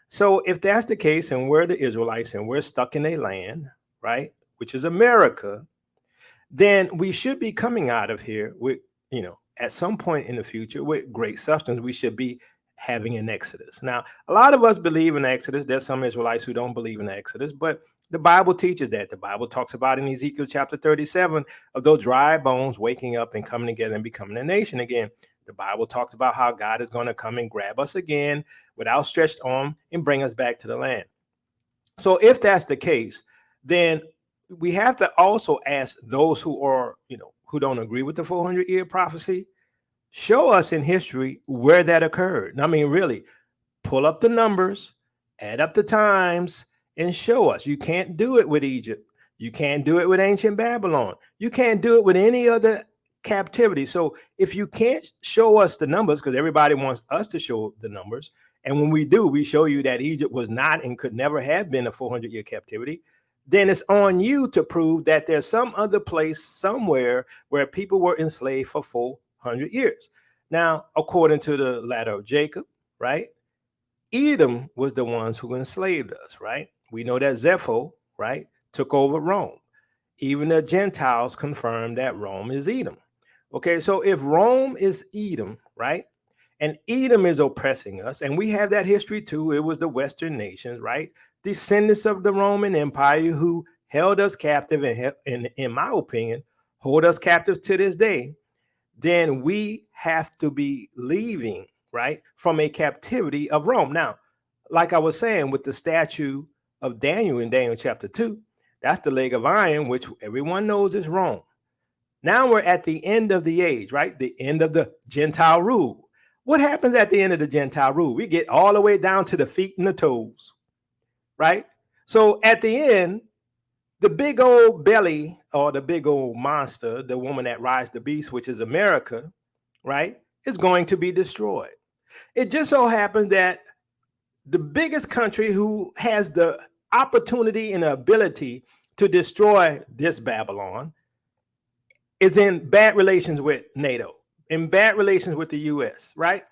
So if that's the case, and we're the Israelites and we're stuck in a land, right, which is America, then we should be coming out of here with, at some point in the future with great substance. We should be having an Exodus. Now, a lot of us believe in Exodus. There's some Israelites who don't believe in Exodus, but the Bible teaches that. The Bible talks about in Ezekiel chapter 37 of those dry bones waking up and coming together and becoming a nation again. The Bible talks about how God is going to come and grab us again with outstretched arm and bring us back to the land. So if that's the case, then we have to also ask those who are, who don't agree with the 400-year prophecy, show us in history where that occurred. I mean, really, pull up the numbers, add up the times, and show us. You can't do it with Egypt. You can't do it with ancient Babylon. You can't do it with any other captivity. So if you can't show us the numbers, because everybody wants us to show the numbers, and when we do, we show you that Egypt was not and could never have been a 400-year captivity, then it's on you to prove that there's some other place somewhere where people were enslaved for 400 years. Now, according to the ladder of Jacob, right, Edom was the ones who enslaved us, right? We know that Zepho, right, took over Rome. Even the Gentiles confirmed that Rome is Edom. Okay, so if Rome is Edom, right, and Edom is oppressing us, and we have that history too, it was the Western nations, right, descendants of the Roman Empire who held us captive and in my opinion, hold us captive to this day, then we have to be leaving, right, from a captivity of Rome. Now, like I was saying with the statue of Daniel in Daniel chapter 2, that's the leg of iron, which everyone knows is Rome. Now we're at the end of the age, right? The end of the Gentile rule. What happens at the end of the Gentile rule? We get all the way down to the feet and the toes, right? So at the end, the big old belly or the big old monster, the woman that rides the beast, which is America, right, is going to be destroyed. It just so happens that the biggest country who has the opportunity and the ability to destroy this Babylon is in bad relations with NATO, in bad relations with the US, right?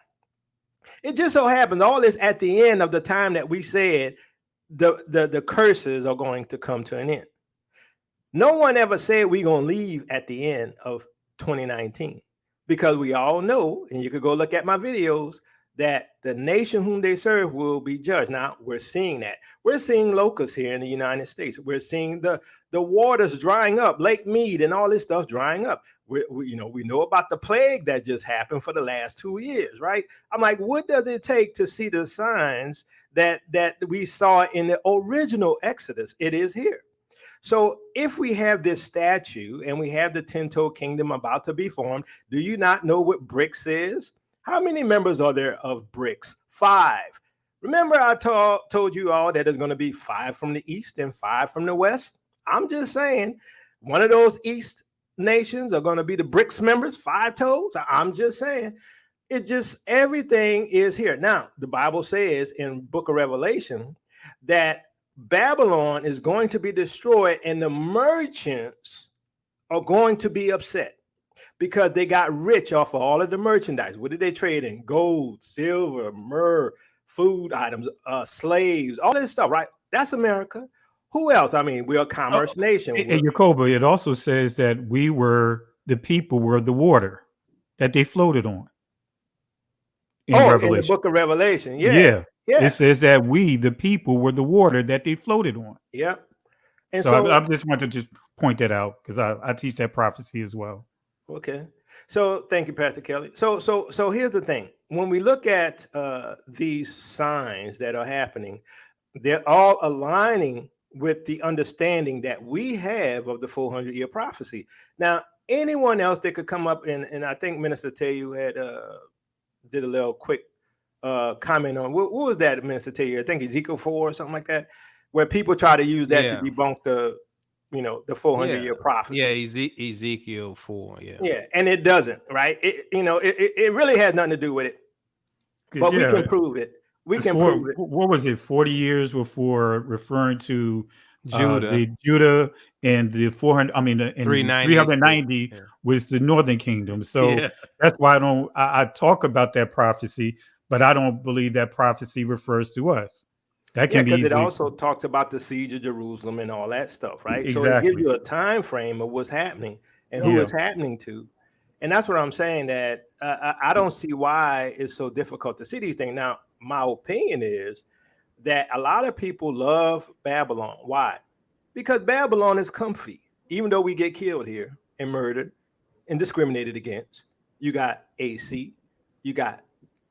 It just so happens all this at the end of the time that we said the curses are going to come to an end. No one ever said we're going to leave at the end of 2019, because we all know, and you could go look at my videos, that the nation whom they serve will be judged. Now we're seeing that. We're seeing locusts here in the United States. We're seeing the waters drying up, Lake Mead and all this stuff drying up. We know about the plague that just happened for the last 2 years, right? I'm like, what does it take to see the signs that we saw in the original Exodus? It is here. So if we have this statue and we have the 10-toe kingdom about to be formed, do you not know what BRICS is? How many members are there of BRICS? 5. Remember I told you all that there's going to be 5 from the east and 5 from the west? I'm just saying one of those east nations are going to be the BRICS members, 5 toes. I'm just saying everything is here. Now, the Bible says in book of Revelation that Babylon is going to be destroyed and the merchants are going to be upset because they got rich off of all of the merchandise. What did they trade in? Gold, silver, myrrh, food items, slaves, all this stuff, right? That's America. Who else? I mean, we're a commerce nation. And Jacoba, it also says that the people were the water that they floated on. In the book of Revelation. Yeah. It says that the people were the water that they floated on. Yeah. And so I just wanted to just point that out because I teach that prophecy as well. Okay. So thank you, Pastor Kelly. So here's the thing. When we look at these signs that are happening, they're all aligning with the understanding that we have of the 400-year prophecy. Now, anyone else that could come up and I think Minister Tayu had did a little quick comment on what was that, Minister Taylor? I think Ezekiel 4 or something like that, where people try to use that to debunk the 400-year prophecy. Yeah, Ezekiel 4. Yeah, and it doesn't, right? It really has nothing to do with it, but we can prove it. What was it? 40 years before referring to Judah and the 400. I mean, 390 was the Northern Kingdom. So that's why I talk about that prophecy, but I don't believe that prophecy refers to us. That can be because it also talks about the siege of Jerusalem and all that stuff, right? Exactly. So it gives you a time frame of what's happening and who it's happening to. And that's what I'm saying, that I don't see why it's so difficult to see these things. Now, my opinion is that a lot of people love Babylon. Why? Because Babylon is comfy. Even though we get killed here and murdered and discriminated against, you got AC, you got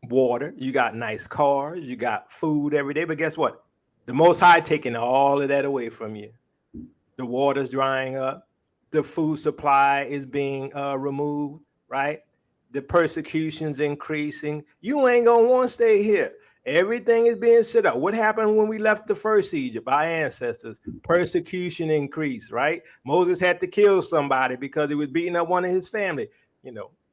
water, you got nice cars, you got food every day. But guess what? The Most High taking all of that away from you. The water's drying up. The food supply is being removed, right? The persecution's increasing. You ain't gonna want to stay here. Everything is being set up. What happened when we left the first Egypt? Our ancestors, persecution increased, right? Moses had to kill somebody because he was beating up one of his family,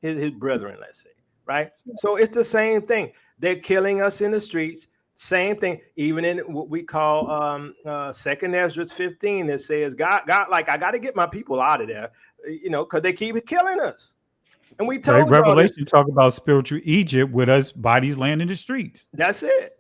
his brethren, let's say, right? So it's the same thing. They're killing us in the streets. Same thing, even in what we call Second Ezra 15, it says, God, like, I got to get my people out of there, because they keep killing us. And we told Revelation talk about spiritual Egypt with us bodies laying in the streets. That's it.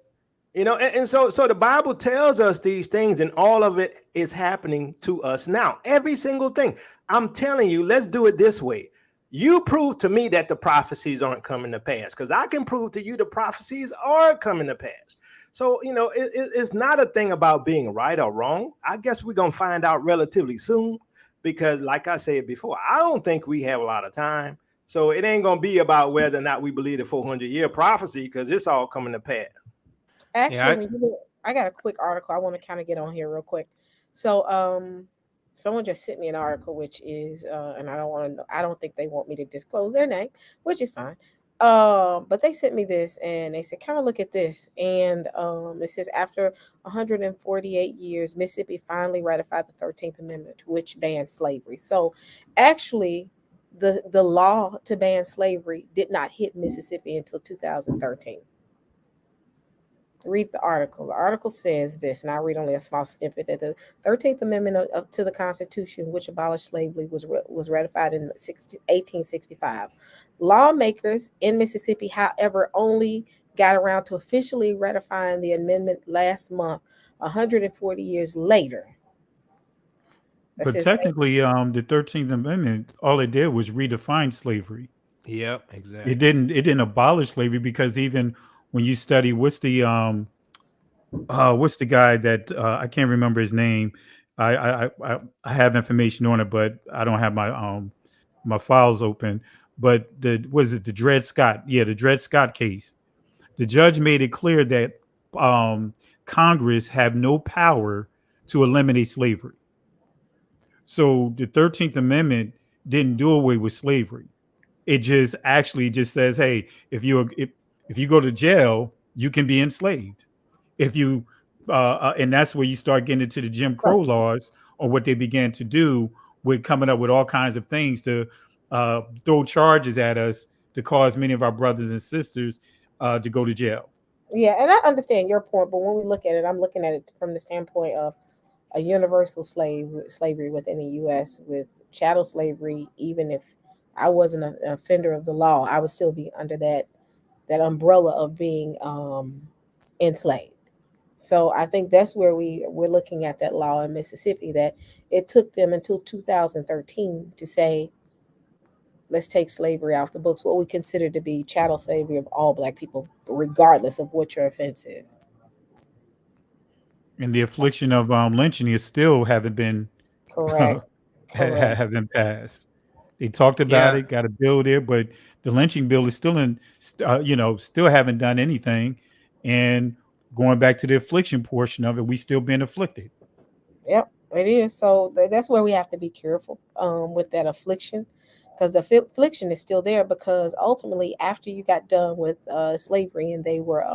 And so the Bible tells us these things, and all of it is happening to us now. Every single thing. I'm telling you, let's do it this way. You prove to me that the prophecies aren't coming to pass, because I can prove to you the prophecies are coming to pass. So, it's not a thing about being right or wrong. I guess we're going to find out relatively soon, because like I said before, I don't think we have a lot of time. So it ain't going to be about whether or not we believe the 400-year prophecy, because it's all coming to pass. Actually, I got a quick article I want to kind of get on here real quick. So someone just sent me an article, which is, and I don't think they want me to disclose their name, which is fine. But they sent me this and they said, kind of look at this. And it says, after 148 years, Mississippi finally ratified the 13th Amendment, which banned slavery. So actually, the law to ban slavery did not hit Mississippi until 2013. Read the article. The article says this, and I'll read only a small snippet. That the 13th Amendment to the Constitution, which abolished slavery, was ratified in 1865. Lawmakers in Mississippi, however, only got around to officially ratifying the amendment last month, 140 years later. But technically, the 13th Amendment, all it did was redefine slavery. Yep, exactly. It didn't abolish slavery, because even when you study what's the guy that I can't remember his name. I have information on it, but I don't have my files open. But was it the Dred Scott? Yeah, the Dred Scott case. The judge made it clear that um, Congress have no power to eliminate slavery. So the 13th Amendment didn't do away with slavery. It just actually just says, hey, if you go to jail, you can be enslaved. If you and that's where you start getting into the Jim Right. Crow laws, or what they began to do with coming up with all kinds of things to throw charges at us to cause many of our brothers and sisters to go to jail. Yeah, and I understand your point, but when we look at it, I'm looking at it from the standpoint of a universal slavery within the U.S. with chattel slavery. Even if I wasn't an offender of the law, I would still be under that umbrella of being enslaved. So I think that's where we're looking at that law in Mississippi, that it took them until 2013 to say, let's take slavery off the books, what we consider to be chattel slavery of all black people, regardless of what your offense is. And the affliction of lynching is still haven't been Correct. Correct. haven't passed. They talked about Yeah, it, got a bill there, but the lynching bill is still still haven't done anything. And going back to the affliction portion of it, we still been afflicted. Yep, it is. So that's where we have to be careful with that affliction, because the affliction is still there. Because ultimately, after you got done with slavery and they were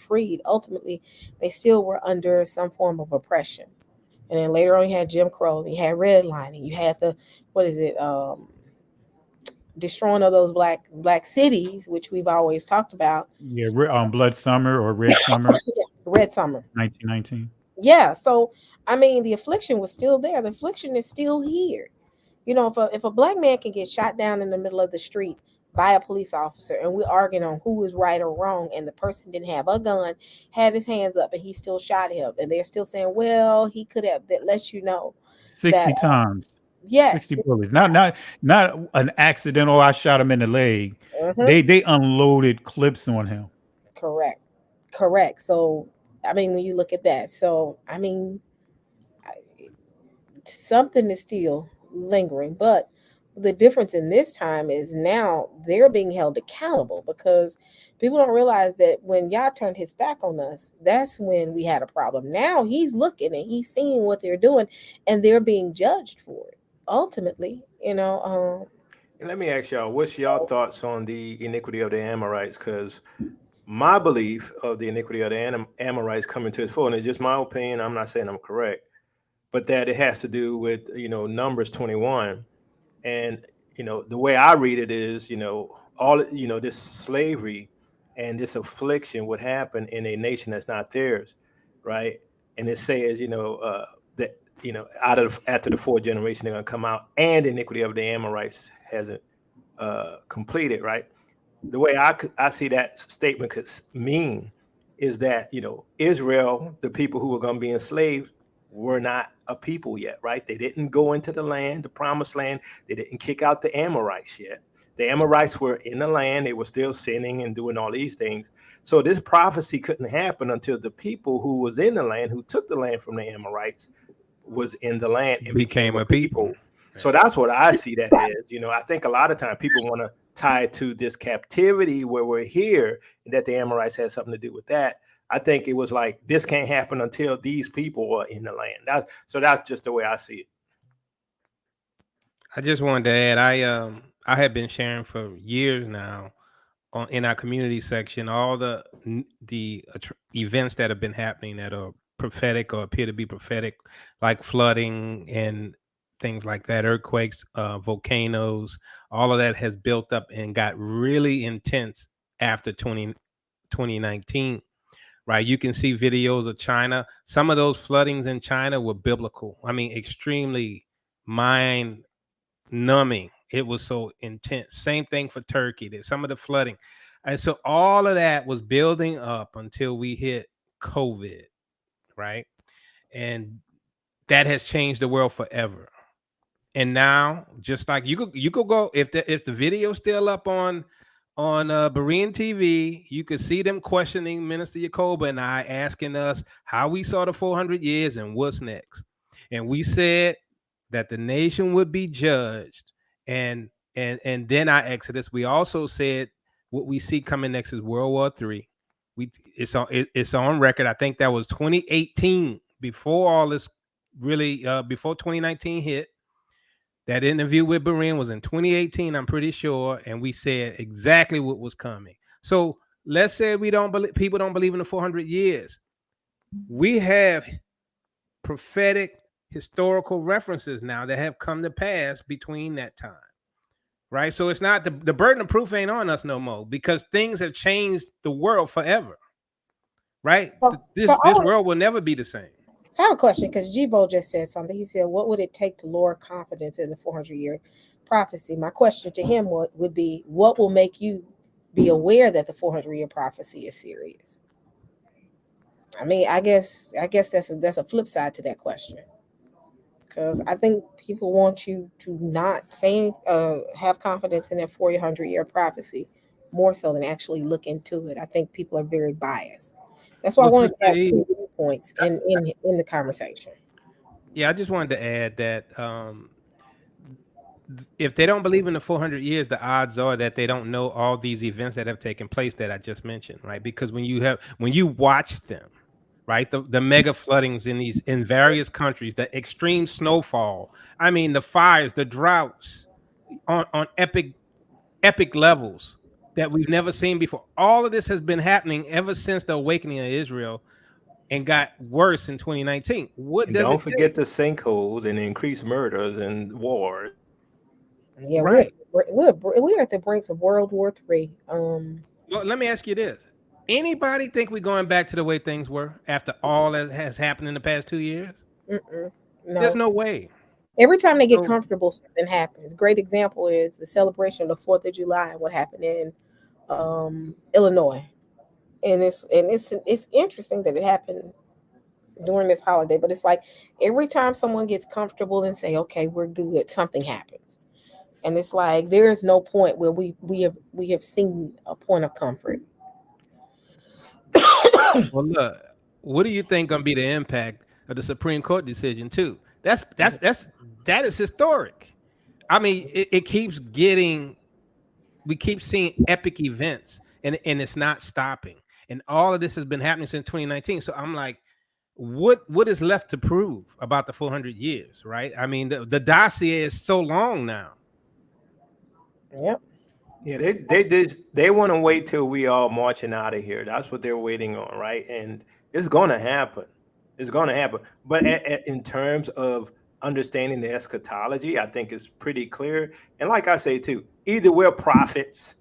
freed, ultimately they still were under some form of oppression. And then later on, you had Jim Crow, you had redlining, you had the what is it, destroying of those black cities, which we've always talked about. Yeah, Blood Summer or Red Summer, Yeah, Red Summer. 1919. Yeah, so I mean, the affliction was still there. The affliction is still here. You know, if a black man can get shot down in the middle of the street by a police officer, and we're arguing on who is right or wrong, and the person didn't have a gun, had his hands up, and he still shot him, and they're still saying, well, he could have, that lets you know that 60 times, yes, 60 bullets. Not an accident. Oh, I shot him in the leg. hmm, They unloaded clips on him. correct, correct. So I mean, when you look at that, so I mean, something is still lingering. But the difference in this time is now they're being held accountable, because people don't realize that when Yah turned his back on us, that's when we had a problem. Now he's looking and he's seeing what they're doing, and they're being judged for it. Ultimately, And let me ask y'all, what's y'all thoughts on the iniquity of the Amorites? Because my belief of the iniquity of the Amorites coming to its full, and it's just my opinion, I'm not saying I'm correct, but that it has to do with, Numbers 21. And, the way I read it is, all, this slavery and this affliction would happen in a nation that's not theirs, right? And it says, that, out of after the fourth generation, they're going to come out, and the iniquity of the Amorites hasn't completed, right? The way I see that statement could mean is that, Israel, the people who were going to be enslaved, were not a people yet, right? They didn't go into the land, the promised land. They didn't kick out the Amorites yet. The Amorites were in the land. They were still sinning and doing all these things. So this prophecy couldn't happen until the people who was in the land, who took the land from the Amorites, was in the land and became became a a people. people. So that's what I see that as. I think a lot of times people want to tie it to this captivity where we're here, and that the Amorites had something to do with that. I think it was like this can't happen until these people are in the land. That's just the way I see it. I just wanted to add, I have been sharing for years now on in our community section all the events that have been happening that are prophetic or appear to be prophetic, like flooding and things like that, earthquakes, volcanoes. All of that has built up and got really intense after 2019. Right, you can see videos of China. Some of those floodings in China were biblical. I mean, extremely mind numbing. It was so intense. Same thing for Turkey. There's some of the flooding. And so all of that was building up until we hit COVID, right? And that has changed the world forever. And now, just like you could go, if the video's still up on Berean TV, you could see them questioning Minister Yacoba and I, asking us how we saw the 400 years and what's next. And we said that the nation would be judged, and then our Exodus. We also said what we see coming next is World War III. It's on record. I think that was 2018, before all this really before 2019 hit. That interview with Berean was in 2018, I'm pretty sure, and we said exactly what was coming. So let's say we don't believe, people don't believe in the 400 years. We have prophetic historical references now that have come to pass between that time, right? So it's not the burden of proof ain't on us no more, because things have changed the world forever, right? So, This so, I, world will never be the same. so I have a question, because Jibo just said something. He said, "What would it take to lower confidence in the 400-year prophecy?" My question to him would be, "What will make you be aware that the 400-year prophecy is serious?" I mean, I guess that's a flip side to that question, because I think people want you to not say have confidence in that 400-year prophecy more so than actually look into it. I think people are very biased. That's why I Well, wanted to Sister add E, two viewpoints in the conversation. yeah, I just wanted to add that if they don't believe in the 400 years, the odds are that they don't know all these events that have taken place that I just mentioned, right? Because when you watch them, right, the mega floodings in various countries, the extreme snowfall, I mean, the fires, the droughts on epic levels that we've never seen before. All of this has been happening ever since the awakening of Israel, and got worse in 2019. What And does don't it forget take? the sinkholes and increased murders and wars. Yeah, Right. we're at the brinks of World War III. Well, let me ask you this. Anybody think we're going back to the way things were after all that has happened in the past 2 years? Mm-mm, There's no. no way. Every time they get So, comfortable, something happens. Great example is the celebration of the Fourth of July and what happened in Illinois. And it's interesting that it happened during this holiday, but it's like every time someone gets comfortable and say, "Okay, we're good," something happens, and it's like there is no point where we have seen a point of comfort. well, look, what do you think gonna be the impact of the Supreme Court decision too? That is historic. I mean, it keeps getting. We keep seeing epic events, and it's not stopping. And all of this has been happening since 2019. So I'm like, what is left to prove about the 400 years, right? I mean, the dossier is so long now. Yep. Yeah, they want to wait till we all marching out of here. That's what they're waiting on, right? And it's going to happen. It's going to happen. But in terms of understanding the eschatology, I think it's pretty clear. And like I say too, either we're prophets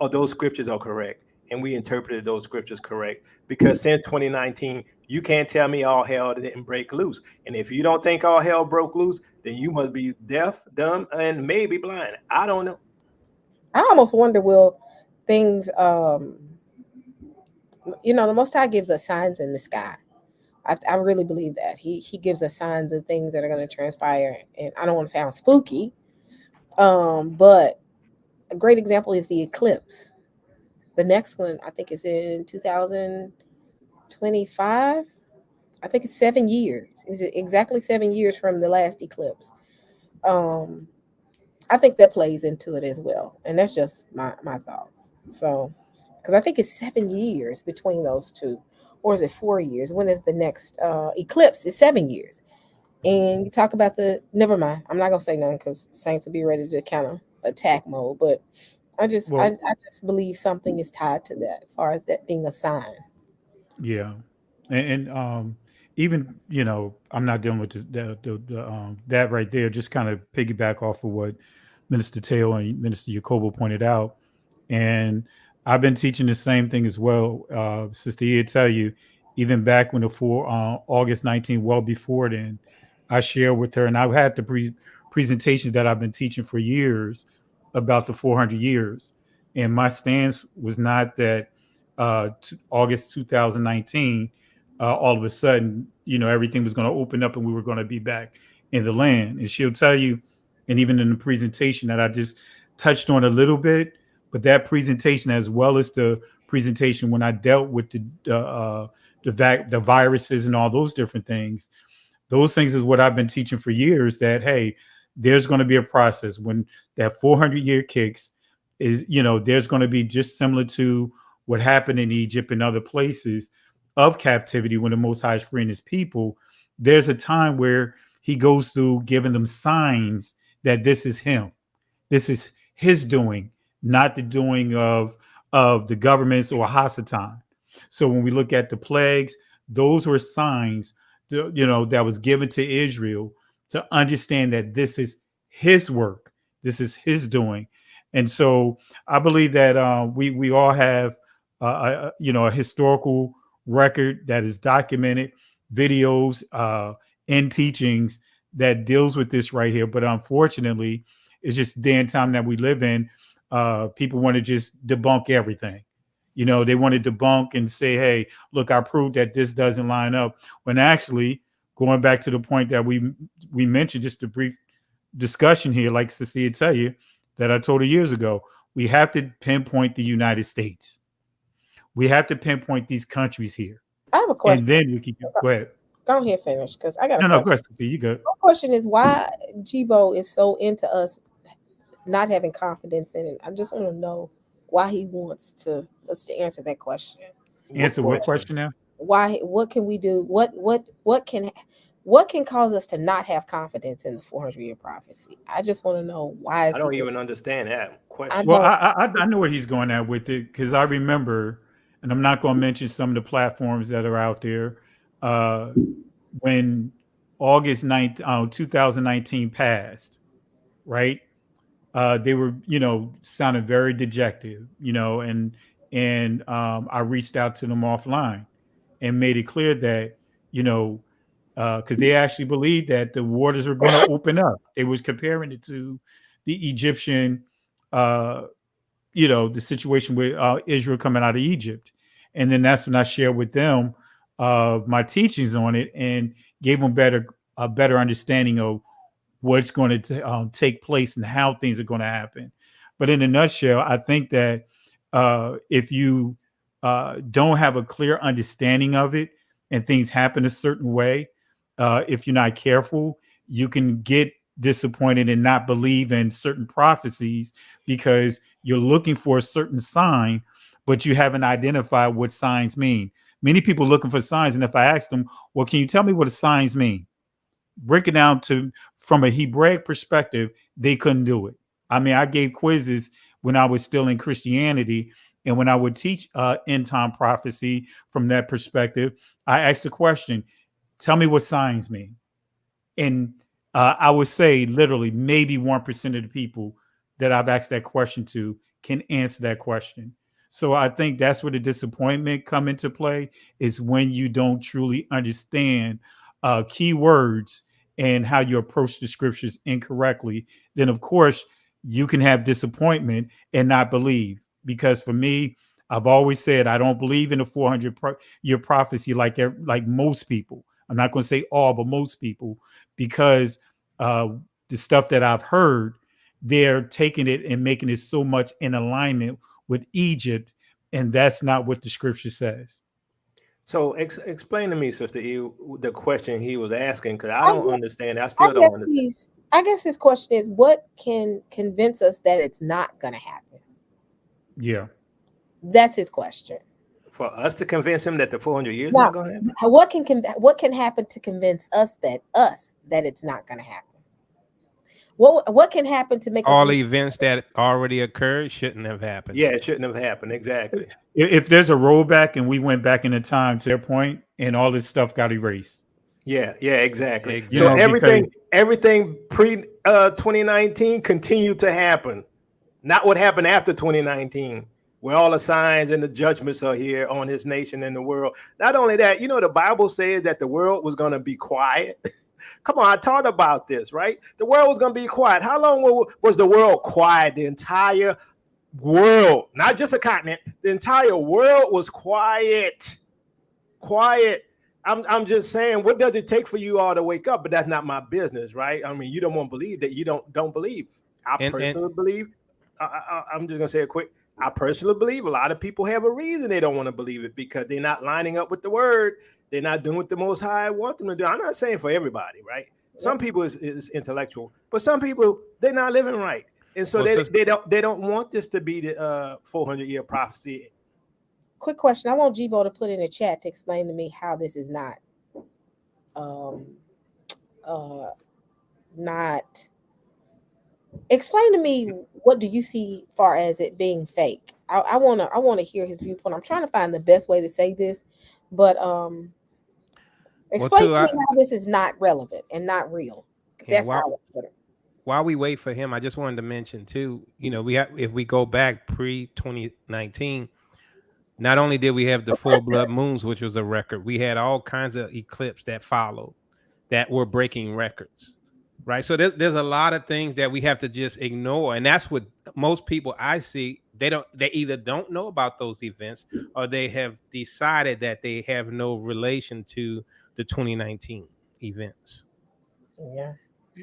or those scriptures are correct, and we interpreted those scriptures correct. Because since 2019, you can't tell me all hell didn't break loose. And if you don't think all hell broke loose, then you must be deaf, dumb, and maybe blind. I don't know. I almost wonder, will things the Most High gives us signs in the sky. I really believe that he gives us signs of things that are going to transpire, and I don't want to sound spooky, but a great example is the eclipse. The next one I think is in 2025. I think it's 7 years. Is it exactly 7 years from the last eclipse? Um, I think that plays into it as well, and that's just my thoughts. So, because I think it's 7 years between those two, or is it 4 years? When is the next eclipse? It's 7 years. And you talk about never mind. I'm not gonna say nothing because Saints will be ready to kind of attack mode. But I just I, Well, I just believe something is tied to that, as far as that being a sign. yeah, and even I'm not dealing with that right there. Just kind of piggyback off of what Minister Taylor and Minister Jacobo pointed out, and I've been teaching the same thing as well. Sister E tell you, even back when the for August 19th, well before then, I shared with her, and I've had the presentations that I've been teaching for years about the 400 years, and my stance was not that August 2019, all of a sudden, everything was going to open up and we were going to be back in the land. And she'll tell you, and even in the presentation that I just touched on a little bit, but that presentation, as well as the presentation when I dealt with the viruses and all those different things, those things is what I've been teaching for years. That hey, there's going to be a process when that 400-year kicks. Is there's going to be just similar to what happened in Egypt and other places of captivity when the Most High is freeing his people. There's a time where he goes through giving them signs that this is him. This is his doing, not the doing of the governments or Hasatan. So when we look at the plagues, those were signs, that was given to Israel to understand that this is his work, this is his doing. And so I believe that we all have a historical record that is documented, videos and teachings that deals with this right here. But unfortunately, it's just the day and time that we live in. People want to just debunk everything. They want to debunk and say, hey, look, I proved that this doesn't line up. When actually, going back to the point that we mentioned, just a brief discussion here, like Cecilia tell you, that I told her years ago, we have to pinpoint the United States. We have to pinpoint these countries here. I have a question. And then we can go ahead. Go ahead, finish, because I got a question. No, of course, you good. My question is why Jibo is so into us not having confidence in it. I just want to know why he wants us to answer that question. Answer what question now? Why? What can we do? What can cause us to not have confidence in the 400-year prophecy? I just want to know why. I don't even understand that question. Well, I know where he's going at with it, because I remember, and I'm not going to mention some of the platforms that are out there. When August 9th, 2019 passed, right? They were, sounding very dejected, and I reached out to them offline and made it clear that, because they actually believed that the waters were going to open up. They was comparing it to the Egyptian, the situation with Israel coming out of Egypt. And then that's when I shared with them my teachings on it and gave them a better understanding of what's going to take place and how things are going to happen. But in a nutshell, I think that if you don't have a clear understanding of it and things happen a certain way, if you're not careful, you can get disappointed and not believe in certain prophecies because you're looking for a certain sign, but you haven't identified what signs mean. Many people looking for signs, and if I ask them, well, can you tell me what the signs mean? Break it down from a Hebraic perspective, they couldn't do it. I mean, I gave quizzes when I was still in Christianity, and when I would teach end time prophecy from that perspective, I asked the question, tell me what signs mean. And I would say literally maybe 1% of the people that I've asked that question to can answer that question. So I think that's where the disappointment come into play, is when you don't truly understand key words and how you approach the scriptures incorrectly. Then of course you can have disappointment and not believe. Because for me, I've always said I don't believe in a 400-year prophecy like most people. I'm not going to say all, but most people, because the stuff that I've heard, they're taking it and making it so much in alignment with Egypt, and that's not what the scripture says. So explain to me, Sister E, the question he was asking, because I don't understand. I still don't understand. I guess his question is, what can convince us that it's not going to happen? Yeah. That's his question. For us to convince him that the 400 years is not going to happen? What can happen to convince us that it's not going to happen? What can happen to make all the events that already occurred shouldn't have happened? Yeah, it shouldn't have happened. Exactly. If there's a rollback and we went back into time to their point and all this stuff got erased. Yeah, exactly. You So everything pre 2019 continued to happen. Not what happened after 2019, where all the signs and the judgments are here on his nation and the world. Not only that, the Bible says that the world was going to be quiet. Come on, I talked about this, right? The world was going to be quiet. How long was the world quiet? The entire world, not just a continent, the entire world was quiet. Quiet. I'm just saying, what does it take for you all to wake up? But that's not my business, right? I mean, you don't want to believe that you don't believe. I personally believe. I'm just gonna say it quick. I personally believe a lot of people have a reason they don't want to believe it because they're not lining up with the word. They're not doing what the Most High want them to do. I'm not saying for everybody, right? Some people is intellectual, but some people they're not living right, and so Well, they don't want this to be the 400-year prophecy. Quick question. I want Jibo to put in a chat to explain to me how this is um uh not explain to me what do you see far as it being fake. I wanna hear his viewpoint. I'm trying to find the best way to say this, but well, explain too. to me how this is not relevant and not real. Yeah. That's how I want to put it. While we wait for him, I just wanted to mention too. We have, if we go back pre 2019, not only did we have the full blood moons, which was a record, we had all kinds of eclipses that followed that were breaking records. Right. So there's a lot of things that we have to just ignore. And that's what most people I see, they either don't know about those events or they have decided that they have no relation to the 2019 events. Yeah.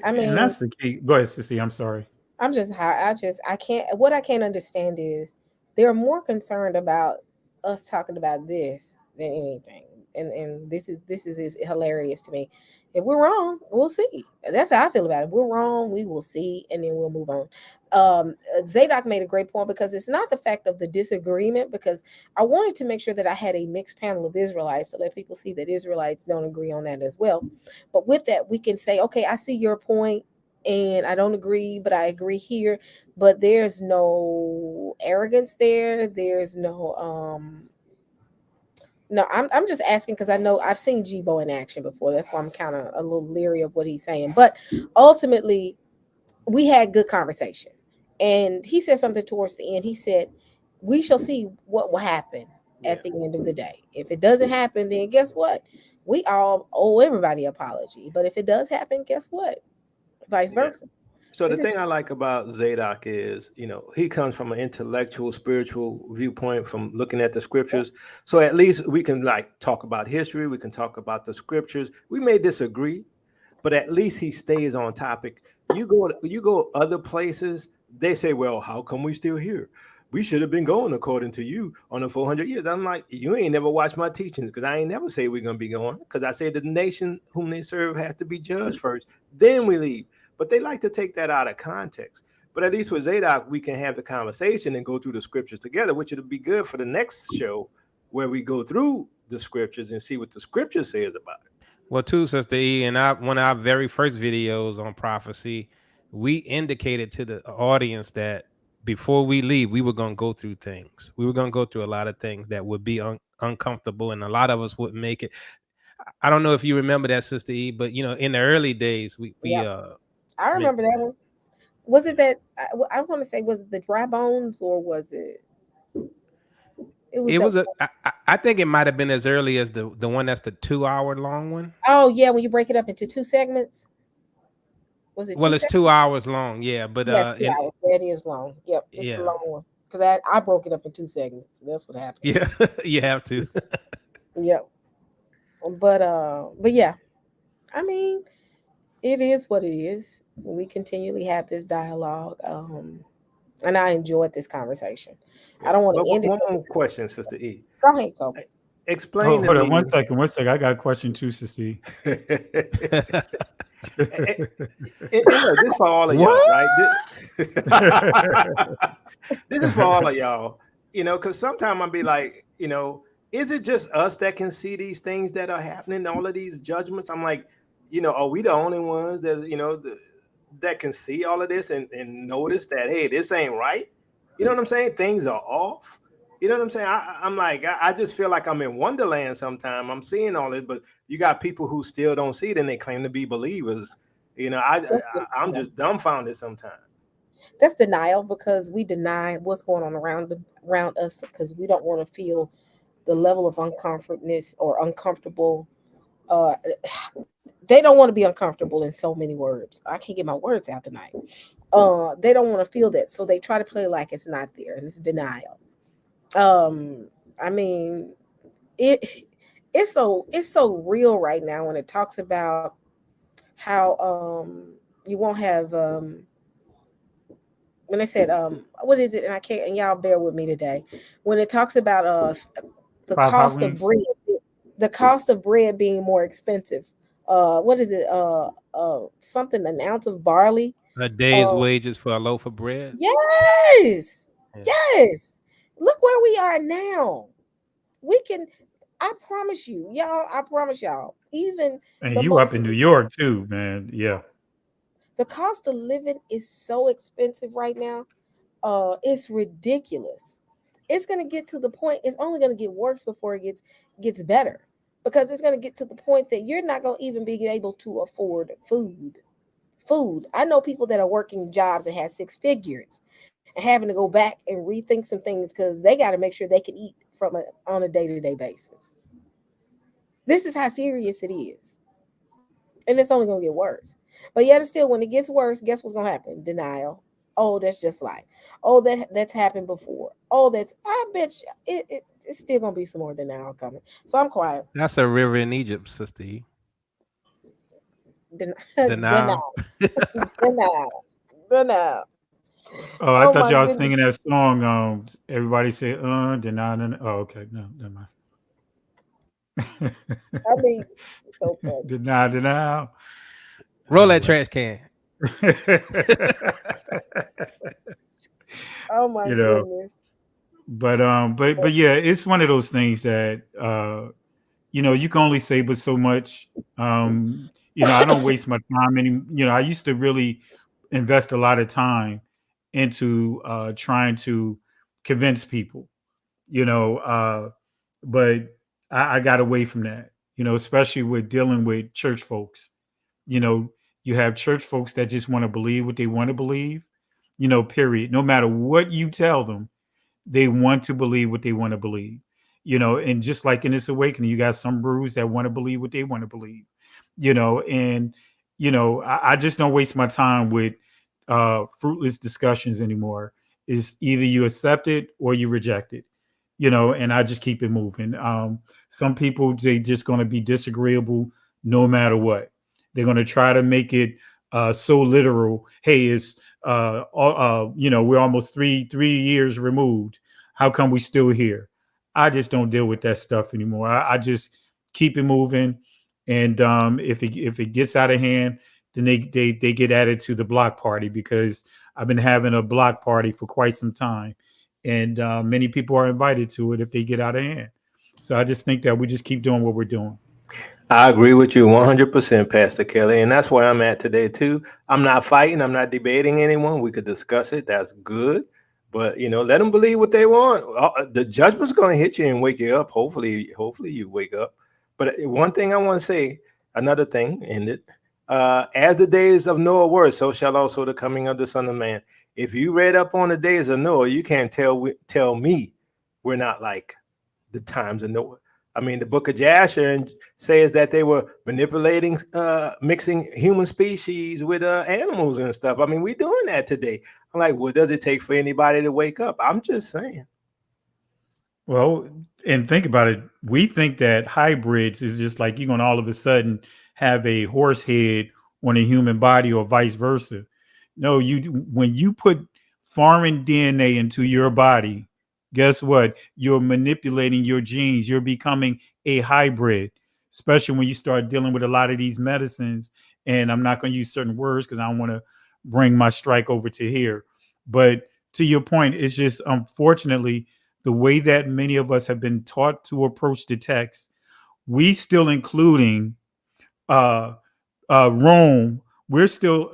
I And mean, that's the key. Go ahead, Sissy. I'm sorry. I can't, what I can't understand is they're more concerned about us talking about this than anything. And this is hilarious to me. If we're wrong, we'll see. That's how I feel about it. If we're wrong, we will see, and then we'll move on. Zadok made a great point because it's not the fact of the disagreement, because I wanted to make sure that I had a mixed panel of Israelites to let people see that Israelites don't agree on that as well. But with that, we can say, okay, I see your point and I don't agree, but I agree here. But there's no arrogance there. There's no, I'm just asking because I know I've seen Jibo in action before. That's why I'm kind of a little leery of what he's saying. But ultimately, we had good conversation. And he said something towards the end. He said, we shall see what will happen Yeah. at the end of the day. If it doesn't happen, then guess what? We all owe everybody an apology. But if it does happen, guess what? Vice Yeah. versa. So the It's thing I like about Zadok is, he comes from an intellectual, spiritual viewpoint from looking at the scriptures. So at least we can like talk about history. We can talk about the scriptures. We may disagree, but at least he stays on topic. You go other places, they say, well, how come we still here? We should have been going according to you on the 400 years. I'm like, you ain't never watched my teachings because I ain't never say we're going to be going because I said the nation whom they serve has to be judged first. Then we leave. But they like to take that out of context. But at least with Zadok, we can have the conversation and go through the scriptures together, which would be good for the next show where we go through the scriptures and see what the scripture says about it. Well, too, Sister E, and one of our very first videos on prophecy, we indicated to the audience that before we leave, we were going to go through things. We were going to go through a lot of things that would be uncomfortable, and a lot of us wouldn't make it. I don't know if you remember that, Sister E, but in the early days, we Yep. I remember mentioned that one. Was it that I want to say, was it the dry bones, or was it? It was it the. was I think it might have been as early as the one that's the 2 hour long one. Oh yeah, when you break it up into two segments. Was it Well, two it's segments? 2 hours long, yeah, but Yes, 2 hours. That is long. Yep, it's the yeah, long one because I broke it up in two segments. That's what happened. yeah, you have to. Yep. But yeah, I mean, it is what it is. We continually have this dialogue, and I enjoyed this conversation. I Yeah. don't want But to end it. one more question, Sister E. Go ahead, go. Explain Oh, to hold on me. one second. One second. I got a question too, Sissy. Look, this for all of What? y'all, right? This is for all of y'all, because sometimes I'll be like, is it just us that can see these things that are happening, all of these judgments? I'm like, are we the only ones that, that can see all of this and notice that, hey, this ain't right? You know what I'm saying? Things are off. You know what I'm saying? I'm like, I just feel like I'm in Wonderland sometimes. I'm seeing all this, but you got people who still don't see it and they claim to be believers. That's, I'm just dumbfounded sometimes. that's denial because we deny what's going on around us because we don't want to feel the level of uncomfortableness or uncomfortable. Uh, they don't want to be uncomfortable in so many words. I can't get my words out tonight. They don't want to feel that, so they try to play like it's not there, and it's denial. Um, I mean, it it's so real right now when it talks about how you won't have when they said what is it, and I can't, and y'all bear with me today, when it talks about the Five hot cost of wings. bread, the cost of bread being more expensive. What is it? Something, an ounce of barley. A day's Uh, wages for a loaf of bread. yes, Yeah. yes. Look where we are now. We can. I promise you, y'all. I promise y'all. Even And the you up most in New York too, man. Yeah. the cost of living is so expensive right now. It's ridiculous. It's gonna get to the point. It's only gonna get worse before it gets better, because it's gonna get to the point that you're not gonna even be able to afford food. Food. I know people that are working jobs that have six figures and having to go back and rethink some things because they got to make sure they can eat on a day-to-day basis. This is how serious it is, and it's only gonna get worse. But yet, and still, when it gets worse, guess what's gonna happen? Denial. Oh, that's just life. Oh, that's happened before. Oh, that's, I bet you it's still gonna be some more denial coming. So I'm quiet. That's a river in Egypt, Sister E. Denial. Denial. Denial. Denial. Oh, I Oh thought my y'all was goodness. singing that song. Everybody say, deny, deny. Oh, okay. No, never mind. I mean, so funny. Deny, deny. Roll that Anyway. trash can. Oh my you know, goodness. but yeah, it's one of those things that you can only say but so much. I don't waste my time any. I used to really invest a lot of time into trying to convince people. You know, but I got away from that. Especially with dealing with church folks. You know, you have church folks that just want to believe what they want to believe. Period. No matter what you tell them, they want to believe what they want to believe. And just like in this awakening, you got some brews that want to believe what they want to believe. And I just don't waste my time with fruitless discussions anymore. Is either you accept it or you reject it. And I just keep it moving. Some people, they just going to be disagreeable no matter what. They're going to try to make it so literal. Hey, we're almost three years removed. How come we still here? I just don't deal with that stuff anymore. I just keep it moving. And if it gets out of hand, then they get added to the block party, because I've been having a block party for quite some time, and many people are invited to it if they get out of hand. So I just think that we just keep doing what we're doing. I agree with you 100%, Pastor Kelly. And that's where I'm at today, too. I'm not fighting. I'm not debating anyone. We could discuss it. That's good. But, let them believe what they want. The judgment's going to hit you and wake you up. Hopefully you wake up. But one thing I want to say, another thing, and it, as the days of Noah were, so shall also the coming of the Son of Man. If you read up on the days of Noah, you can't tell me we're not like the times of Noah. I mean, the book of Jasher says that they were manipulating, mixing human species with animals and stuff. I mean, we doing that today. I'm like, what does it take for anybody to wake up? I'm just saying. Well, and think about it. We think that hybrids is just like you're going to all of a sudden have a horse head on a human body or vice versa. No, when you put foreign DNA into your body, guess what? You're manipulating your genes. You're becoming a hybrid, especially when you start dealing with a lot of these medicines. And I'm not going to use certain words because I don't want to bring my strike over to here. But to your point, it's just unfortunately the way that many of us have been taught to approach the text, we still including uh, Rome, we're still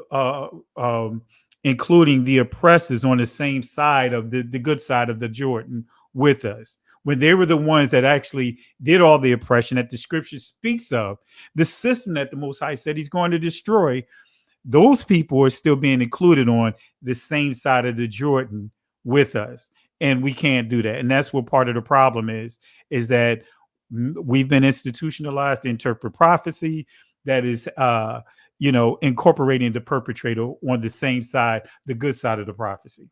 including the oppressors on the same side of the good side of the Jordan with us. When they were the ones that actually did all the oppression that the scripture speaks of, the system that the Most High said he's going to destroy, those people are still being included on the same side of the Jordan with us. And we can't do that. And that's what part of the problem is that we've been institutionalized to interpret prophecy that is, incorporating the perpetrator on the same side, the good side of the prophecy.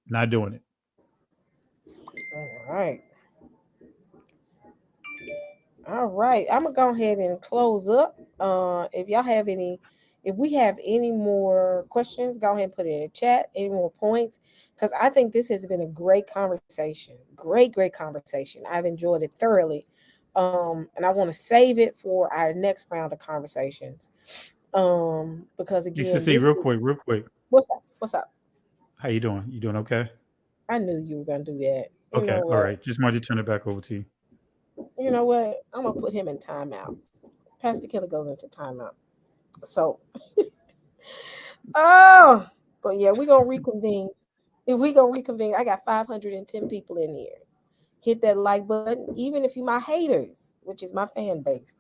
Not doing it. All right. All right. I'm gonna go ahead and close up. If y'all have any If we have any more questions, go ahead and put it in the chat. Any more points? Because I think this has been a great conversation. Great conversation. I've enjoyed it thoroughly. And I want to save it for our next round of conversations. Because Lisa again, C, this real quick. what's up? What's up? How you doing? You doing okay? I knew you were gonna do that. You Okay, know all what? right. Just wanted to turn it back over to you. You know what? I'm gonna put him in timeout. Pastor Killer goes into timeout. So, oh, but yeah, we gonna reconvene. If we gonna reconvene, I got 510 people in here. Hit that like button, even if you my haters, which is my fan base,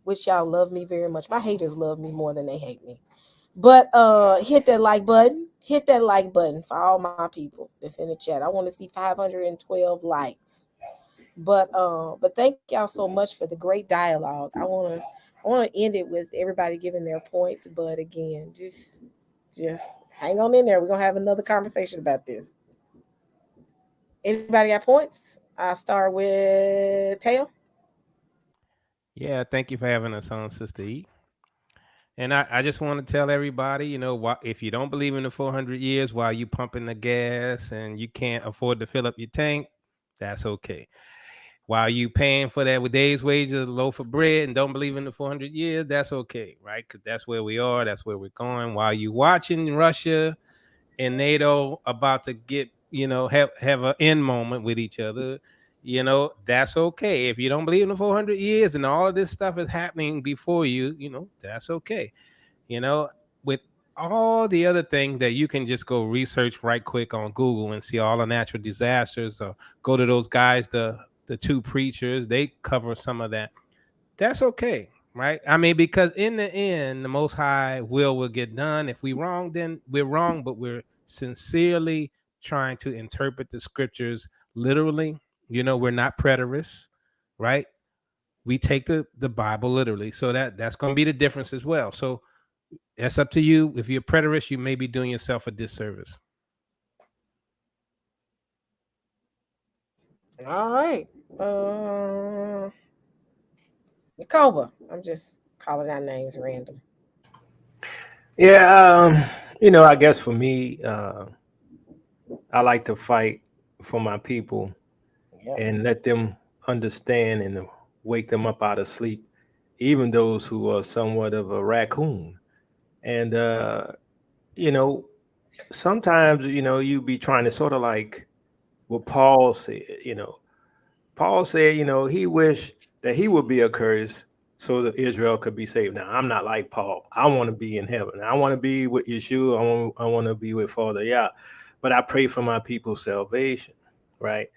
which y'all love me very much. My haters love me more than they hate me. But hit that like button. Hit that like button for all my people that's in the chat. I want to see 512 likes. But thank y'all so much for the great dialogue. I wanna end it with everybody giving their points. But again, just hang on in there. We're gonna have another conversation about this. Anybody got points? I'll start with Tail. Yeah, thank you for having us on, Sister E. And I just want to tell everybody, if you don't believe in the 400 years while you pumping the gas and you can't afford to fill up your tank, that's okay. While you paying for that with day's wages, a loaf of bread, and don't believe in the 400 years, that's okay, right? Because that's where we are. That's where we're going. While you watching Russia and NATO about to get, have an end moment with each other, that's okay. If you don't believe in the 400 years and all of this stuff is happening before you, that's okay. You know, with all the other things that you can just go research right quick on Google and see all the natural disasters, or go to those guys, the two preachers, they cover some of that. That's okay, right? I mean, because in the end, the Most High will get done. If we wrong, then we're wrong, but we're sincerely trying to interpret the scriptures literally. We're not preterists, right? We take the Bible literally. So that's going to be the difference as well. So that's up to you. If you're a preterist, you may be doing yourself a disservice. All right. Uh, Nicoba. I'm just calling out names random. Yeah, I guess for me, I like to fight for my people Yep. and let them understand and wake them up out of sleep, even those who are somewhat of a raccoon. And you know, sometimes you be trying to sort of like what Paul said. Paul said, he wished that he would be a curse so that Israel could be saved. Now, I'm not like Paul. I want to be in heaven. I want to be with Yeshua. I want to be with Father. Yeah. But I pray for my people's salvation. Right.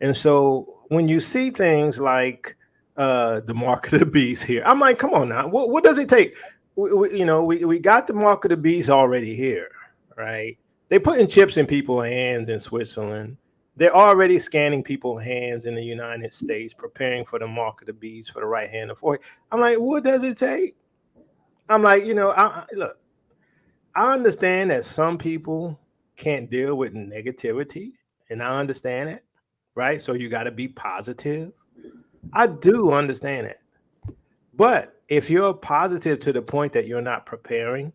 And so when you see things like the mark of the beast here, I'm like, come on now. What does it take? We got the mark of the beast already here. Right. They putting chips in people's hands in Switzerland. They're already scanning people's hands in the United States, preparing for the mark of the beast for the right hand of 40. I'm like, what does it take? I'm like, look, I understand that some people can't deal with negativity, and I understand it, right? So you got to be positive. I do understand it. But if you're positive to the point that you're not preparing,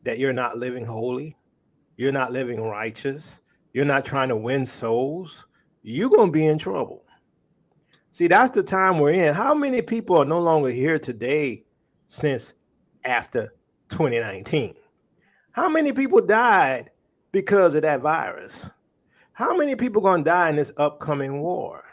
that you're not living holy, you're not living righteous, you're not trying to win souls, you're going to be in trouble. See, that's the time we're in. How many people are no longer here today since after 2019? How many people died because of that virus? How many people going to die in this upcoming war?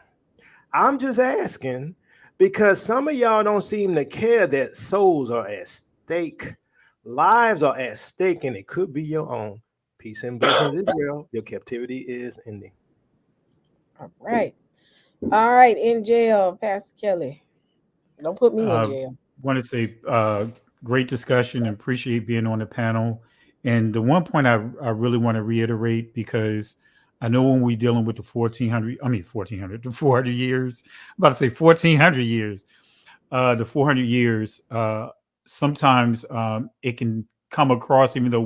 I'm just asking because some of y'all don't seem to care that souls are at stake. Lives are at stake, and it could be your own. Peace and blessings, Israel. Your captivity is ending. All right. All right. In jail, Pastor Kelly. Don't put me in Uh, jail. Want to say great discussion and appreciate being on the panel. And the one point I really want to reiterate, because I know when we're dealing with the 1400, the 400 years, I'm about to say 1400 years, the 400 years, sometimes it can come across, even though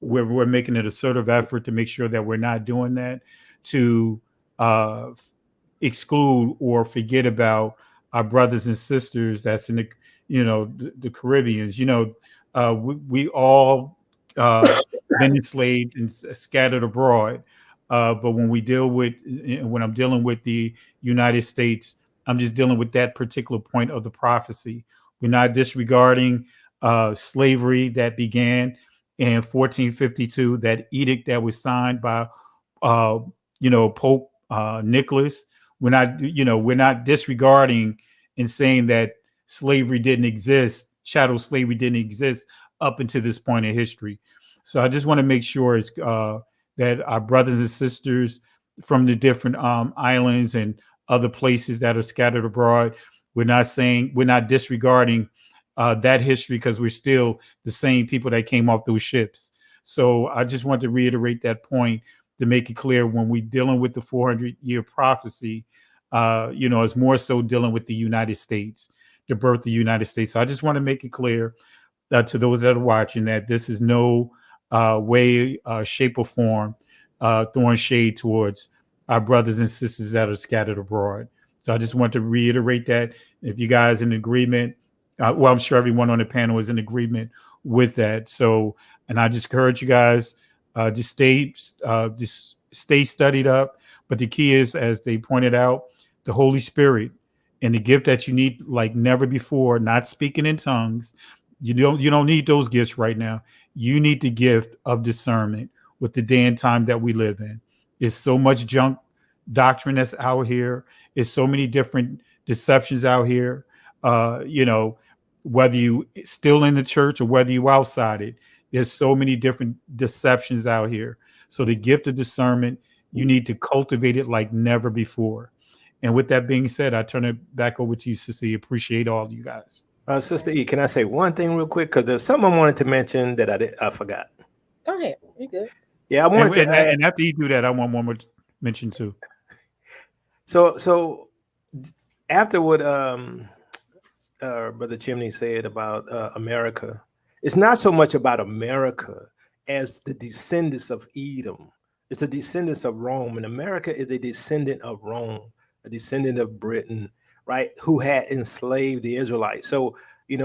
we're making an assertive effort to make sure that we're not doing that, to exclude or forget about our brothers and sisters that's in the Caribbeans. we all uh, been enslaved and scattered abroad. But when we deal with, when I'm dealing with the United States, I'm just dealing with that particular point of the prophecy. We're not disregarding slavery that began in 1452, that edict that was signed by, uh, Pope Nicholas. We're not disregarding and saying that slavery didn't exist, chattel slavery didn't exist up until this point in history. So I just want to make sure that our brothers and sisters from the different islands and other places that are scattered abroad, we're not disregarding that history, because we're still the same people that came off those ships. So I just want to reiterate that point to make it clear when we're dealing with the 400-year prophecy, it's more so dealing with the United States, the birth of the United States. So I just want to make it clear to those that are watching that this is no way, shape, or form throwing shade towards our brothers and sisters that are scattered abroad. So I just want to reiterate that. If you guys in agreement, well, I'm sure everyone on the panel is in agreement with that. So, and I just encourage you guys, just stay studied up. But the key is, as they pointed out, the Holy Spirit and the gift that you need like never before. Not speaking in tongues. You don't need those gifts right now. You need the gift of discernment with the day and time that we live in. There's so much junk doctrine that's out here. There's so many different deceptions out here. Whether you still in the church or whether you outside it, there's so many different deceptions out here. So the gift of discernment, you need to cultivate it like never before. And with that being said, I turn it back over to you, Sissy. Appreciate all of you guys. Sister E, can I say one thing real quick? Because there's something I wanted to mention that I forgot. Go ahead. You good? Yeah, I wanted to add. And after you do that, I want one more mention too. So after what Brother Chimney said about America, it's not so much about America as the descendants of Edom. It's the descendants of Rome, and America is a descendant of Rome, a descendant of Britain, right? Who had enslaved the Israelites. So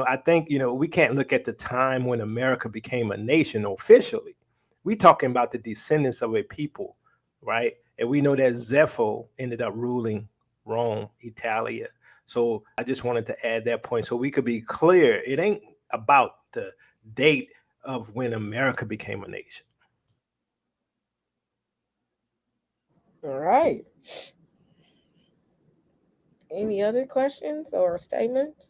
I think we can't look at the time when America became a nation officially. We're talking about the descendants of a people, right? And we know that Zepho ended up ruling Rome, Italia. So I just wanted to add that point so we could be clear. It ain't about the date of when America became a nation. All right. Any other questions or statements?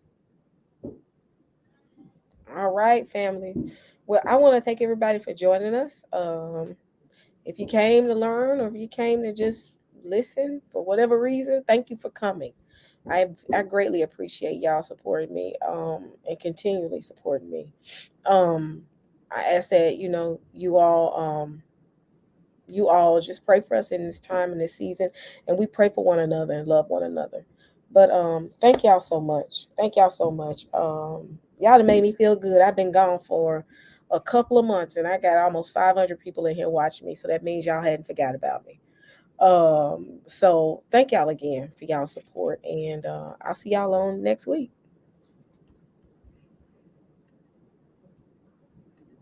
All right, family. Well, I want to thank everybody for joining us. If you came to learn or if you came to just listen for whatever reason, thank you for coming. I greatly appreciate y'all supporting me and continually supporting me. Um, I ask that you all just pray for us in this time and this season, and we pray for one another and love one another. But thank y'all so much. Thank y'all so much. Y'all done made me feel good. I've been gone for a couple of months, and I got almost 500 people in here watching me. So that means y'all hadn't forgot about me. So thank y'all again for y'all support, and I'll see y'all on next week.